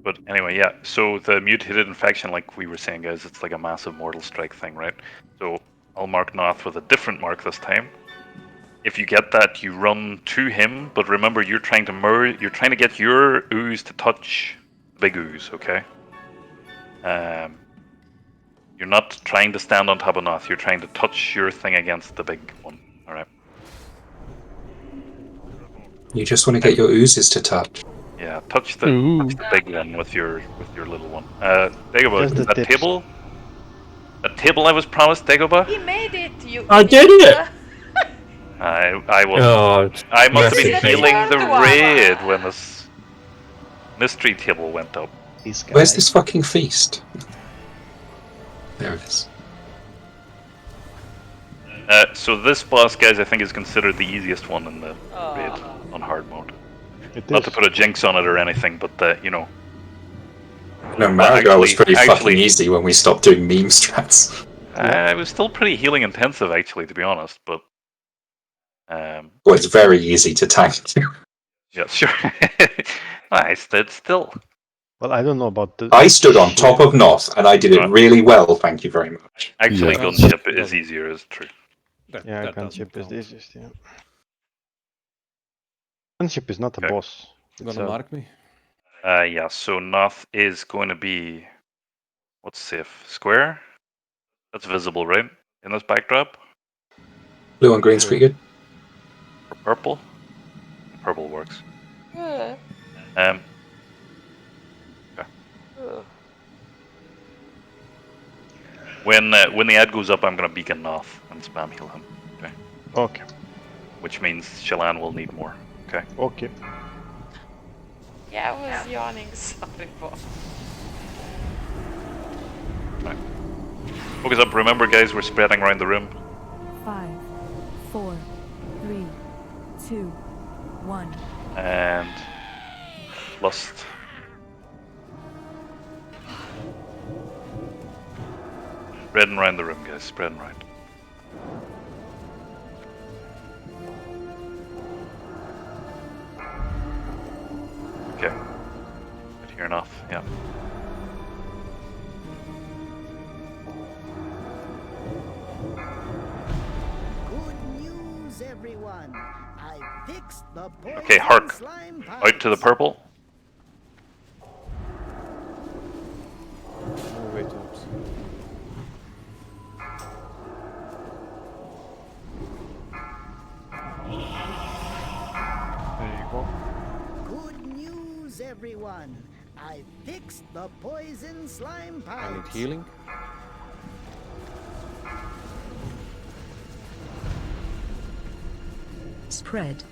But anyway, yeah, so the mutated infection, like we were saying, guys, it's like a massive mortal strike thing, right? So I'll mark Noth with a different mark this time. If you get that, you run to him, but remember you're trying to you're trying to get your ooze to touch the big ooze, okay? You're not trying to stand on top of Noth, you're trying to touch your thing against the big one, alright? You just want to get your oozes to touch. Yeah, touch the big one with your little one. Dagobah, that tips. table? That table I was promised, Dagobah? He made it. I did it. I was. Oh, I must have been messy. healing the raid when this mystery table went up. Where's this fucking feast? There it is. So this boss, guys, I think is considered the easiest one in the raid on hard mode. Not to put a jinx on it or anything, but you know. No, Marrowgar was pretty fucking easy when we stopped doing meme strats. It was still pretty healing intensive, actually, to be honest. But Well, it's very easy to tank. Yeah, sure. I stood still. Well, I don't know about the. I stood on top of North, and I did it really well. Thank you very much. Actually, Yeah. Gunship is easier, is true. Yeah, Gunship is the easiest. Yeah. Gunship is not a boss. It's Gonna mark me? Yeah, so North is going to be what's safe? Square? That's visible, right? In this backdrop? Blue and green's pretty good. Or purple? Purple works. Yeah. Okay. When the ad goes up, I'm gonna beacon North and spam heal him. Okay. Okay. Which means Shallan will need more. Okay. Okay. Yeah, I was yawning. Sorry, boss. Right. Focus up. Remember, guys, we're spreading around the room. 5, 4, 3, 2, 1. And Lust. Spreading around the room, guys. Spreading around. Okay. Good here enough. Yeah. Good news, everyone. I fixed the Okay, Hark. slime Out to the purple. Oh, wait, oops. There you go. Good news, everyone. I fixed the poison slime I pipes. need healing. Spread.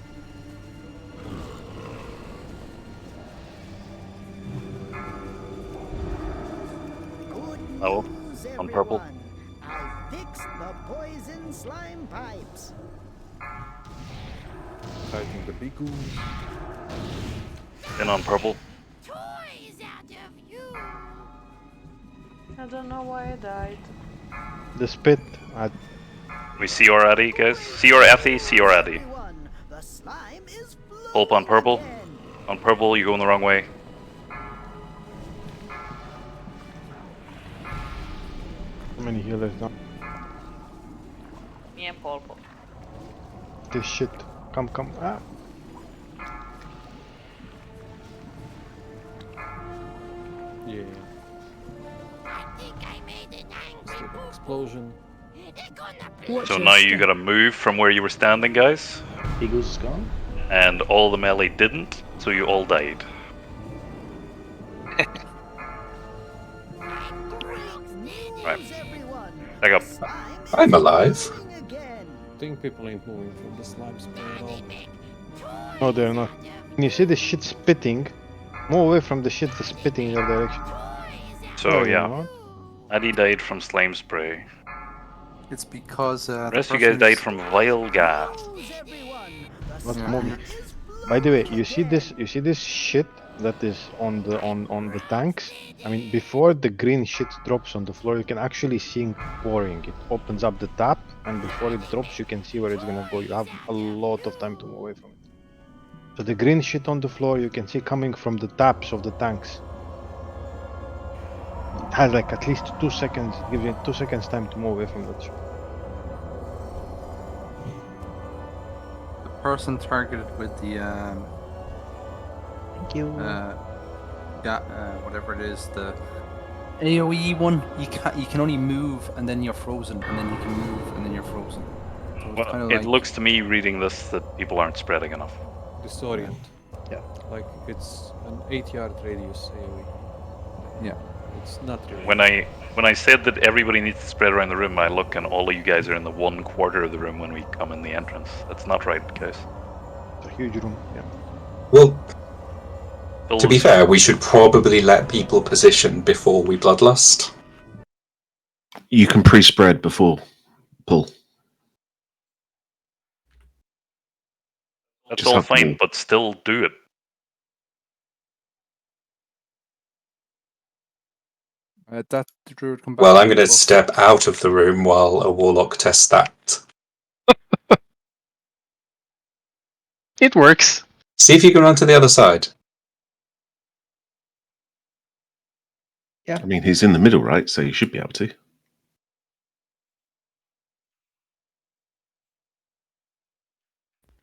Oh, on purple. I fixed the poison slime pipes. Fighting the big goons. Then on purple. I don't know why I died. The spit. We see your Addy, guys. See your Effie, see your Addy. Pulp on purple. On purple, you're going the wrong way. How many healers now? Me and Pulpo. This shit. Come. Ah. Yeah. Explosion. So now you gotta move from where you were standing, guys. Eagles is gone. And all the melee didn't, so you all died. Right. Back up. I'm alive. I think people ain't moving from the slime spray at all. No, they're not. When you see the shit spitting, move away from the shit that's spitting in your direction. So There you yeah, are. Addy died from slime spray. It's because The rest of you guys died from vile gas. Let's move. By the way, you see this shit that is on the tanks? I mean, before the green shit drops on the floor, you can actually see it pouring. It opens up the tap, and before it drops, you can see where it's gonna go. You have a lot of time to move away from it. So the green shit on the floor, you can see coming from the taps of the tanks. It has like at least 2 seconds, gives you 2 seconds time to move away from that shit. the person targeted with the Thank you. whatever it is, the AOE one. You can only move and then you're frozen, and then you can move and then you're frozen. So it's Well, kind of it like, looks to me reading this that people aren't spreading enough. Disorient. Yeah. Like it's an 8-yard radius AoE. Yeah. It's not really. When I said that everybody needs to spread around the room, I look and all of you guys are in the 1/4 of the room when we come in the entrance. That's not right, guys. It's a huge room. Yeah. Well, to be fair, we should probably let people position before we bloodlust. You can pre-spread before pull. That's Just all have to fine, move. but still do it. that druid come back. Well, I'm going to step out of the room while a warlock tests that. It works. See if you can run to the other side. Yeah. I mean, he's in the middle, right? So you should be able to.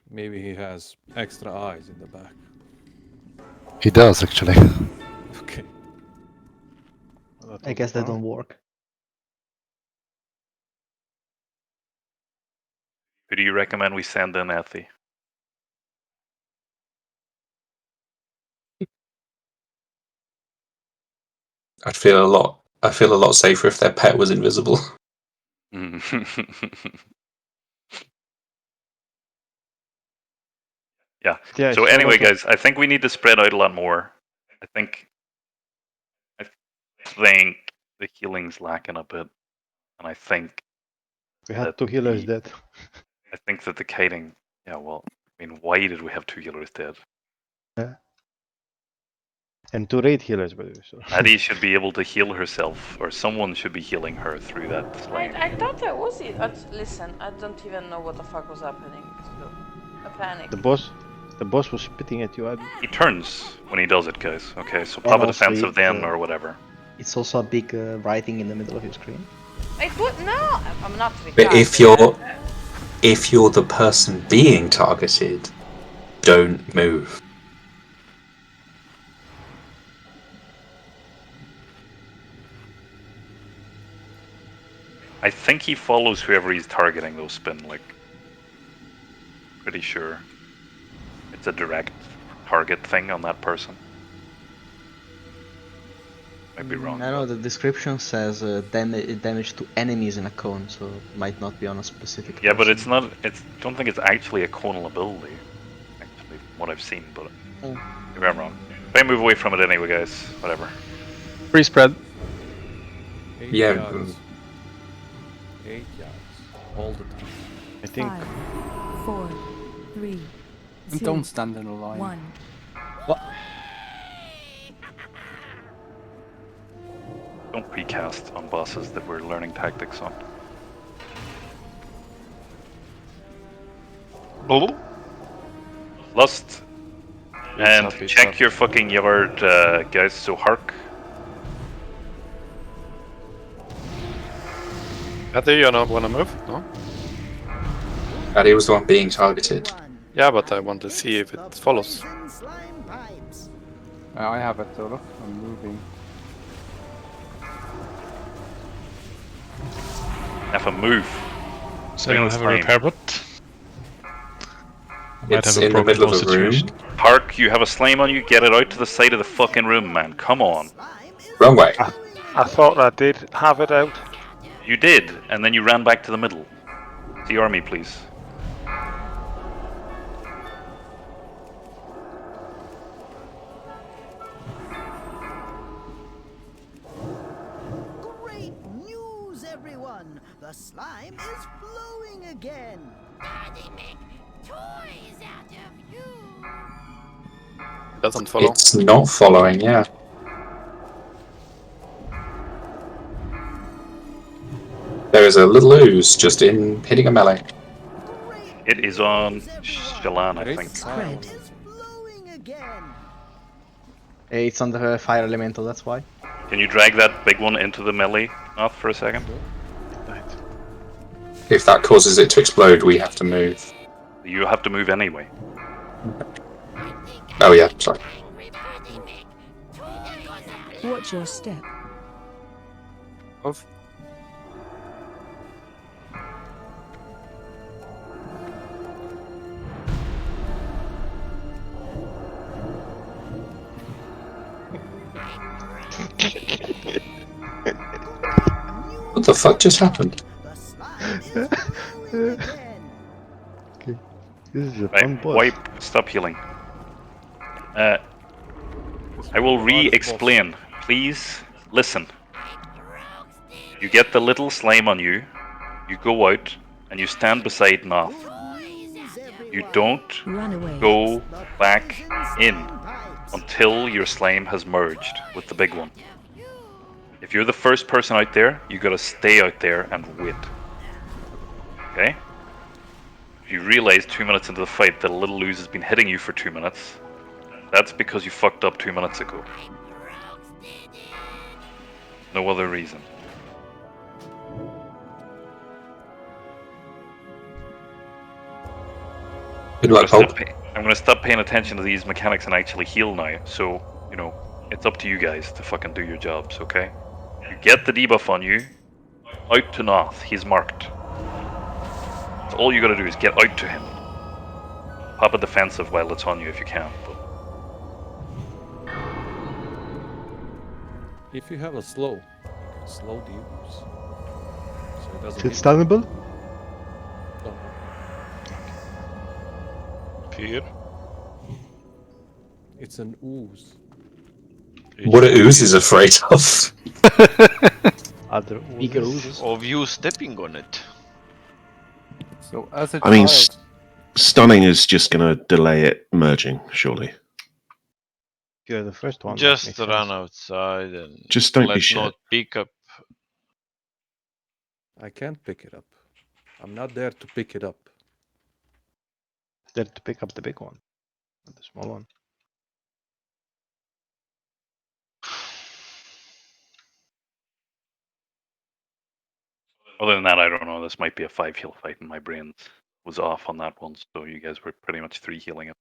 Maybe he has extra eyes in the back. He does, actually. Okay. I guess they don't work. Who do you recommend we send in, Ethy? I'd feel a lot safer if their pet was invisible. Yeah. Yeah, So it's anyway, not like guys, I think we need to spread out a lot more. I think the healing's lacking a bit, and I think we had that 2 healers dead. I think that the kiting. Yeah, well, I mean, why did we have 2 healers dead? Yeah. And 2 raid healers, by the way. So. Addie should be able to heal herself, or someone should be healing her through that slime. I thought I was it. Listen, I don't even know what the fuck was happening. So, I panicked. The boss was spitting at you, Abby. He turns when he does it, guys. Okay, so And pop a also defensive then, it, or whatever. It's also a big writing in the middle of your screen. I put no. I'm not retarded. But if you're the person being targeted, don't move. I think he follows whoever he's targeting, though, Spin. Like, pretty sure it's a direct target thing on that person. Might be wrong. I know the description says damage to enemies in a cone, so it might not be on a specific. Yeah, but person. it's not. It's. Don't think it's actually a conal ability. Actually, from what I've seen, but maybe I'm wrong. If I move away from it anyway, guys. Whatever. Free spread. 8 Yeah. yards. 8 yards. All the time. I think. 5, 4, 3, And 2, don't stand in a line. 1. What? Don't precast on bosses that we're learning tactics on. Lust. And check your fucking yard, guys. So Hark. Addy, you don't wanna move? No? Addy was the one being targeted. Yeah, but I want to see if it follows. I have it, so look, I'm moving. Have a move. So I don't have a repair bot. It's in the middle of the room. Hark, you have a slime on you. Get it out to the side of the fucking room, man. Come on. Wrong way. I thought I did have it out. You did, and then you ran back to the middle. The army, please. Great news, everyone! The slime is flowing again. They make toys out of you. Doesn't follow. It's not following, yeah. There is a little ooze just in hitting a melee. It is on Shalan, I think. It's on the fire elemental, that's why. Can you drag that big one into the melee off for a second? If that causes it to explode, we have to move. You have to move anyway. Oh yeah, sorry. Watch your step. Move. What the fuck just happened? Okay. This is a fun Right, boss. wipe, stop healing. I will re-explain. Please listen. You get the little slime on you, you go out, and you stand beside Noth. You don't go back in until your slime has merged with the big one. If you're the first person out there, you gotta stay out there and wait. Okay? If you realize 2 minutes into the fight that a little ooze has been hitting you for 2 minutes, that's because you fucked up 2 minutes ago. No other reason. Good luck, Hope. I'm gonna stop paying attention to these mechanics and actually heal now. So, you know, it's up to you guys to fucking do your jobs, okay? You get the debuff on you, out to Noth. He's marked. So all you gotta do is get out to him. Pop a defensive while it's on you if you can. But... If you have a slow, you can slow the ooze. So it doesn't. Is it stunnable? No. Fear. It's an ooze. What are oozes afraid of? Other bigger oozes. Of you stepping on it. So as a I mean, child, stunning is just going to delay it merging, surely. You're the first one. Just run outside and Just don't be let shit. not pick up. I can't pick it up. I'm not there to pick it up. There to pick up the big one, not the small one. Other than that, I don't know. This might be a 5 heal fight, and my brain was off on that one. So you guys were pretty much 3 healing it.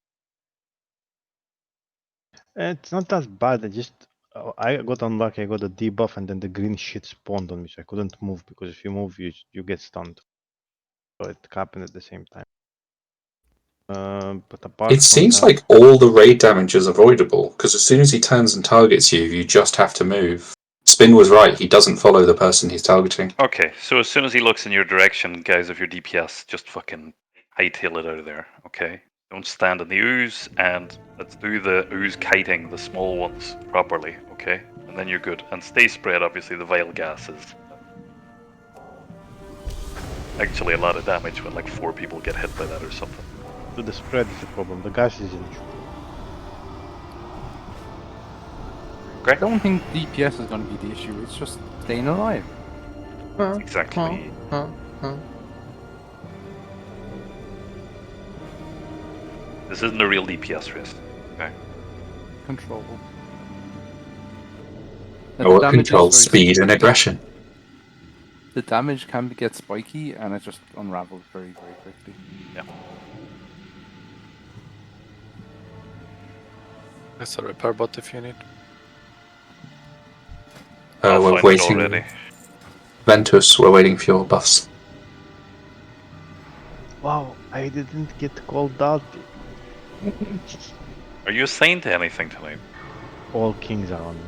It's not that bad. I got unlucky. I got a debuff, and then the green shit spawned on me, so I couldn't move because if you move, you get stunned. So it happened at the same time. But apart It seems that, like all the raid damage is avoidable, because as soon as he turns and targets you, you just have to move. Spin was right, he doesn't follow the person he's targeting. Okay, so as soon as he looks in your direction, guys of your DPS, just fucking hightail it out of there, okay? Don't stand in the ooze, and let's do the ooze kiting the small ones properly, okay? And then you're good. And stay spread, obviously, the vile gas is actually a lot of damage when like 4 people get hit by that or something. so the spread is the problem. The gas is an issue. I don't think DPS is going to be the issue. It's just staying alive. Exactly. This isn't a real DPS race. Okay. Control. Or control speed and aggression. The damage can get spiky and it just unravels very, very quickly. Yeah. There's a repair bot if you need. We're waiting. Already. Ventus, we're waiting for your buffs. Wow, I didn't get called out. Are you assigned to anything tonight? All kings are on me.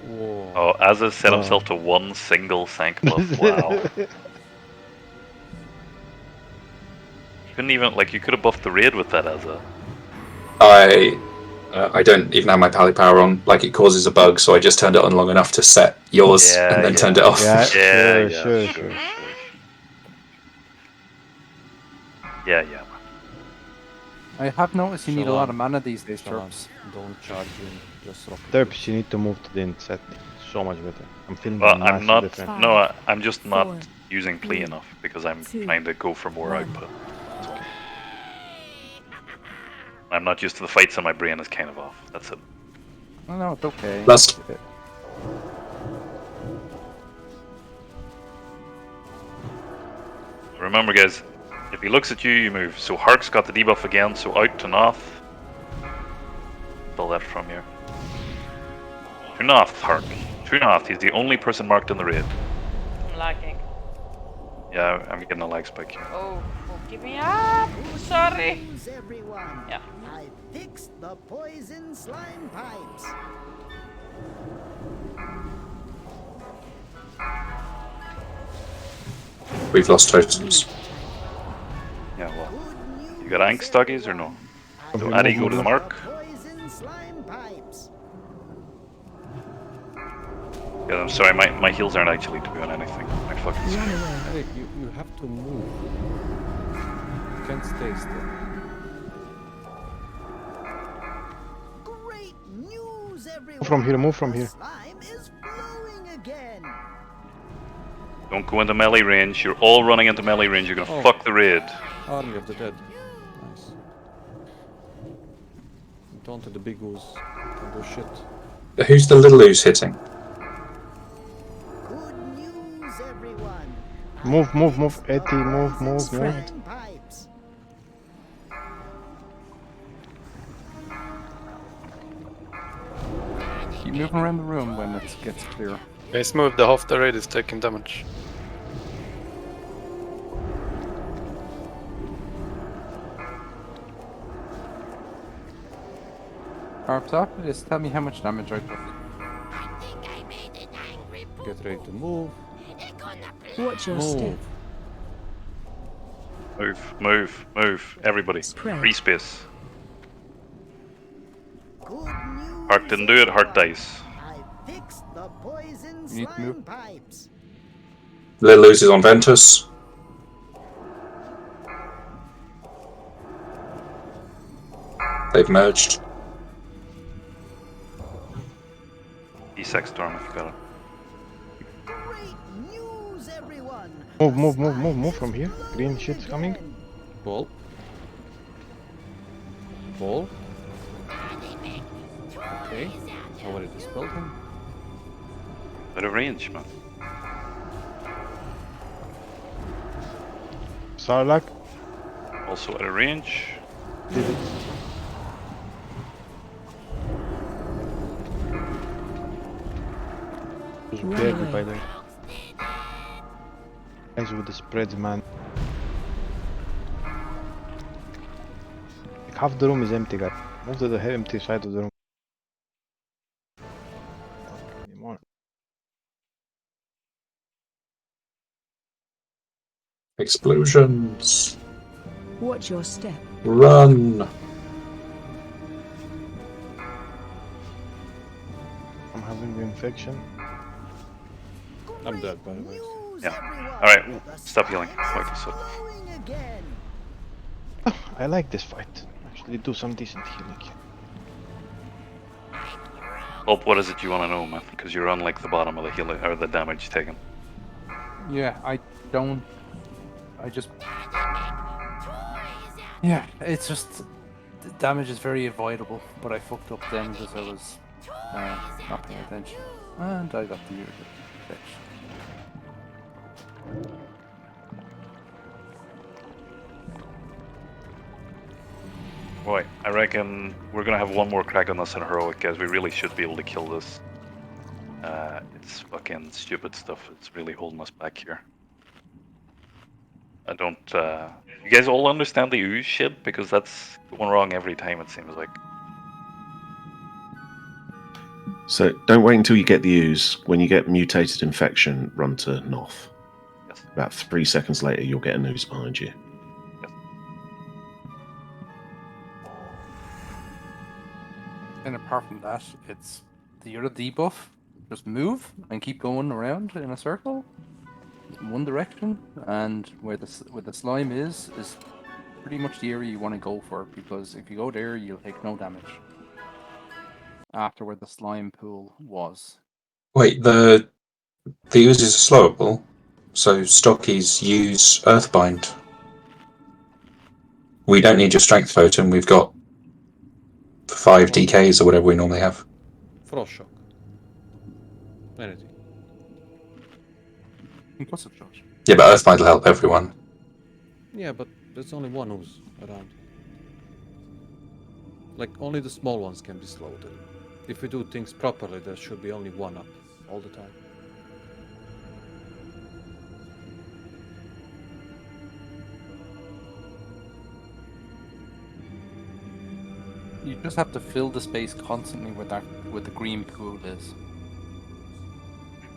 Whoa. Oh, Azza set himself to 1 single sank buff. Wow. Couldn't even, like, you could have buffed the raid with that, Azza. I don't even have my pally power on. Like, it causes a bug, so I just turned it on long enough to set yours and then turned it off. Sure. Yeah. I have noticed you need a Shalom. lot of mana these days, Shalom. Terps. Don't charge in, just rock. Terps, you need to move to the end set. It's so much better. I'm feeling Well, massive I'm not. difference. No, I'm just not 4, using plea 3, enough because I'm 2, trying to go for more 1. output. That's okay. I'm not used to the fights, and my brain is kind of off. That's it. No, it's okay. Last. Remember, guys, if he looks at you, you move. So Hark's got the debuff again, so out to Noth. Pull that from you. To Noth, Hark. To Noth. He's the only person marked in the raid. I'm lagging. Yeah, I'm getting a lag spike here. Oh, give me up! Sorry. Everyone. Yeah. I fixed the poison slime pipes. We've lost totems. Yeah, well. You got Ank stuggies or no? So Addy, go to the mark. Poison slime pipes. Yeah, I'm sorry, my heals aren't actually doing anything. My fucking Hey, you have to move. You can't stay still. Great news, everyone. Move from here. Slime is flowing again. Don't go into melee range. You're all running into melee range. You're gonna fuck the raid. Army of the Dead. Nice. Taunted the big ooze. Can do shit. Who's the little ooze hitting? Good news, everyone. Move, Etty, move. Slime pipes. Keep moving around the room when it gets clear. Guys, move. The half the raid is taking damage. Perhaps after this, tell me how much damage I took. Get ready to move. Watch your step. Move. Everybody. Free space. Heart didn't do it, Heart dice. I fixed the poison You need to move. slime pipes. Little ooze is on Ventus. They've merged. E6 Storm if you got it. Great news, everyone. Move from here. Green shit's coming. Ball. Ball. Okay. Already dispelled him. Out of range, man. Sarlacc. Also out of range. Did it. Just barely, by the way. Guys with the spreads, man. Like half the room is empty, guys. Move to the empty side of the room. Anymore. Explosions. Watch your step. Run. I'm having the infection. I'm dead, by the way. Yeah. Alright, stop healing. Focus up. I like this fight. Actually do some decent healing. Hope, what is it you want to know, man? Because you're on like the bottom of the heal or the damage taken. Yeah, I just... Yeah, it's just... The damage is very avoidable, but I fucked up then because I was not paying attention. And I got the infection. Boy, I reckon we're gonna have one more crack on this in Heroic, guys. We really should be able to kill this. It's fucking stupid stuff. It's really holding us back here. I don't... You guys all understand the ooze shit? Because that's going wrong every time, it seems like. So don't wait until you get the ooze. When you get mutated infection, run to Noth. Yes. About 3 seconds later, you'll get an ooze behind you. Yes. And apart from that, it's the other debuff. Just move and keep going around in a circle, in one direction, and where the slime is pretty much the area you want to go for, because if you go there, you'll take no damage. After where the slime pool was. Wait, the ooze is slowable, so stockies use Earthbind. We don't need your strength totem. We've got 5 DKs or whatever we normally have. Frost shock. Anything. Concussive charge. Yeah, but Earthbind will help everyone. Yeah, but there's only one ooze around. Like, only the small ones can be slowed. If we do things properly, there should be only one up all the time. You just have to fill the space constantly where the green pool is.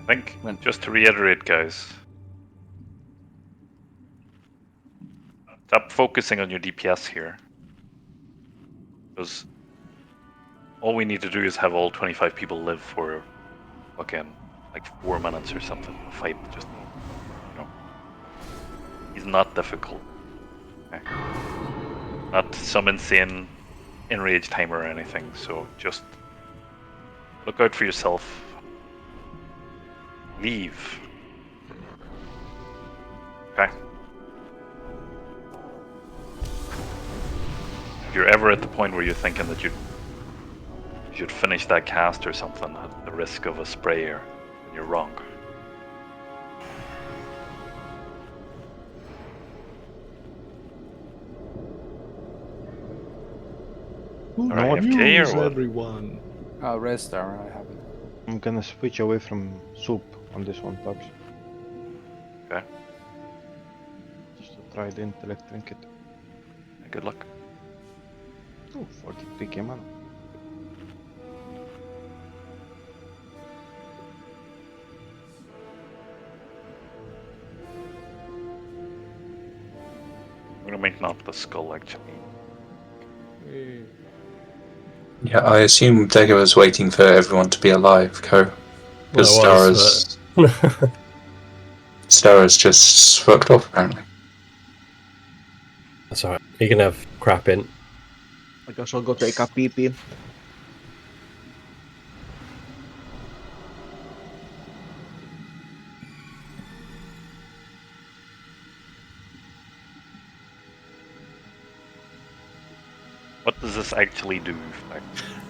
I think, just to reiterate, guys, stop focusing on your DPS here. Because all we need to do is have all 25 people live for fucking like 4 minutes or something. The fight just, you know, is not difficult. Okay. Not some insane enrage timer or anything, so just look out for yourself. Leave. Okay. If you're ever at the point where you're thinking that you should finish that cast or something at the risk of a sprayer, then you're wrong. Alright, FK or what? everyone. Red Star, I haven't. I'm gonna switch away from soup on this one, Tubbs. Okay. Just to try the intellect trinket. Good luck. Oh, 43k mana. I'm gonna make not the skull actually. Yeah, I assume Dega was waiting for everyone to be alive, Co. Because Stara's just fucked off apparently. That's alright. You can have crap in. I guess I'll go take a pee-pee. What does this actually do?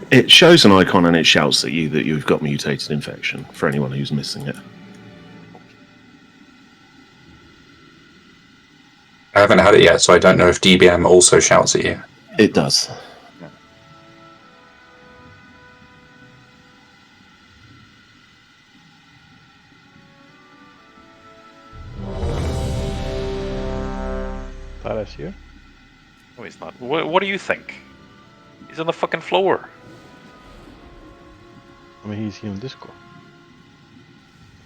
It shows an icon and it shouts at you that you've got mutated infection for anyone who's missing it. I haven't had it yet, so I don't know if DBM also shouts at you. It does. Tara's here? No, he's not. What do you think? He's on the fucking floor. I mean, he's here on Discord.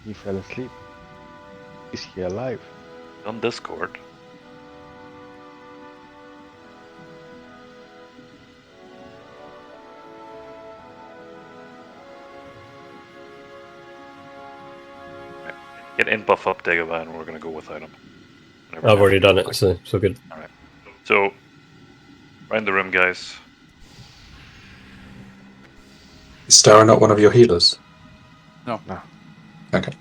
He fell asleep. Is he alive? On Discord. Get in buff up Dagobah and we're gonna go without him. I've already done it, so good. Alright. So, round the room, guys. Is Stara not one of your healers? No. Okay.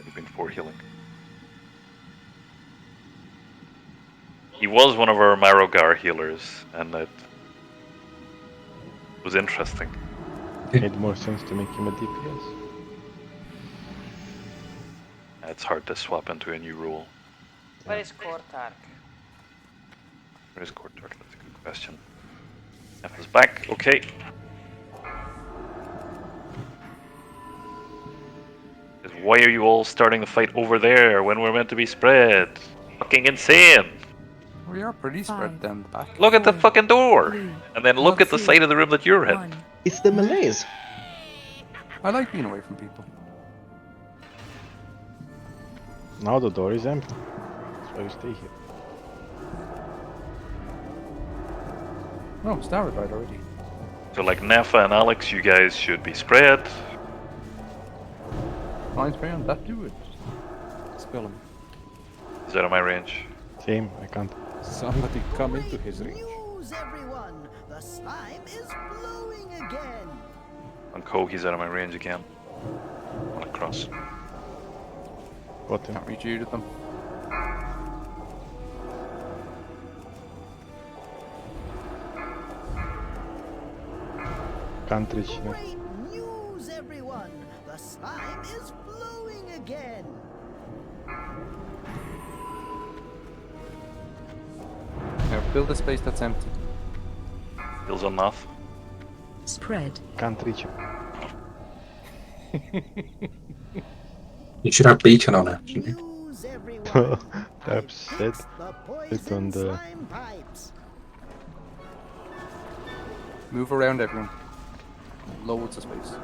You've been for healing. He was one of our Marrowgar healers, and it was interesting. It made more sense to make him a DPS. It's hard to swap into a new role. Where is Kortark? Where is Kortark? That's a good question. F is back. Okay. Why are you all starting the fight over there when we're meant to be spread? Fucking insane! We are pretty spread down the back. Look at the fucking door! And then look at the side of the room that you're in. It's the Malays. I like being away from people. Now the door is empty. That's why you stay here. No, Star died already. So like Nefa and Alex, you guys should be spread. Fine spray on that dude. Spell him. Is out of my range? Same, I can't. Somebody come into his range. News, everyone! The slime is blowing again! On Ko, he's out of my range again. On a cross. Got him. Can't reach you to them. Can't reach him. Great news, everyone! The slime is blowing again! Now build a space that's empty. Heals on Nath. Spread. Can't reach him. You should have beacon on it, shouldn't you? News, everyone! Taps said it on the... Slime pipes! Move around everyone. Loads of space.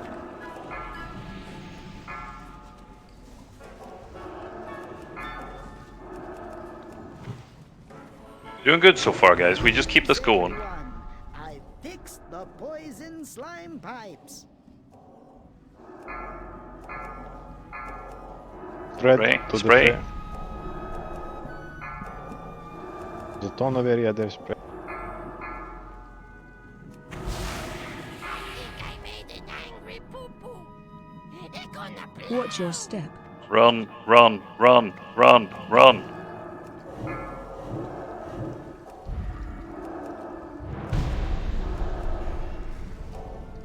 Doing good so far, guys. We just keep this going. I fixed the poison slime pipes! Thread Spray, to spray. the There's a ton of area there spread. Watch your step. Run, run, run, run, run.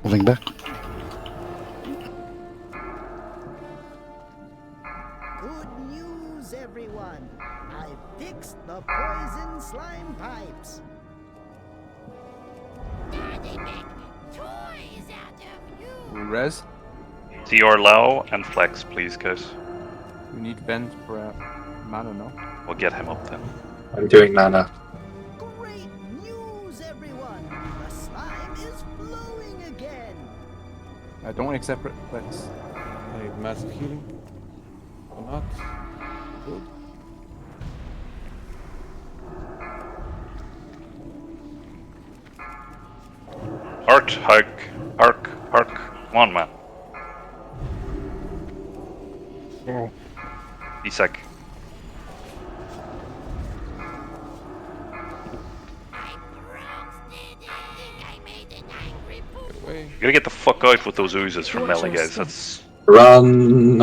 Moving back. Good news, everyone. I've fixed the poison slime pipes. They make toys out of you. Res? CR Lao and Flex, please, guys. We need vent for mana, no? We'll get him up then. I'm doing mana. Great news, everyone. The slime is flowing again. I don't want to accept Flex. I need massive healing. Or not. Good. Arc. Come on, man. Oh. Isak. You gotta get the fuck out with those oozes from melee, guys. That's... Run!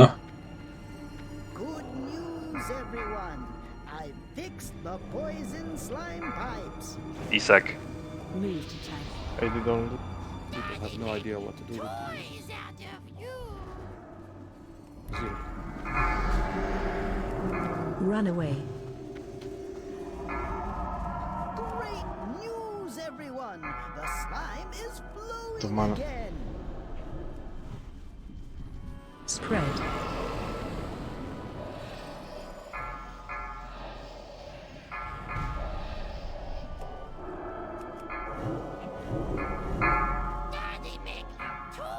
Good news, everyone. I've fixed the poison slime pipes. Isak. Move to tank. I didn't. People have no idea what to do with these. Zero. Run away. Great news, everyone. The slime is The flowing mana. again. Spread.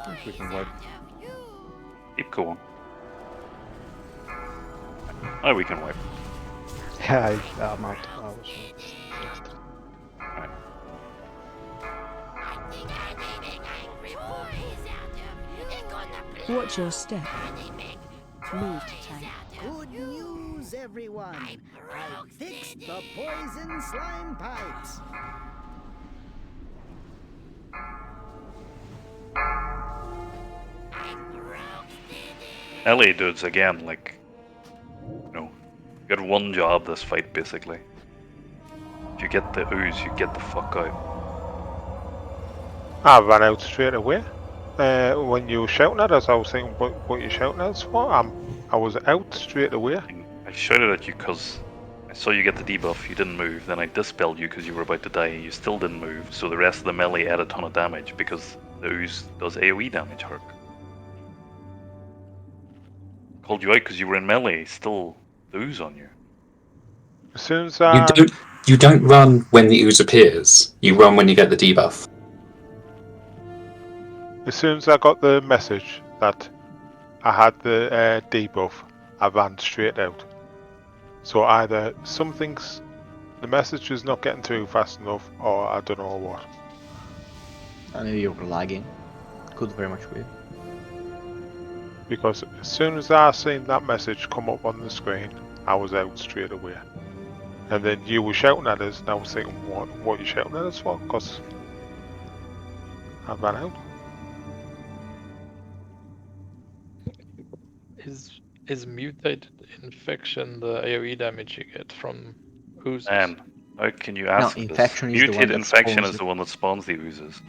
I think we can wipe. Keep going. Oh, we can wipe. Yeah, I'm out. I was Right. Watch your step. Move to tank. Good news, everyone. I've fixed the poison slime pipes. LA dudes again, like, you know, you got one job this fight basically. If you get the ooze, you get the fuck out. I ran out straight away. When you were shouting at us, I was thinking, what you shouting at us for? I was out straight away. I shouted at you because I saw you get the debuff, you didn't move, then I dispelled you because you were about to die, you still didn't move, so the rest of the melee had a ton of damage because the ooze does AoE damage, Herc. Called you out because you were in melee, still the ooze on you. As soon as You don't run when the ooze appears. You run when you get the debuff. As soon as I got the message that I had the debuff, I ran straight out. So either the message is not getting through fast enough, or I don't know what. I know you were lagging. Could very much be. Because as soon as I seen that message come up on the screen, I was out straight away. And then you were shouting at us, and I was thinking, what are you shouting at us for? Because I ran out. Is mutated infection the AoE damage you get from oozes? Man, how can you ask this? infection is the one Mutated that infection spawns is it. the one that spawns the oozes.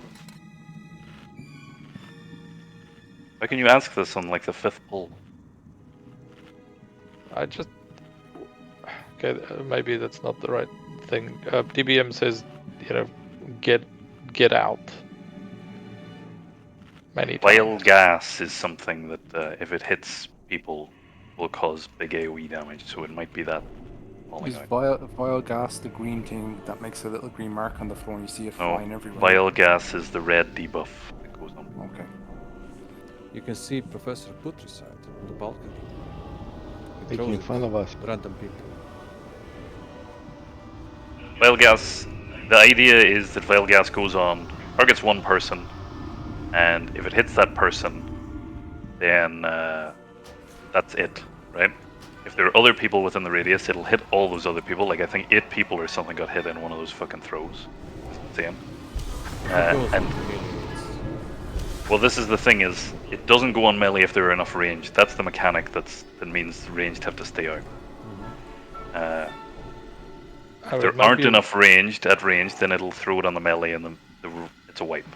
How can you ask this on like the 5th pull? I just... Okay, maybe that's not the right thing. DBM says, you know, get out. Many times. Vile gas is something that if it hits people will cause big AoE damage, so it might be that falling Is out. vile gas the green thing that makes a little green mark on the floor and you see it flying everywhere? Vile gas is the red debuff that goes on. Okay. You can see Professor Putricide on the balcony. He Making throws fun it of us. at random people. Vile gas, the idea is that vile gas goes on, targets one person, and if it hits that person, then that's it, right? If there are other people within the radius, it'll hit all those other people. Like I think 8 people or something got hit in one of those fucking throws. It's insane. And well, this is the thing: is it doesn't go on melee if there are enough range. That's the mechanic that means ranged have to stay out. If there aren't enough ranged at range, then it'll throw it on the melee, and it's a wipe.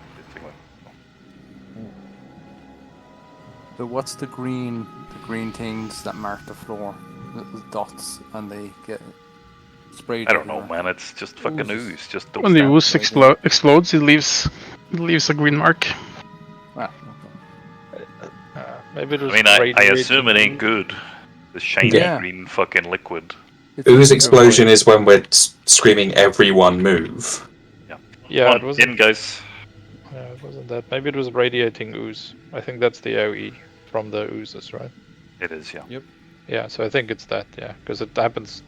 what's the green things that mark the floor? Little dots, and they get sprayed. I don't know, man. It's just fucking ooze. Just don't When the stand ooze there. explodes, it leaves a green mark. Ah, Maybe it was I assume it ain't good. The shiny Yeah. green fucking liquid. Ooze explosion is when we're screaming everyone move. Yeah, Come on, in, guys. Yeah, it wasn't that. Maybe it was radiating ooze. I think that's the AoE from the oozes, right? It is, yeah. Yep. Yeah, so I think it's that, yeah, because it happens,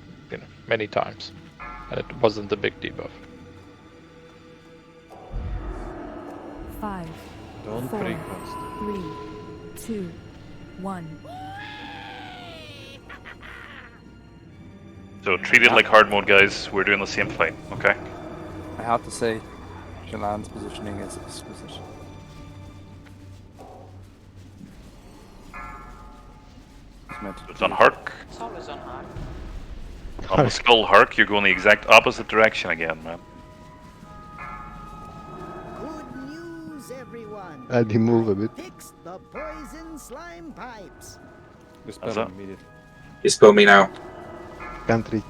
many times, and it wasn't a big debuff. 5, Don't 4, break past. 3, 2, 1. So treat it like hard mode, guys. We're doing the same fight, okay? I have to say, Jalan's positioning is exquisite. It's on Hark. It's always on hard. On the Skull Hark, you're going the exact opposite direction again, man. Good news, everyone. I did move a bit. Fix the poison slime pipes. Dispel that? immediately. Dispel me now. Can't reach.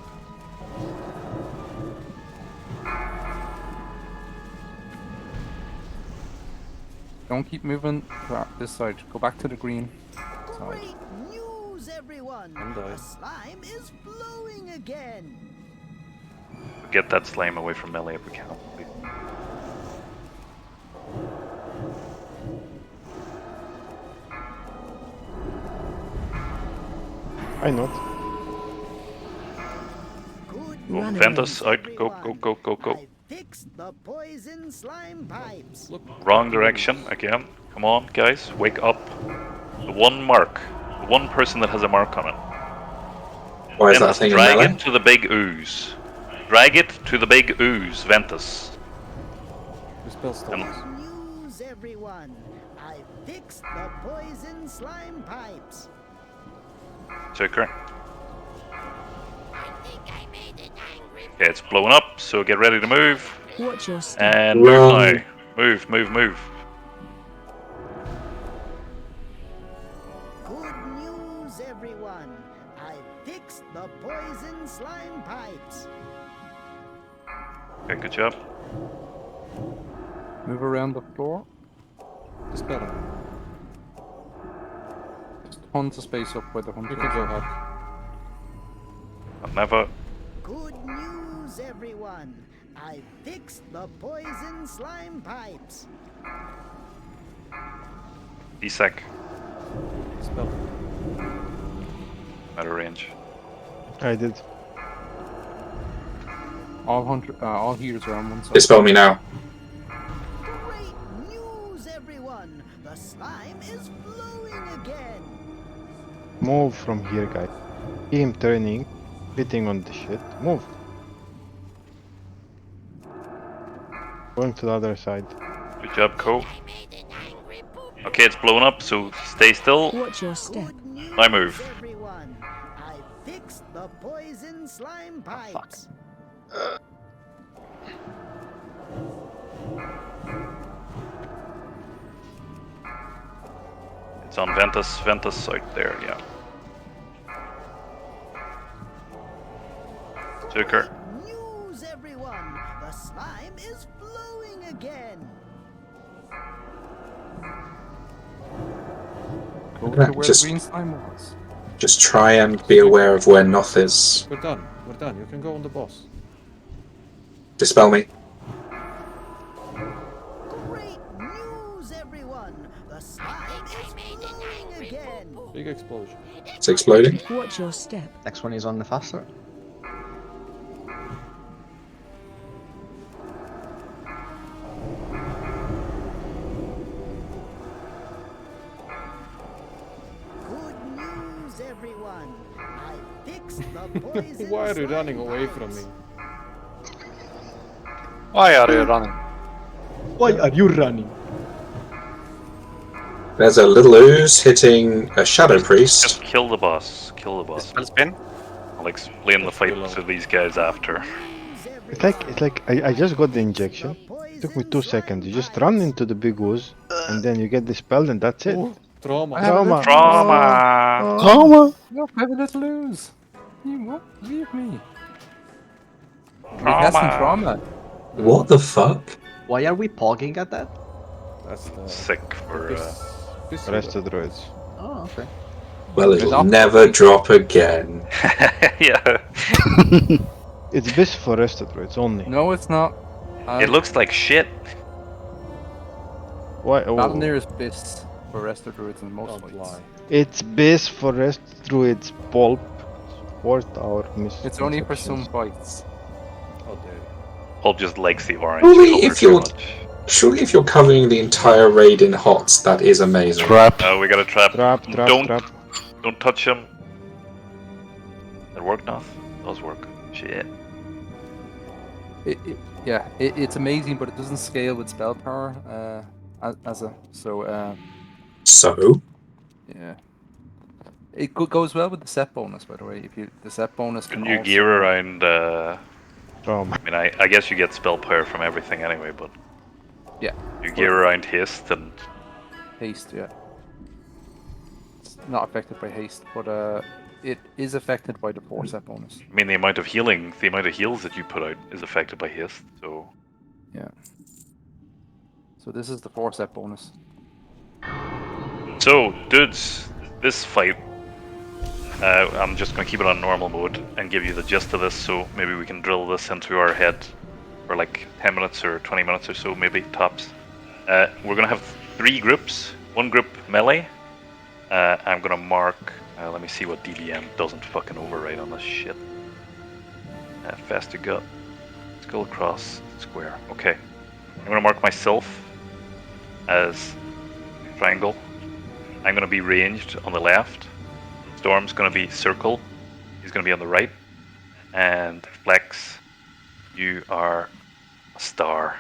Don't keep moving to this side. Go back to the green side. Great news, everyone. And die. The slime is flowing again. Get that slime away from melee if we can, please. Why not? Oh, Ventus, out. Go, go, go, go, go. Fix the poison slime pipes. Look. Wrong direction again. Come on, guys, wake up. The one mark. The one person that has a mark on it. Why is that Ventus, thing in drag melee? it to the big ooze. Drag it to the big ooze, Ventus. Dispel Good news, everyone. I fixed the poison slime pipes. Joker. Okay, it's blowing up, so get ready to move. Watch your step. And move now. Move, move, move. Good news, everyone. I fixed the poison slime pipes. Okay, good job. Move around the floor. Dispel him. Just tons of space up where the hunter You can go hard. I'll never. Good news, everyone. I fixed the poison slime pipes. E-sec. Dispel. Out of range. I did. All healers are on one side. Dispel me now. Great news, everyone. The slime is flowing again. Move from here, guys. See him turning, hitting on the shit. Move. Going to the other side. Good job, Co. Okay, it's blowing up, so stay still. Watch your step. I move. Everyone, I fixed the poison slime pipes. It's on Ventus out there, yeah. Joker. News, everyone. The slime is flowing again. Go to where Just- the green slime was. Just try and be aware of where Noth is. We're done. We're done. You can go on the boss. Dispel me. Great news, everyone. The slime is flowing again. Big explosion. It's exploding. Watch your step. Next one is on the faster. Good news, everyone. I fixed the poison Why are you slime running away pipes. from me? Why are you running? Why are you running? There's a little ooze hitting a shadow priest. Just kill the boss. Kill the boss. Spell spin? I'll explain the fight to these guys after. It's like I just got the injection. Took me 2 seconds. You just run into the big ooze, and then you get the spell, and that's it. Trauma. I have a little Trauma. Trauma. No, I have a little lose. You won't leave me. We Trauma. have some trauma. What the fuck? Why are we pogging at that? That's the Sick for. Rest of the droids. Oh, okay. Well, It's it'll not never pogging. drop again. Yeah. It's best for rest of the droids only. No, it's not. It looks like shit. Why? Not Oh. near as best for rest of druids in most Don't fights. lie. It's best for rest druids pulp. Support our It's only for some fights. How dare you. Pulp just likes the orange Surely color if too you're much. if you're covering the entire raid in hots, that is amazing. Trap. We got a trap. Trap, don't trap. don't touch him. That work, Nath? Does work. Shit. It's amazing, but it doesn't scale with spell power. So Yeah. It goes well with the set bonus, by the way. The set bonus can You also... gear around. Trauma. I mean, I guess you get spell power from everything anyway, but Yeah. you gear around haste and Haste, yeah. It's not affected by haste, but it is affected by the 4 set bonus. I mean the amount of heals that you put out is affected by haste. So yeah. So this is the 4 set bonus. So, dudes, this fight, I'm just going to keep it on normal mode and give you the gist of this, so maybe we can drill this into our head for like 10 minutes or 20 minutes or so, maybe, tops. We're going to have 3 groups. 1 group melee. I'm going to mark, let me see what DVM doesn't fucking override on this shit. Festergut, skull cross, square. Okay. I'm going to mark myself as triangle. I'm going to be ranged on the left. Storm's going to be circle. He's going to be on the right. And Flex, you are a star.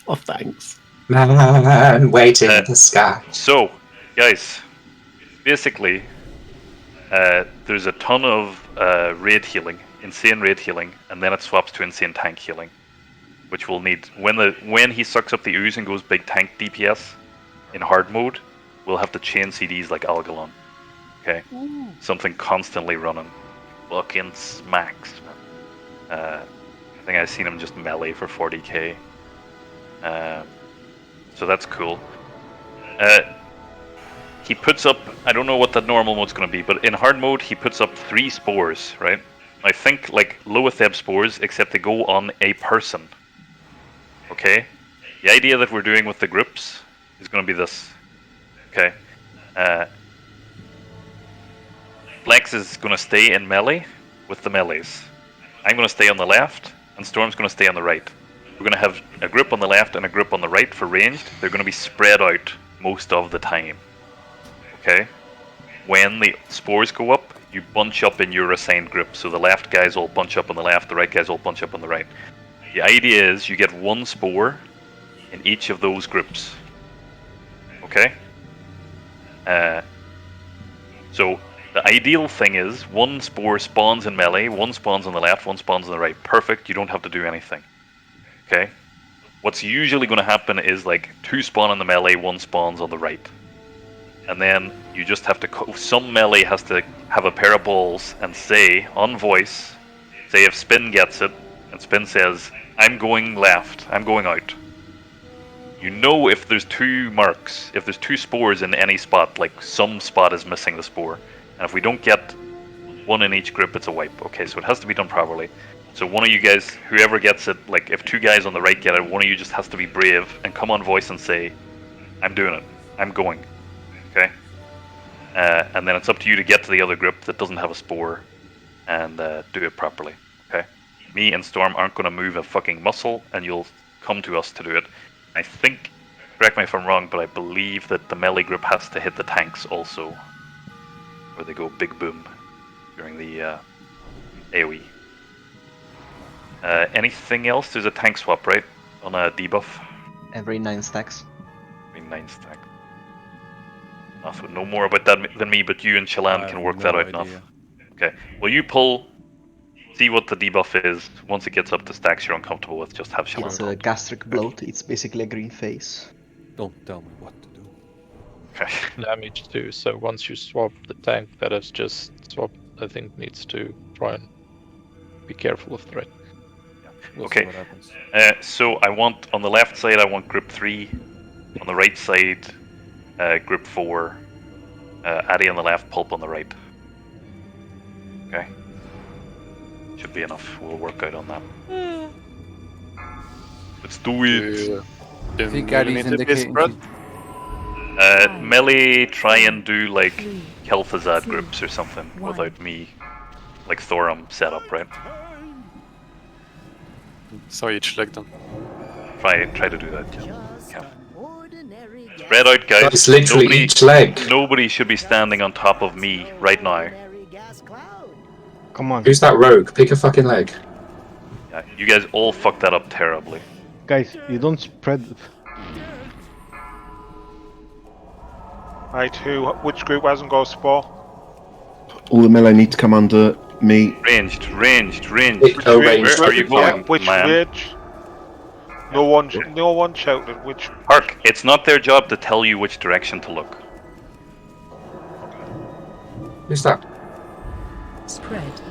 Oh, thanks. Man, waiting in the sky. So, guys, basically, there's a ton of raid healing, insane raid healing, and then it swaps to insane tank healing, which we'll need when he sucks up the ooze and goes big tank DPS. In hard mode, we'll have to chain CDs like Algalon. Okay? Ooh. Something constantly running. Fucking smacks, man. I think I've seen him just melee for 40k. So that's cool. He puts up, I don't know what the normal mode's going to be, but in hard mode, he puts up 3 spores, right? I think like Loatheb spores, except they go on a person. Okay? The idea that we're doing with the groups is going to be this. Okay. Flex is going to stay in melee with the melees. I'm going to stay on the left, and Storm's going to stay on the right. We're going to have a group on the left and a group on the right for ranged. They're going to be spread out most of the time. Okay? When the spores go up, you bunch up in your assigned group. So the left guys all bunch up on the left, the right guys all bunch up on the right. The idea is you get 1 spore in each of those groups. Okay? So the ideal thing is 1 spore spawns in melee, 1 spawns on the left, 1 spawns on the right. Perfect, you don't have to do anything. Okay? What's usually going to happen is like 2 spawn on the melee, 1 spawns on the right. And then you just have to, some melee has to have a pair of balls and say, on voice, say if Spin gets it, and Spin says, I'm going left, I'm going out. You know if there's 2 marks, if there's 2 spores in any spot, like some spot is missing the spore. And if we don't get 1 in each group, it's a wipe. Okay, so it has to be done properly. So one of you guys, whoever gets it, like if 2 guys on the right get it, one of you just has to be brave and come on voice and say, I'm doing it, I'm going. Okay? And then it's up to you to get to the other group that doesn't have a spore and do it properly. Okay? Me and Storm aren't going to move a fucking muscle, and you'll come to us to do it. I think, correct me if I'm wrong, but I believe that the melee group has to hit the tanks also, where they go big boom during the AoE. Anything else? There's a tank swap, right? On a debuff? Every 9 stacks. Every 9 stacks. Nath would know more about that than me, but you and Shalan can work that out, Nath. Okay. Well, you pull, see what the debuff is. Once it gets up to stacks you're uncomfortable with, just have Shalan. It's a gastric bloat. It's basically a green face. Don't tell me what to do. damage too. So once you swap the tank that has just swapped, I think needs to try and be careful of threat. We'll see Okay. what happens. So I want on the left side, I want group 3. On the right side, group 4. Addy on the left, Pulp on the right. Okay. Should be enough. We'll work out on that. Let's do it. I think Addy's indicating. Melee, try and do like Kel'Thuzad groups or something without me, like Thorum set up, right? So each leg then. Try to do that. Yeah. Spread out, guys. It's literally each leg. Nobody should be standing on top of me right now. Come on. Who's that rogue? Pick a fucking leg. Yeah, you guys all fucked that up terribly. Guys, you don't spread. Right, which group hasn't got a spore? All the melee need to come under me. Ranged. Where are you going, which man? range? No one shouted which. Hark, it's not their job to tell you which direction to look. Who's that? Spread.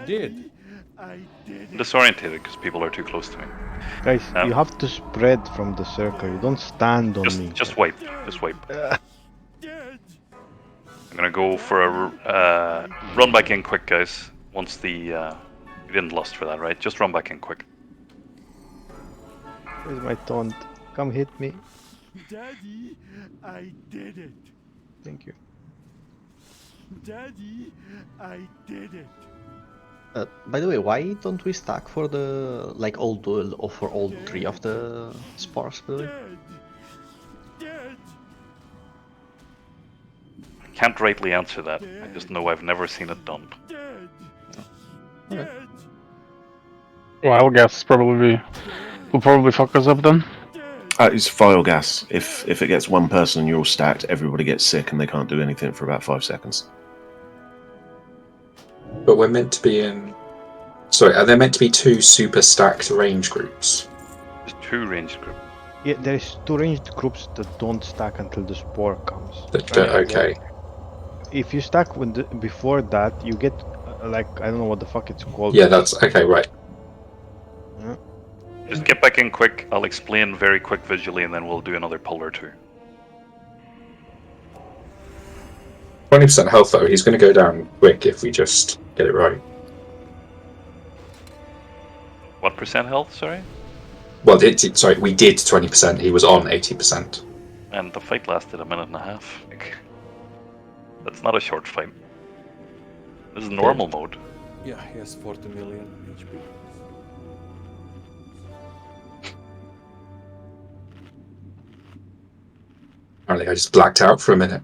Did. I'm disorientated because people are too close to me. Guys, you have to spread from the circle. You don't stand on me. Just wipe. I'm gonna go for a run back in quick, guys. Once the you didn't lust for that, right? Just run back in quick. Where's my taunt? Come hit me. Daddy, I did it. Thank you. Daddy, I did it. By the way, why don't we stack for the or for all 3 of the spars? By the way? I can't rightly answer that. I just know I've never seen it done. Okay. Wild gas will probably fuck us up then. It's file gas. If it gets one person and you're all stacked, everybody gets sick and they can't do anything for about 5 seconds. But we're meant to be in. Sorry, are there meant to be 2 super stacked range groups? There's 2 ranged groups. Yeah, there's 2 ranged groups that don't stack until the spore comes. Okay. If you stack before that, you get I don't know what the fuck it's called. Yeah, that's okay, right. Yeah. Just get back in quick. I'll explain very quick visually, and then we'll do another pull or 2. 20% health though. He's going to go down quick if we just get it right. What percent health? Sorry. Well, sorry, we did 20%. He was on 80%. And the fight lasted a minute and a half. That's not a short fight. This is normal mode. Yeah, he has 40 million HP. Apparently, I just blacked out for a minute.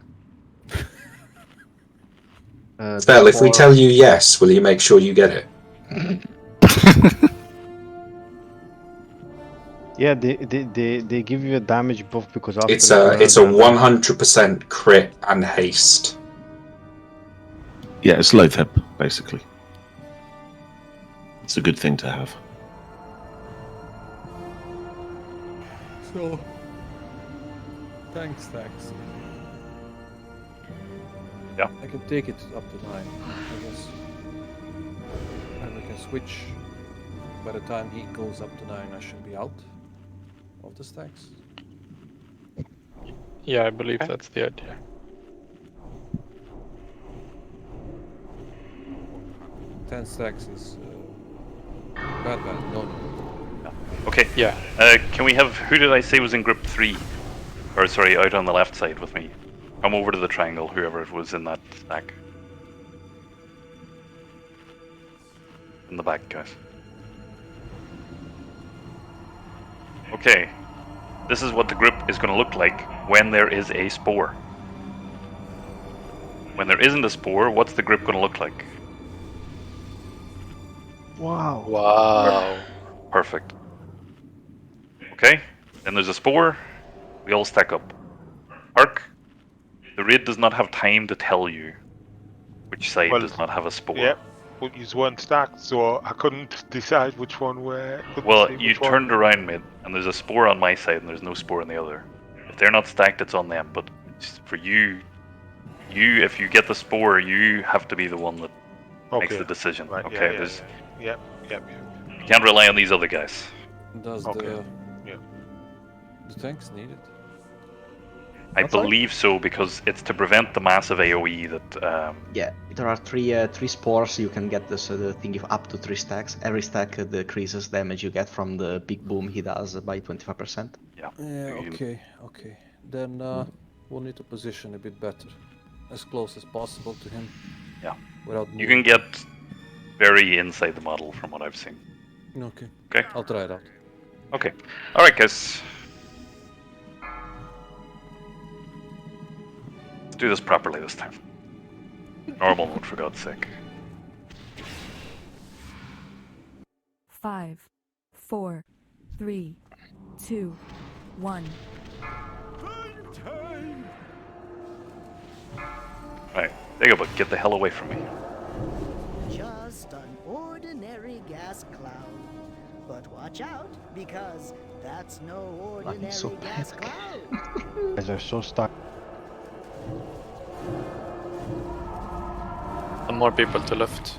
Spell, if we tell you yes, will you make sure you get it? Yeah, they give you a damage buff because after It's a 100% crit and haste. Yeah, it's low tip, basically. It's a good thing to have. So, thanks, Tax. Yeah. I can take it up to 9, I guess. And we can switch. By the time he goes up to 9, I should be out of the stacks. Yeah, I believe that's the idea. Ten stacks is bad. No. Okay. Yeah. Can we have? Who did I say was in group 3? Or sorry, out on the left side with me. Come over to the triangle. Whoever was in that stack. In the back, guys. Okay. This is what the group is going to look like when there is a spore. When there isn't a spore, what's the group going to look like? Wow. Wow. Perfect. Okay, then there's a spore. We all stack up. Arc, the raid does not have time to tell you which side does not have a spore. Yep. but you weren't stacked, so I couldn't decide which one were. Well, you turned around mid, and there's a spore on my side, and there's no spore on the other. If they're not stacked, it's on them. But for you, if you get the spore, you have to be the one that makes the decision. Right, okay, yeah, there's Yep. you can't rely on these other guys. Does Okay. the tanks need it? I believe so because it's to prevent the massive AOE that. Yeah, there are three spores. You can get this the thing of up to 3 stacks. Every stack decreases damage you get from the big boom he does by 25%. Yeah. Yeah. Okay. Then we'll need to position a bit better, as close as possible to him. Yeah. Without You can get very inside the model from what I've seen. Okay. Okay. I'll try it out. Okay. All right, guys. Let's do this properly this time. Normal mode, for God's sake. 5, 4, 3, 2, 1. Alright, there you go, but get the hell away from me. Just an ordinary gas cloud. But watch out, because that's no ordinary gas cloud. Guys are so stuck. Some more people to left.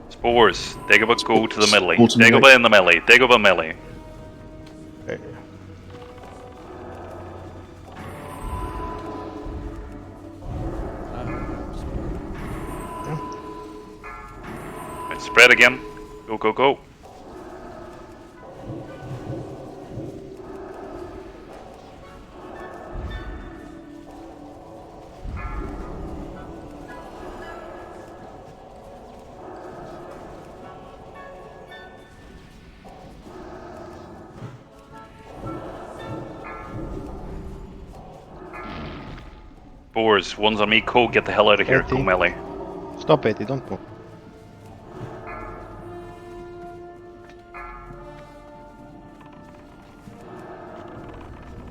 Spores. Dagobah, go to the melee. Spores in the Dagobah in the melee. Dagobah melee. Okay. Right, spread again. Go, go, go. Spores. One's on me. Cole, get the hell out of here. Go melee. Stop it, don't move.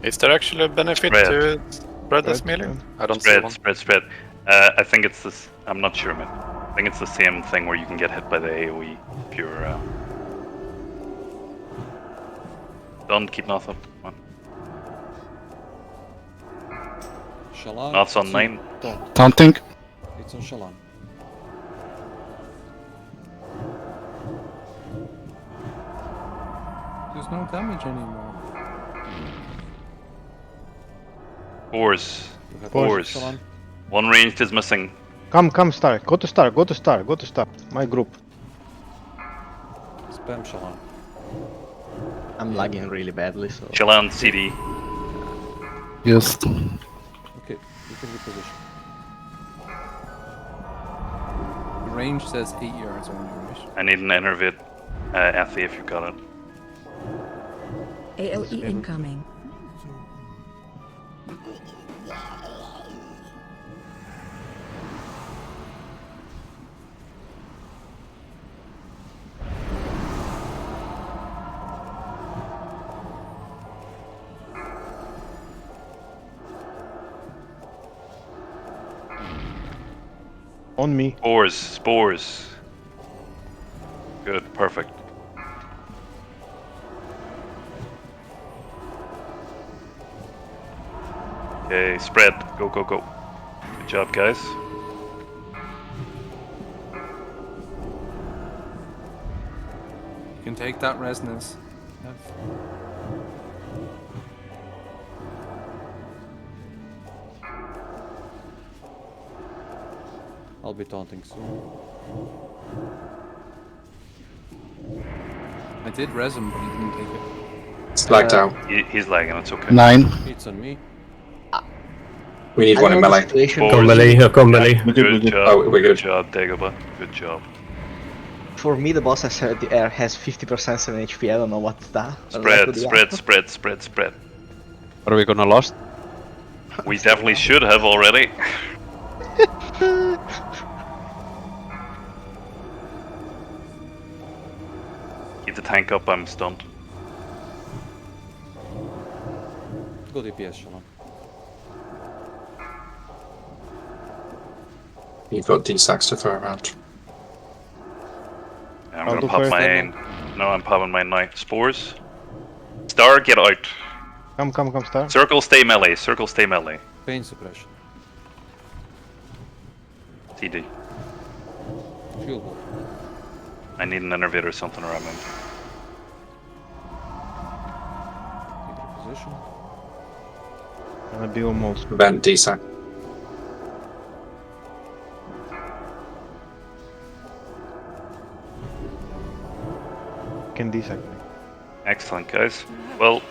Is there actually a benefit to spread this melee? I don't see one. Spread. I think it's this. I'm not sure, man. I think it's the same thing where you can get hit by the AoE if you're. Don't keep North up. Come on. Shalon. North's on 9. Taunting. It's on Shalon. There's no damage anymore. Spores. Spores. Spores. One ranged is missing. Come, Star. Go to Star. My group. Spam Shalon. I'm lagging really badly, so. Shalon CD. Yes. Okay, you can reposition. The range says 8 yards only, right? I need an innervid. Athy, if you've got it. AOE incoming. On me. Spores. Good, perfect. Okay, spread. Go, go, go. Good job, guys. You can take that resonance. I'll be taunting soon. I did res him, but he didn't take it. It's lagged out. He's lagging, it's okay. 9. It's on me. We need one in melee. Gone melee, I've gone melee. Good job. Oh, we're good. Good job, Dagobah. Good job. For me, the boss has 50% 7 HP. I don't know what's that. Spread. Are we gonna lost? We definitely should have already. Keep the tank up, I'm stunned. Go DPS, Shalon. You've got D-sacks to throw around. I'm I'll gonna do pop first. mine. No, I'm popping mine now. Spores. Star, get out. Come, Star. Circle, stay melee. Circle, stay melee. Pain suppression. CD. Shield wall. I need an innervator or something around me. Take your position. Gonna be almost. Prevent DSAC. Can DSAC. Excellent, guys. Well,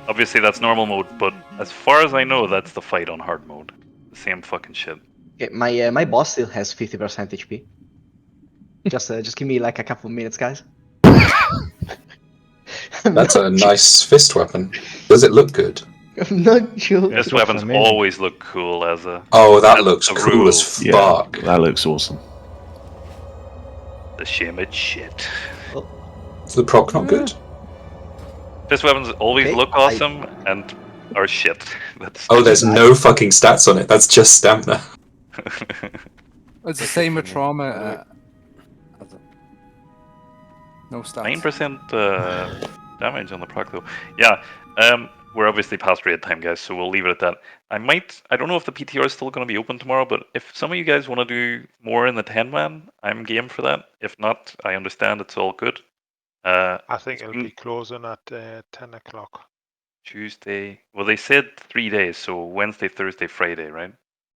obviously that's normal mode, but as far as I know, that's the fight on hard mode. The same fucking shit. Okay, my boss still has 50% HP. Just give me like a couple of minutes, guys. That's a nice fist weapon. Does it look good? I'm not sure. This weapons always look cool as a. Oh, that as looks a cool rule. as fuck. That looks awesome. The shimmered shit. Is the proc not good? This weapons always Okay, look awesome and are shit. That's Oh, there's no fucking stats on it. That's just stamina. It's the same with trauma. No stats. 9% damage on the proc though. Yeah, we're obviously past raid time, guys, so we'll leave it at that. I don't know if the PTR is still going to be open tomorrow, but if some of you guys want to do more in the 10-man, I'm game for that. If not, I understand, it's all good. I think it'll be closing at 10 o'clock. Tuesday. Well, they said 3 days, so Wednesday, Thursday, Friday, right?